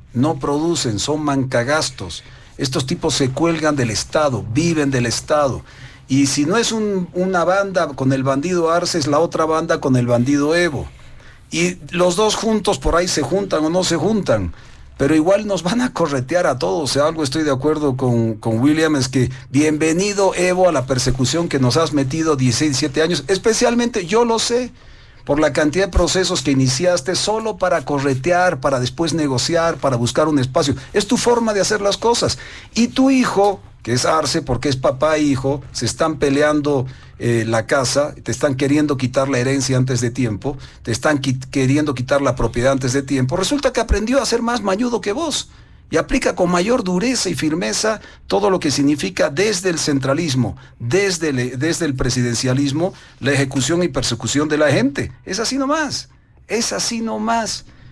son mancagastos. Estos tipos se cuelgan del Estado, viven del Estado. Y si no es una banda con el bandido Arce, es la otra banda con el bandido Evo. Y los dos juntos por ahí se juntan o no se juntan, pero igual nos van a corretear a todos. O sea, algo estoy de acuerdo con William, es que bienvenido, Evo, a la persecución que nos has metido 16, 17 años, especialmente, yo lo sé, por la cantidad de procesos que iniciaste solo para corretear, para después negociar, para buscar un espacio. Es tu forma de hacer las cosas. Y tu hijo, que es Arce, porque es papá e hijo, se están peleando la casa, te están queriendo quitar la herencia antes de tiempo, te están queriendo quitar la propiedad antes de tiempo. Resulta que aprendió a ser más mañudo que vos y aplica con mayor dureza y firmeza todo lo que significa desde el centralismo, desde el presidencialismo, la ejecución y persecución de la gente. Es así nomás,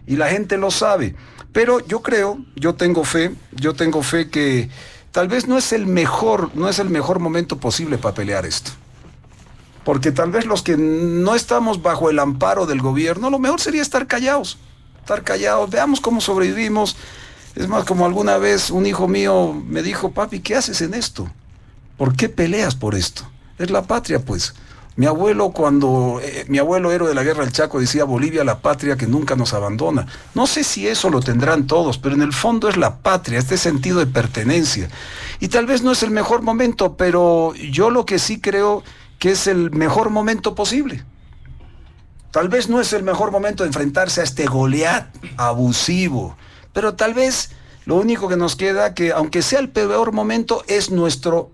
y la gente lo sabe. Pero yo tengo fe que tal vez no es el mejor momento posible para pelear esto. Porque tal vez los que no estamos bajo el amparo del gobierno, lo mejor sería estar callados, veamos cómo sobrevivimos. Es más, como alguna vez un hijo mío me dijo: papi, ¿qué haces en esto? ¿Por qué peleas por esto? Es la patria, pues. Mi abuelo, héroe de la guerra del Chaco, decía: Bolivia, la patria que nunca nos abandona. No sé si eso lo tendrán todos, pero en el fondo es la patria, este sentido de pertenencia. Y tal vez no es el mejor momento, pero yo lo que sí creo que es el mejor momento posible. Tal vez no es el mejor momento de enfrentarse a este Goliat abusivo, pero tal vez lo único que nos queda, que aunque sea el peor momento, es nuestro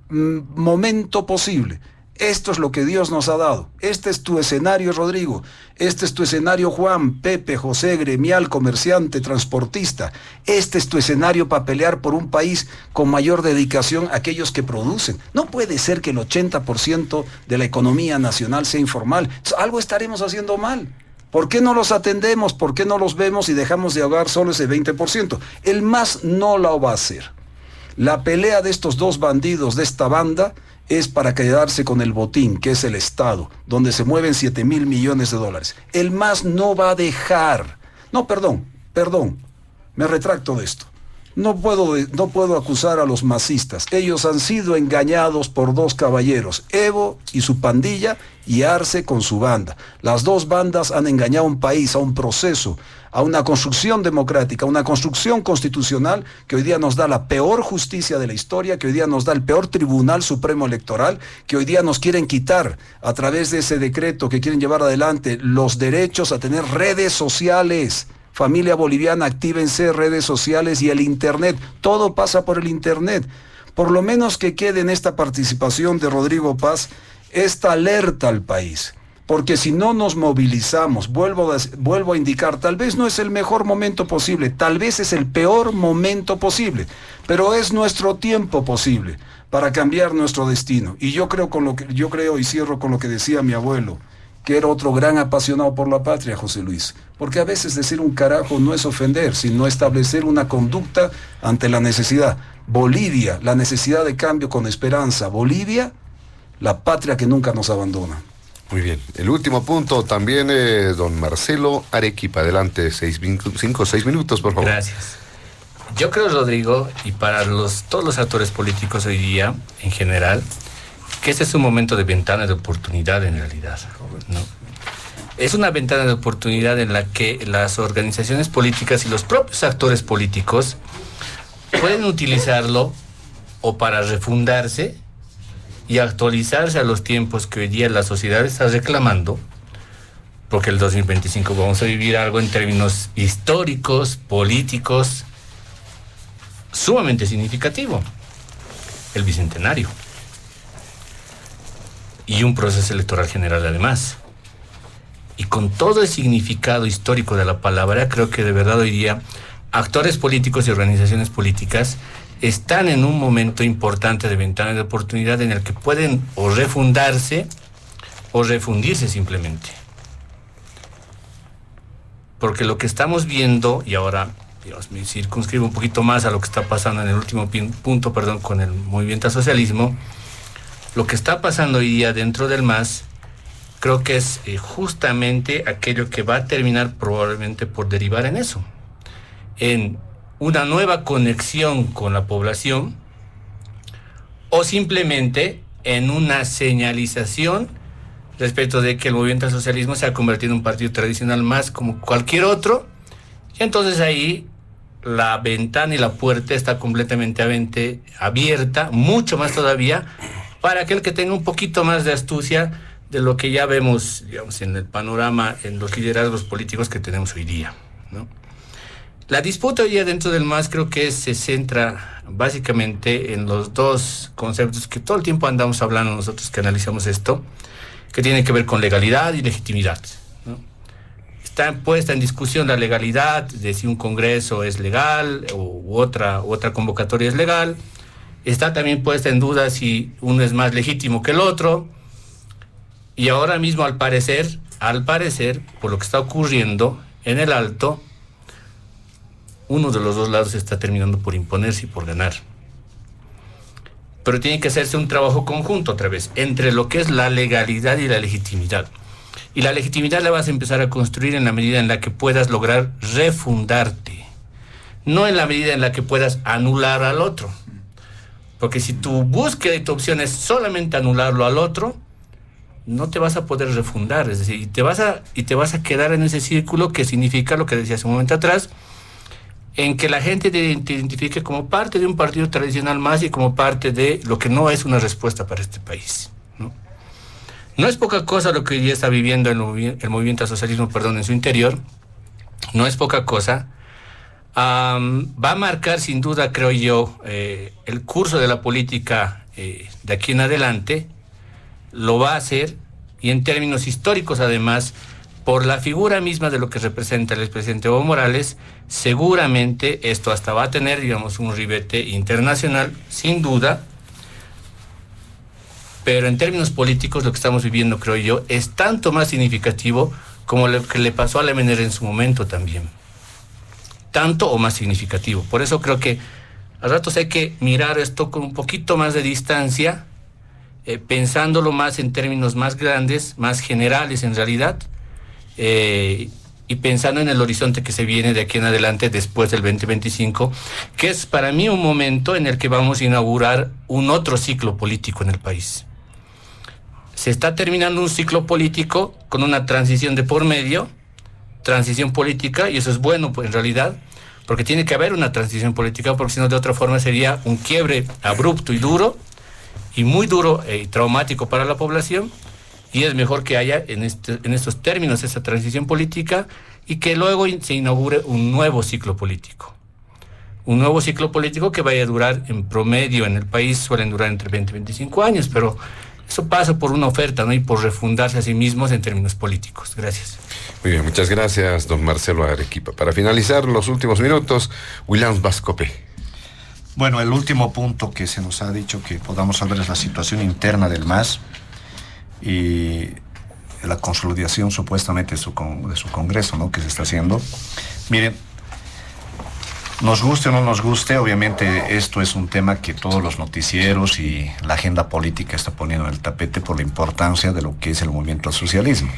momento posible. Esto es lo que Dios nos ha dado. Este es tu escenario, Rodrigo. Este es tu escenario, Juan, Pepe, José, gremial, comerciante, transportista. Este es tu escenario para pelear por un país con mayor dedicación a aquellos que producen. No puede ser que el 80% de la economía nacional sea informal. Algo estaremos haciendo mal. ¿Por qué no los atendemos? ¿Por qué no los vemos y dejamos de ahogar solo ese 20%? El MAS no lo va a hacer. La pelea de estos dos bandidos de esta banda es para quedarse con el botín, que es el Estado, donde se mueven 7.000 millones de dólares. El MAS no va a dejar. No, perdón, me retracto de esto. No puedo acusar a los masistas. Ellos han sido engañados por dos caballeros, Evo y su pandilla, y Arce con su banda. Las dos bandas han engañado a un país, a un proceso, a una construcción democrática, a una construcción constitucional que hoy día nos da la peor justicia de la historia, que hoy día nos da el peor Tribunal Supremo Electoral, que hoy día nos quieren quitar a través de ese decreto que quieren llevar adelante los derechos a tener redes sociales. Familia boliviana, actívense, redes sociales y el Internet. Todo pasa por el Internet. Por lo menos que quede en esta participación de Rodrigo Paz esta alerta al país. Porque si no nos movilizamos, vuelvo a indicar, tal vez no es el mejor momento posible, tal vez es el peor momento posible, pero es nuestro tiempo posible para cambiar nuestro destino. Y yo creo y cierro con lo que decía mi abuelo, que era otro gran apasionado por la patria, José Luis. Porque a veces decir un carajo no es ofender, sino establecer una conducta ante la necesidad. Bolivia, la necesidad de cambio con esperanza. Bolivia, la patria que nunca nos abandona. Muy bien. El último punto también, don Marcelo Arequipa. Adelante, 5 o 6 minutos, por favor. Gracias. Yo creo, Rodrigo, y para todos los actores políticos hoy día, en general, que este es un momento de ventana de oportunidad en realidad, ¿no? Es una ventana de oportunidad en la que las organizaciones políticas y los propios actores políticos pueden utilizarlo o para refundarse y actualizarse a los tiempos que hoy día la sociedad está reclamando, porque el 2025 vamos a vivir algo en términos históricos, políticos, sumamente significativo, el bicentenario. Y un proceso electoral general además. Y con todo el significado histórico de la palabra, creo que de verdad hoy día actores políticos y organizaciones políticas están en un momento importante de ventana de oportunidad en el que pueden o refundarse o refundirse simplemente. Porque lo que estamos viendo, y ahora me circunscribo un poquito más a lo que está pasando en el último punto, con el movimiento al socialismo, lo que está pasando hoy día dentro del MAS, creo que es justamente aquello que va a terminar probablemente por derivar en eso, en una nueva conexión con la población o simplemente en una señalización respecto de que el movimiento al socialismo se ha convertido en un partido tradicional más como cualquier otro, y entonces ahí la ventana y la puerta está completamente abierta, mucho más todavía, para aquel que tenga un poquito más de astucia de lo que ya vemos, digamos, en el panorama, en los liderazgos políticos que tenemos hoy día, ¿no? La disputa hoy día dentro del MAS creo que se centra básicamente en los dos conceptos que todo el tiempo andamos hablando nosotros que analizamos esto, que tiene que ver con legalidad y legitimidad, ¿no? Está puesta en discusión la legalidad de si un congreso es legal u otra convocatoria es legal. Está también puesta en duda si uno es más legítimo que el otro. Y ahora mismo, al parecer, por lo que está ocurriendo en el Alto, uno de los dos lados está terminando por imponerse y por ganar. Pero tiene que hacerse un trabajo conjunto otra vez, entre lo que es la legalidad y la legitimidad. Y la legitimidad la vas a empezar a construir en la medida en la que puedas lograr refundarte, no en la medida en la que puedas anular al otro. Porque si tu búsqueda y tu opción es solamente anularlo al otro, no te vas a poder refundar, es decir, y te vas a quedar en ese círculo que significa lo que decía hace un momento atrás, en que la gente te identifique como parte de un partido tradicional más y como parte de lo que no es una respuesta para este país, ¿no? No es poca cosa lo que hoy día está viviendo el movimiento al socialismo, en su interior, no es poca cosa. Va a marcar sin duda, creo yo, el curso de la política de aquí en adelante. Lo va a hacer, y en términos históricos además, por la figura misma de lo que representa el expresidente Evo Morales, seguramente esto hasta va a tener, digamos, un ribete internacional, sin duda. Pero en términos políticos lo que estamos viviendo, creo yo, es tanto más significativo como lo que le pasó a Lemener en su momento también. Tanto o más significativo. Por eso creo que a ratos hay que mirar esto con un poquito más de distancia, pensándolo más en términos más grandes, más generales en realidad, y pensando en el horizonte que se viene de aquí en adelante después del 2025, que es para mí un momento en el que vamos a inaugurar un otro ciclo político en el país. Se está terminando un ciclo político con una transición de por medio, transición política, y eso es bueno pues, en realidad, porque tiene que haber una transición política, porque si no de otra forma sería un quiebre abrupto y duro, y muy duro y traumático para la población, y es mejor que haya en estos términos esa transición política y que luego se inaugure un nuevo ciclo político. Un nuevo ciclo político que vaya a durar en promedio en el país, suelen durar entre 20 y 25 años, pero eso pasa por una oferta, ¿no? Y por refundarse a sí mismos en términos políticos. Gracias. Muy bien, muchas gracias, don Marcelo Arequipa. Para finalizar los últimos minutos, Williams Bascope. Bueno, el último punto que se nos ha dicho que podamos saber es la situación interna del MAS y la consolidación supuestamente de su congreso, ¿no?, que se está haciendo. Miren, nos guste o no nos guste, obviamente esto es un tema que todos los noticieros y la agenda política está poniendo en el tapete por la importancia de lo que es el movimiento al socialismo.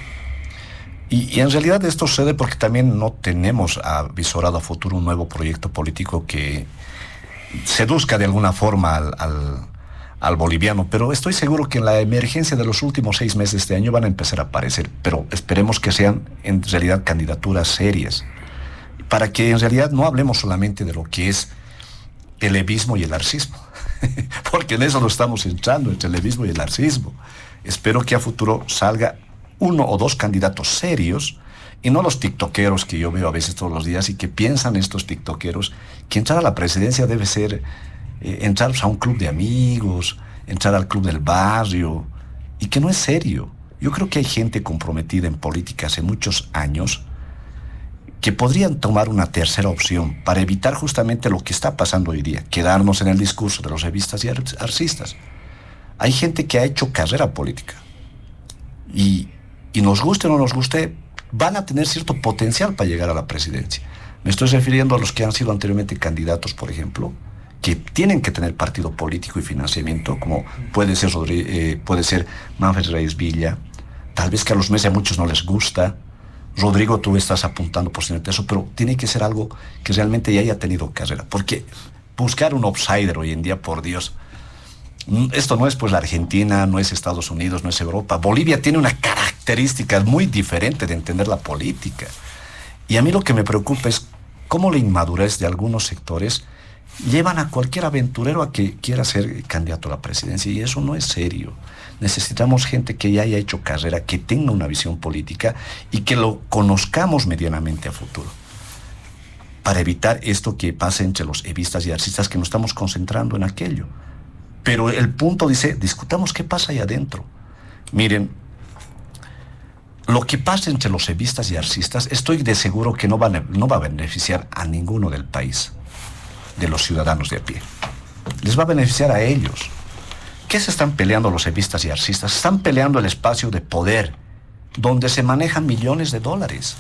Y en realidad esto sucede porque también no tenemos avisorado a futuro un nuevo proyecto político que seduzca de alguna forma al boliviano, pero estoy seguro que en la emergencia de los últimos 6 meses de este año van a empezar a aparecer, pero esperemos que sean en realidad candidaturas serias, para que en realidad no hablemos solamente de lo que es el levismo y el arcismo, porque en eso lo estamos entrando, entre el levismo y el arcismo. Espero que a futuro salga 1 o 2 candidatos serios, y no los tiktokeros que yo veo a veces todos los días y que piensan estos tiktokeros que entrar a la presidencia debe ser entrar a un club de amigos, entrar al club del barrio, y que no es serio. Yo creo que hay gente comprometida en política hace muchos años que podrían tomar una tercera opción para evitar justamente lo que está pasando hoy día, quedarnos en el discurso de los revistas y arcistas. Hay gente que ha hecho carrera política y nos guste o no nos guste, van a tener cierto potencial para llegar a la presidencia. Me estoy refiriendo a los que han sido anteriormente candidatos, por ejemplo, que tienen que tener partido político y financiamiento, como puede ser Manfred Reyes Villa. Tal vez que a los meses a muchos no les gusta. Rodrigo, tú estás apuntando por eso, pero tiene que ser algo que realmente ya haya tenido carrera, porque buscar un outsider hoy en día, por Dios, esto no es pues la Argentina, no es Estados Unidos, no es Europa. Bolivia tiene una característica muy diferente de entender la política. Y a mí lo que me preocupa es cómo la inmadurez de algunos sectores llevan a cualquier aventurero a que quiera ser candidato a la presidencia, y eso no es serio. Necesitamos gente que ya haya hecho carrera, que tenga una visión política y que lo conozcamos medianamente a futuro, para evitar esto que pasa entre los evistas y arcistas, que nos estamos concentrando en aquello. Pero el punto dice, discutamos qué pasa ahí adentro. Miren, lo que pasa entre los evistas y arcistas, estoy de seguro que no va a beneficiar a ninguno del país, de los ciudadanos de a pie. Les va a beneficiar a ellos. ¿Qué se están peleando los evistas y arcistas? Están peleando el espacio de poder, donde se manejan millones de dólares.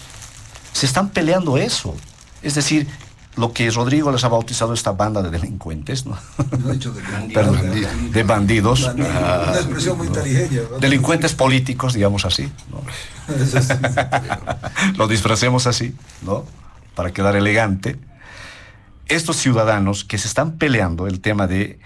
Se están peleando eso. Es decir, lo que Rodrigo les ha bautizado esta banda de delincuentes, ¿no? No he dicho de bandidos. Perdón, de bandidos. Una expresión muy tarijeña, ¿no? Delincuentes políticos, digamos así, ¿no? Lo disfracemos así, ¿no? Para quedar elegante. Estos ciudadanos que se están peleando el tema de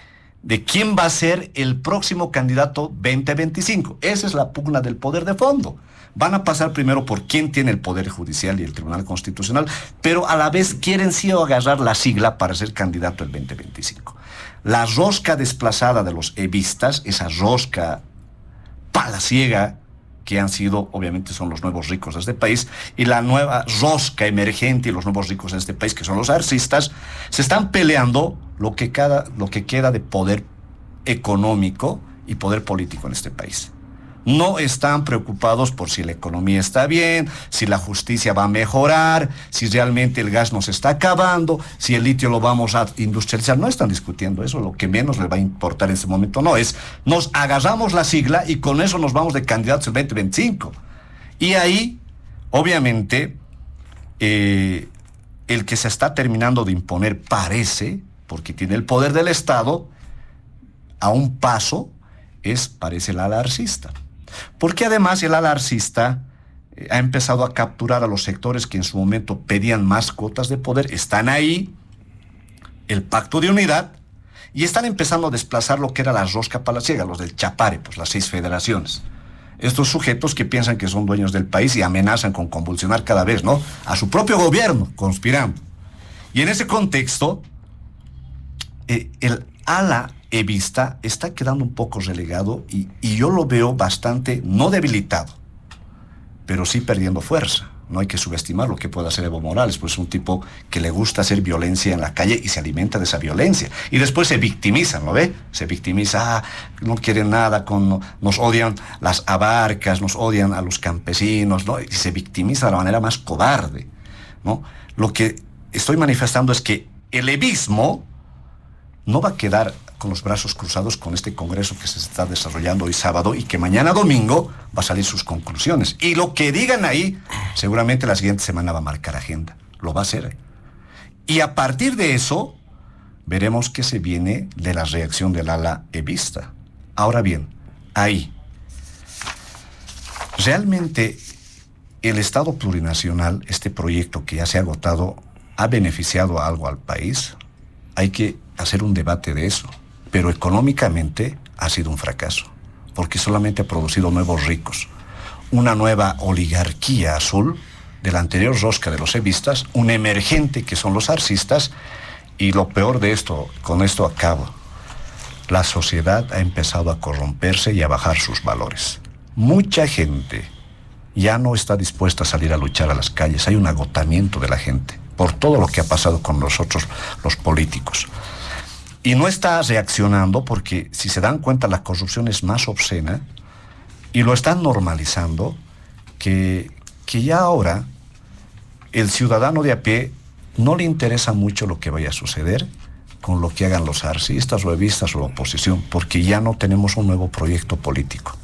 quién va a ser el próximo candidato 2025. Esa es la pugna del poder de fondo. Van a pasar primero por quién tiene el Poder Judicial y el Tribunal Constitucional, pero a la vez quieren sí agarrar la sigla para ser candidato el 2025. La rosca desplazada de los evistas, esa rosca palaciega, que han sido, obviamente son los nuevos ricos de este país, y la nueva rosca emergente y los nuevos ricos de este país, que son los arcistas, se están peleando lo que queda de poder económico y poder político en este país. No están preocupados por si la economía está bien, si la justicia va a mejorar, si realmente el gas nos está acabando, si el litio lo vamos a industrializar. No están discutiendo eso, lo que menos les va a importar en este momento no es, nos agarramos la sigla y con eso nos vamos de candidatos el 2025. Y ahí, Obviamente, el que se está terminando de imponer parece, porque tiene el poder del Estado, a un paso, parece el ala arcista. Porque además el ala arcista ha empezado a capturar a los sectores que en su momento pedían más cuotas de poder, están ahí, el pacto de unidad, y están empezando a desplazar lo que era la rosca palaciega, los del Chapare, pues las 6 federaciones. Estos sujetos que piensan que son dueños del país y amenazan con convulsionar cada vez, ¿no?, a su propio gobierno, conspirando. Y en ese contexto, el ala evista está quedando un poco relegado y yo lo veo bastante, no debilitado, pero sí perdiendo fuerza. No hay que subestimar lo que puede hacer Evo Morales, pues es un tipo que le gusta hacer violencia en la calle y se alimenta de esa violencia. Y después se victimizan, ¿lo ve? Se victimiza, no quieren nada, nos odian las abarcas, nos odian a los campesinos, ¿no? Y se victimiza de la manera más cobarde, ¿no? Lo que estoy manifestando es que el evismo no va a quedar con los brazos cruzados con este congreso que se está desarrollando hoy sábado y que mañana domingo va a salir sus conclusiones. Y lo que digan ahí, seguramente la siguiente semana va a marcar agenda. Lo va a hacer. Y a partir de eso, veremos qué se viene de la reacción del ala evista. Ahora bien, ahí, realmente el Estado plurinacional, este proyecto que ya se ha agotado, ¿ha beneficiado algo al país? Hay que hacer un debate de eso. Pero económicamente ha sido un fracaso, porque solamente ha producido nuevos ricos, una nueva oligarquía azul de la anterior rosca de los evistas, un emergente que son los arcistas, y lo peor de esto, con esto acabo, la sociedad ha empezado a corromperse y a bajar sus valores. Mucha gente ya no está dispuesta a salir a luchar a las calles, hay un agotamiento de la gente, por todo lo que ha pasado con nosotros, los políticos. Y no está reaccionando porque, si se dan cuenta, la corrupción es más obscena y lo están normalizando, que ya ahora el ciudadano de a pie no le interesa mucho lo que vaya a suceder con lo que hagan los arcistas o evistas o la oposición, porque ya no tenemos un nuevo proyecto político.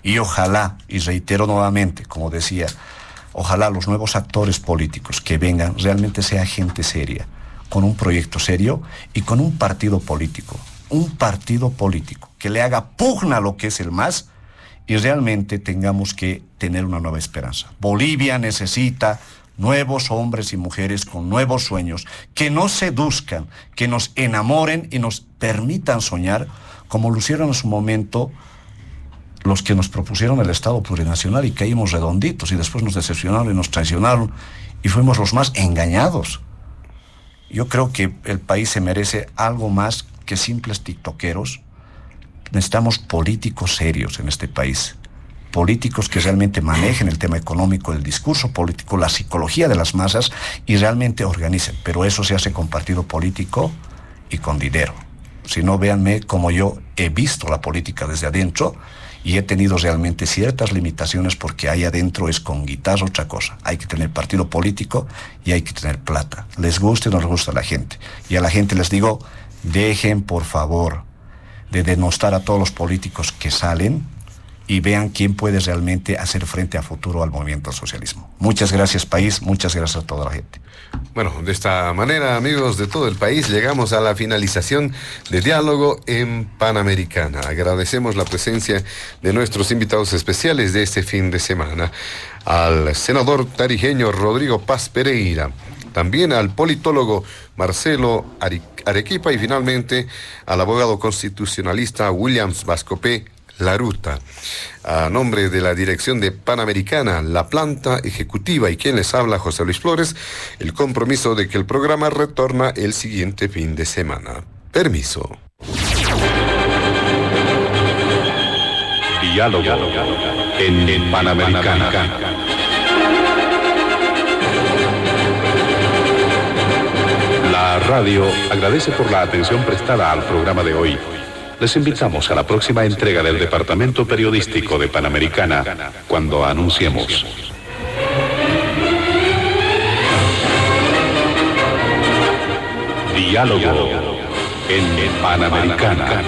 Y ojalá, y reitero nuevamente, como decía, ojalá los nuevos actores políticos que vengan realmente sea gente seria, con un proyecto serio y con un partido político que le haga pugna a lo que es el MAS y realmente tengamos que tener una nueva esperanza. Bolivia necesita nuevos hombres y mujeres con nuevos sueños, que nos seduzcan, que nos enamoren y nos permitan soñar, como lo hicieron en su momento los que nos propusieron el Estado plurinacional y caímos redonditos y después nos decepcionaron y nos traicionaron y fuimos los más engañados. Yo creo que el país se merece algo más que simples tiktokeros. Necesitamos políticos serios en este país. Políticos que realmente manejen el tema económico, el discurso político, la psicología de las masas y realmente organicen. Pero eso se hace con partido político y con dinero. Si no, véanme como yo he visto la política desde adentro y he tenido realmente ciertas limitaciones porque ahí adentro es con guitarra otra cosa. Hay que tener partido político y hay que tener plata. Les guste o no les gusta a la gente. Y a la gente les digo, dejen por favor de denostar a todos los políticos que salen y vean quién puede realmente hacer frente a futuro al movimiento al socialismo. Muchas gracias, país, muchas gracias a toda la gente. Bueno, de esta manera, amigos de todo el país, llegamos a la finalización de Diálogo en Panamericana. Agradecemos la presencia de nuestros invitados especiales de este fin de semana, al senador tarijeño Rodrigo Paz Pereira, también al politólogo Marcelo Arequipa y finalmente al abogado constitucionalista Williams Bascopé Laruta. A nombre de la dirección de Panamericana, la planta ejecutiva y quien les habla, José Luis Flores, el compromiso de que el programa retorna el siguiente fin de semana. Permiso. Diálogo en Panamericana. La radio agradece por la atención prestada al programa de hoy. Les invitamos a la próxima entrega del Departamento Periodístico de Panamericana, cuando anunciemos. Diálogo en Panamericana.